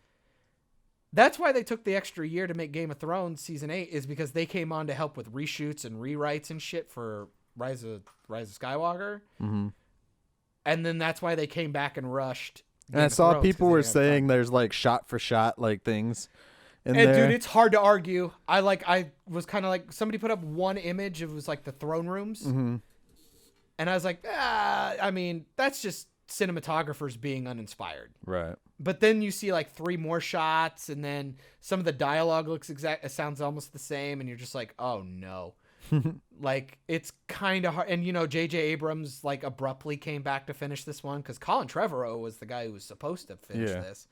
That's why they took the extra year to make Game of Thrones season 8 is because they came on to help with reshoots and rewrites and shit for Rise of Skywalker. Mm-hmm. And then that's why they came back and rushed. And I saw people were saying there's like shot for shot like things in there. Dude, it's hard to argue. I was kind of like somebody put up one image. It was like the throne rooms. Mm-hmm. And I was like, I mean, that's just cinematographers being uninspired. Right. But then you see like 3 more shots, and then some of the dialogue sounds almost the same, and you're just like, oh no. Like it's kind of hard. And J.J. Abrams like abruptly came back to finish this one because Colin Trevorrow was the guy who was supposed to finish this.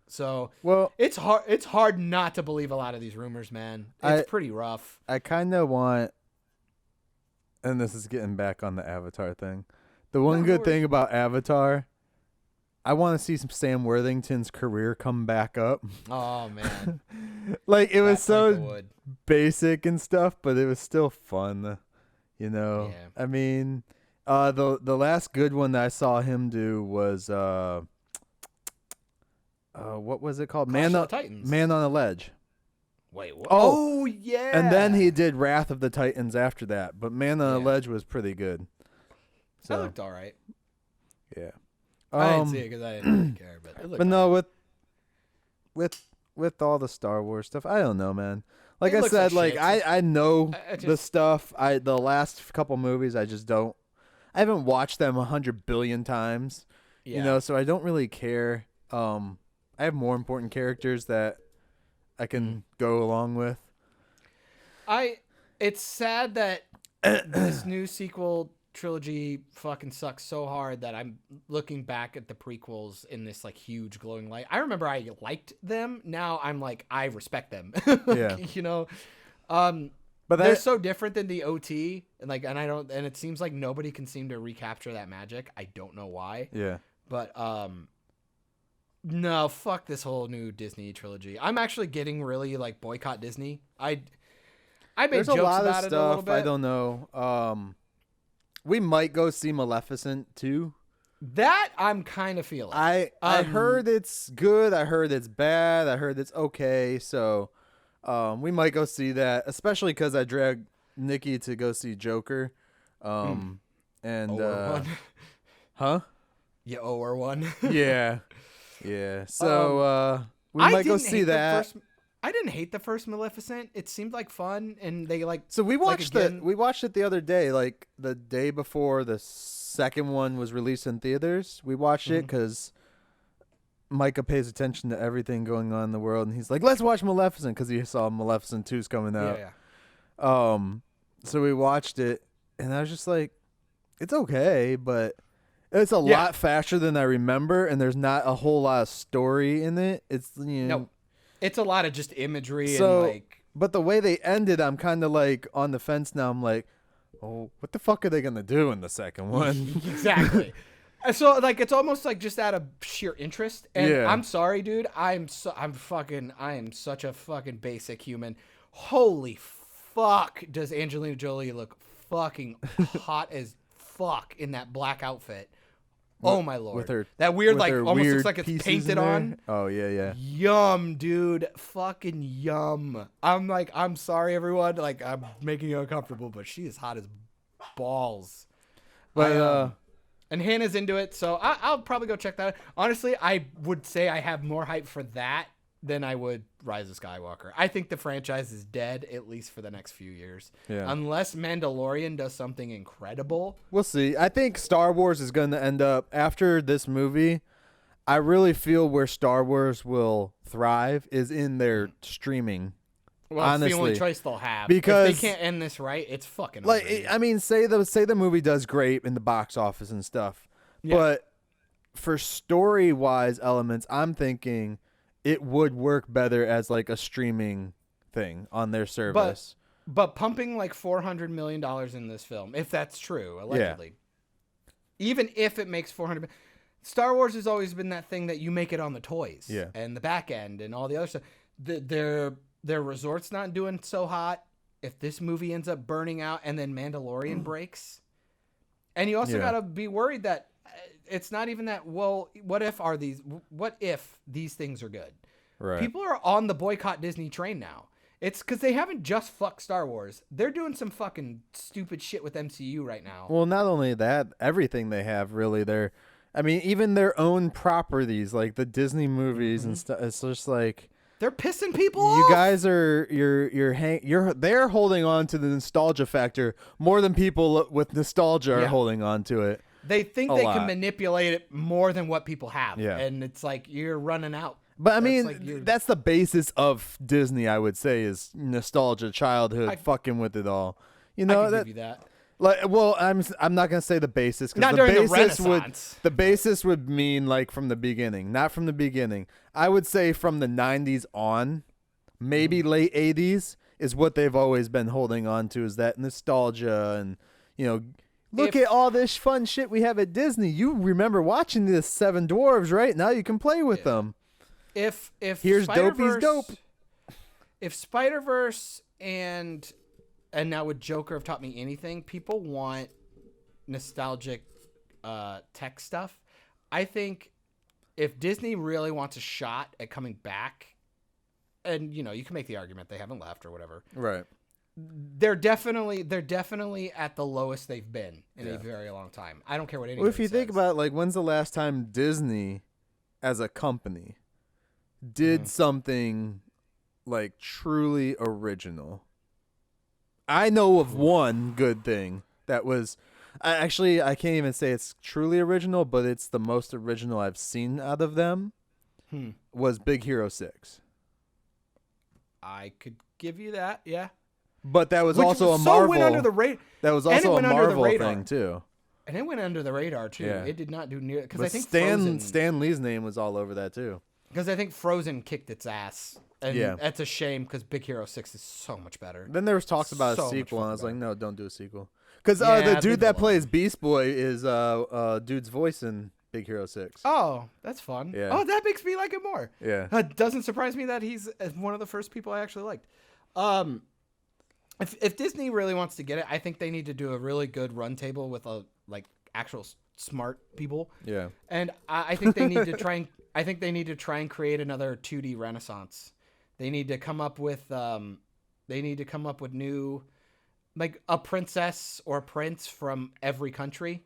So it's hard not to believe a lot of these rumors, man. It's pretty rough. I kind of want, and this is getting back on the Avatar thing. The one good thing about Avatar, I want to see some Sam Worthington's career come back up. Oh man. Like it was so basic and stuff, but it was still fun, Yeah. I mean, the last good one that I saw him do was what was it called? Man on a Ledge. Wait, what? Oh yeah. And then he did Wrath of the Titans after that, but Man on a Ledge was pretty good. So that looked all right. Yeah. I didn't see it because I didn't really care, but it looked no, with all the Star Wars stuff, I don't know, man. Like I said, I know the stuff. The last couple movies, I just don't. I haven't watched them 100 billion times, so I don't really care. I have more important characters that I can go along with. It's sad that this new sequel trilogy fucking sucks so hard that I'm looking back at the prequels in this like huge glowing light. I remember I liked them. Now I'm like, I respect them. Yeah. You know, But they're so different than the OT, and it seems like nobody can seem to recapture that magic. I don't know why. Yeah. But no, fuck this whole new Disney trilogy. I'm actually getting really like boycott Disney. I made There's jokes a lot about of it a little stuff. bit. I don't know. We might go see Maleficent too. That I'm kind of feeling. I heard it's good. I heard it's bad. I heard it's okay. So we might go see that, especially because I dragged Nikki to go see Joker. And one. huh? You owe her one. Yeah. So we might go see that. I didn't hate the first Maleficent. It seemed like fun, and they like. So we watched again, we watched it the other day, like the day before the second one was released in theaters. We watched it because Micah pays attention to everything going on in the world, and he's like, "Let's watch Maleficent," because he saw Maleficent 2's coming out. Yeah. So we watched it, and I was just like, "It's okay," but it's a lot faster than I remember, and there's not a whole lot of story in it. It's No. It's a lot of just imagery So, and like. but the way they ended, I'm kind of like on the fence now. I'm like, oh, what the fuck are they gonna do in the second one? Exactly. So like it's almost like just out of sheer interest. And Yeah. I'm sorry, dude. I am such a fucking basic human. Holy fuck, does Angelina Jolie look fucking hot as fuck in that black outfit? Oh my lord. With her that weird with like her almost weird looks like it's pieces painted in there. on. Oh yeah. Yum, dude. Fucking yum. I'm sorry, everyone. Like, I'm making you uncomfortable, but she is hot as balls. But And Hannah's into it, so I'll probably go check that out. Honestly, I would say I have more hype for that than I would Rise of Skywalker. I think the franchise is dead, at least for the next few years. Yeah. Unless Mandalorian does something incredible. we'll see. I think Star Wars is going to end up after this movie. I really feel where Star Wars will thrive is in their streaming. Well, honestly, it's the only choice they'll have. because if they can't end this right, it's fucking like over. I mean, say the movie does great in the box office and stuff, but for story wise elements, I'm thinking it would work better as like a streaming thing on their service. But pumping like $400 million in this film, if that's true, allegedly, even if it makes $400 million, Star Wars has always been that thing that you make it on the toys and the back end and all the other stuff. Their resort's not doing so hot. If this movie ends up burning out and then Mandalorian breaks, and you also got to be worried that it's not even that. Well, what if these things are good? Right. People are on the boycott Disney train now. It's because they haven't just fucked Star Wars. They're doing some fucking stupid shit with MCU right now. Well, not only that, everything they have really, even their own properties, like the Disney movies and stuff. It's just like they're pissing people off. You guys they're holding on to the nostalgia factor more than people with nostalgia are holding on to it. They think they can manipulate it more than what people have. Yeah. And it's like you're running out. But I mean, that's the basis of Disney, I would say, is nostalgia, childhood, fucking with it all. You know, I can give you that. Like, well, I'm not gonna say the basis because the basis would mean like from the beginning, not from the beginning. I would say from the 90s on, maybe late 80s is what they've always been holding on to, is that nostalgia and look at all this fun shit we have at Disney. You remember watching this Seven Dwarves, right? Now you can play with them. If here's Dopey's dope. If Spider-Verse and now with Joker have taught me anything, people want nostalgic tech stuff. I think if Disney really wants a shot at coming back, and you can make the argument they haven't left or whatever. Right. They're definitely at the lowest they've been in a very long time. I don't care what anybody Well, if you says. think about like when's the last time Disney as a company did something like truly original? I know of one good thing that was I can't even say it's truly original, but it's the most original I've seen out of them. Was Big Hero 6. I could give you that, yeah. But that was Which also a so Marvel. went under the That was and it also a went under the Marvel radar. thing too. And it went under the radar too. Yeah. It did not do near because But I think Stan Lee's name was all over that too. Because I think Frozen kicked its ass. And Yeah. that's a shame because Big Hero 6 is so much better. Then there was talks about So a much sequel, and I was fucking like, no, don't do a sequel. Because Yeah, the leave dude it that alone. plays Beast Boy is dude's voice in Big Hero 6. Oh, that's fun. Yeah. Oh, that makes me like it more. Yeah. It doesn't surprise me that he's one of the first people I actually liked. If Disney really wants to get it, I think they need to do a really good run table with actual smart people. Yeah. And I think they need to try and I think they need to try and create another 2D renaissance. They need to come up with new, like a princess or prince from every country.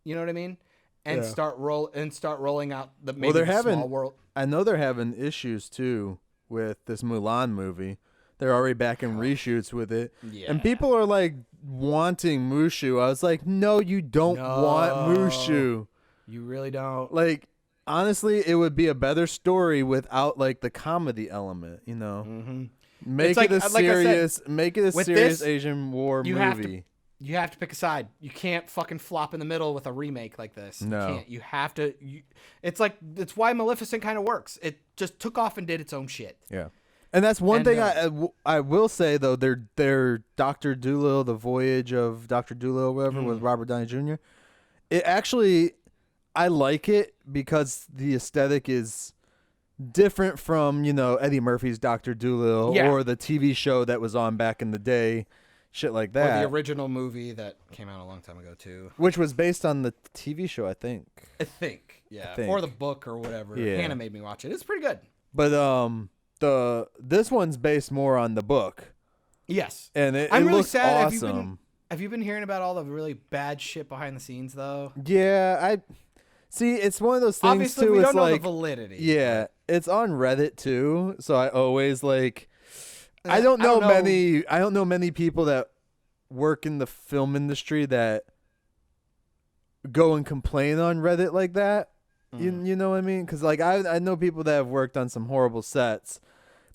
You know what I mean? And Yeah. start rolling out the maybe they're the having- small world. I know they're having issues too with this Mulan movie. They're already back in reshoots with it. Yeah. And people are like wanting Mushu. I was like, no, you don't want Mushu. You really don't. Like, honestly, it would be a better story without like the comedy element, you know? Mm-hmm. Make It's it like- a like I said, serious, make it a with serious this, Asian war you movie. have to pick a side. You can't fucking flop in the middle with a remake like this. No. You can't. You have to. It's why Maleficent kind of works. It just took off and did its own shit. Yeah. And that's one And, thing I will say though, their Dr. Dolittle, the voyage of Dr. Dolittle, whatever, with Robert Downey Jr. It actually, I like it because the aesthetic is different from, you know, Eddie Murphy's Dr. Dolittle Yeah. or the TV show that was on back in the day, shit like Or that. the original movie that came out a long time ago too. Which was based on the TV show, I think. I think. Yeah. think. Or the book or whatever. Yeah. Hannah made me watch it. It's pretty good. But this one's based more on the book, Yes. and it I'm really looks sad. awesome. Have you been hearing about all the really bad shit behind the scenes though? Yeah, I see. It's one of those things Obviously, too. we It's don't know like, the validity. yeah, it's on Reddit too. So I always like. I I don't know don't know. many. I don't know many people that work in the film industry that go and complain on Reddit like that. You know what I mean? Because like I know people that have worked on some horrible sets,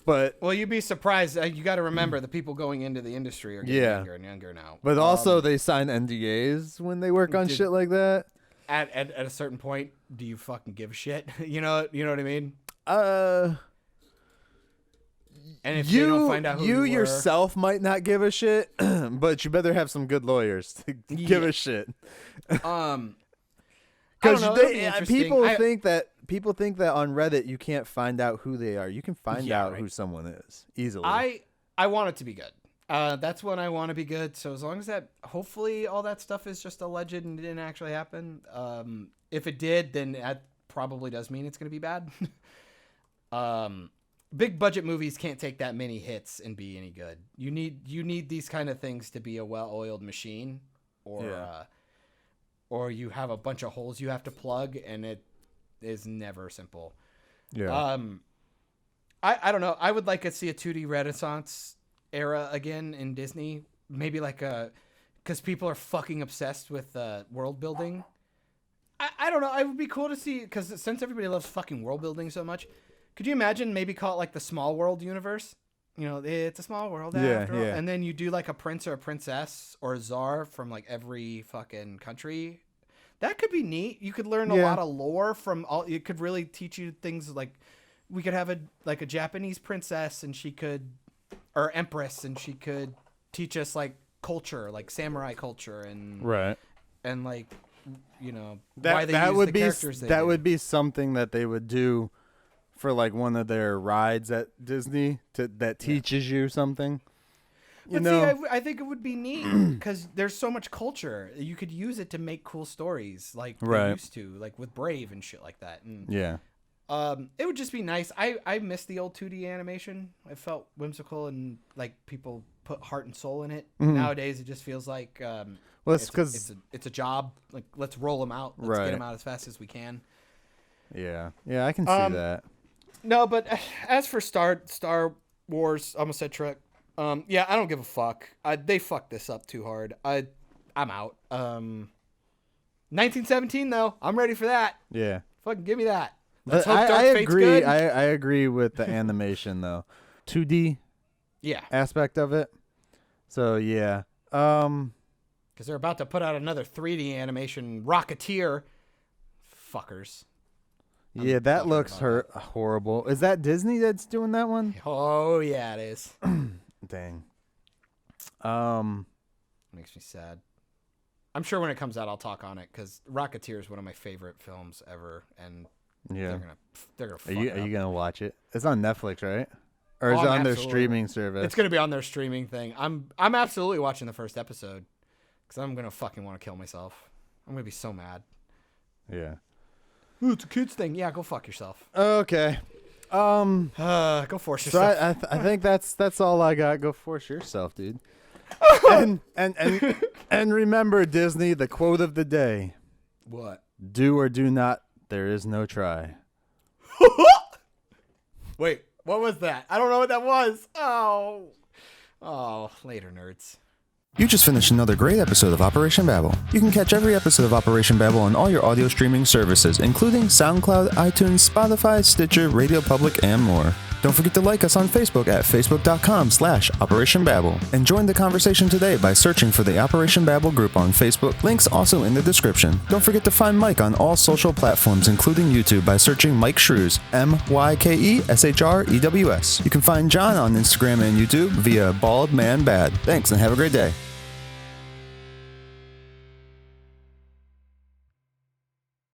but Well, you'd be surprised. You got to remember the people going into the industry are getting Yeah. younger and younger now. also they sign NDAs when they work on Dude. shit like that. At a certain point, do you fucking give a shit? You know what I mean? And if they don't find out who you were, yourself might not give a shit, but you better have some good lawyers to give a shit. I don't Because know, it'll be interesting. people think that on Reddit you can't find out who they are. You can find Yeah, out right. who someone is easily. I want it to be good. That's when I want to be good. So as long as that, hopefully all that stuff is just alleged and didn't actually happen. If it did, then that probably does mean it's going to be bad. Big budget movies can't take that many hits and be any good. You need these kind of things to be a well-oiled machine, or you have a bunch of holes you have to plug, and it is never simple. yeah. I don't know. I would like to see a 2D Renaissance era again in Disney. Maybe because people are fucking obsessed with world building. I don't know. It would be cool to see, because since everybody loves fucking world building so much, could you imagine maybe call it like the Small World universe? You know, it's a small world after all. yeah. And then you do like a prince or a princess or a czar from like every fucking country. That could be neat. You could learn a Yeah. lot of lore from all. It could really teach you things like, we could have a Japanese princess and or empress, and she could teach us like culture, like samurai culture, and Right. and like, you know, That why they that use would the be characters they that do. would be something that they would do for like one of their rides at Disney that teaches you something. You But know, see, I think it would be neat because there's so much culture. You could use it to make cool stories, like they Right. used to, like with Brave and shit like that. And yeah. it would just be nice. I miss the old 2D animation. It felt whimsical and like people put heart and soul in it. Nowadays, it just feels like Well, it's because it's a job. Like, let's roll them out. Let's Right. get them out as fast as we can. yeah, I can see that. No, but as for Star Wars, almost said Trek. Yeah, I don't give a fuck. They fucked this up too hard. I'm out. 1917 though, I'm ready for that. Yeah. Fucking give me that. But Let's hope I Darth Fate's agree. good. I agree with the animation though. 2D Yeah. aspect of it. So yeah. Because they're about to put out another 3D animation Rocketeer. Fuckers. Yeah, that looks horrible. Is that Disney that's doing that one? Oh, yeah, it is. Dang. Makes me sad. I'm sure when it comes out, I'll talk on it because Rocketeer is one of my favorite films ever, and yeah, they're gonna. Are you gonna watch it? It's on Netflix, right? Or is it on their streaming service? It's gonna be on their streaming thing. I'm absolutely watching the first episode because I'm gonna fucking want to kill myself. I'm gonna be so mad. Yeah. Ooh, it's a kids thing. Yeah, go fuck yourself. Okay. Go force yourself. So I think that's all I got. Go force yourself, dude. and remember, Disney, the quote of the day. What? Do or do not. There is no try. Wait, what was that? I don't know what that was. Oh, later, nerds. You just finished another great episode of Operation Babble. You can catch every episode of Operation Babble on all your audio streaming services, including SoundCloud, iTunes, Spotify, Stitcher, Radio Public, and more. Don't forget to like us on Facebook at facebook.com/Operation Babble. And join the conversation today by searching for the Operation Babble group on Facebook. Links also in the description. Don't forget to find Myke on all social platforms, including YouTube, by searching Myke Shrews, MYKESHREWS. You can find John on Instagram and YouTube via Bald Man Bad. Thanks and have a great day.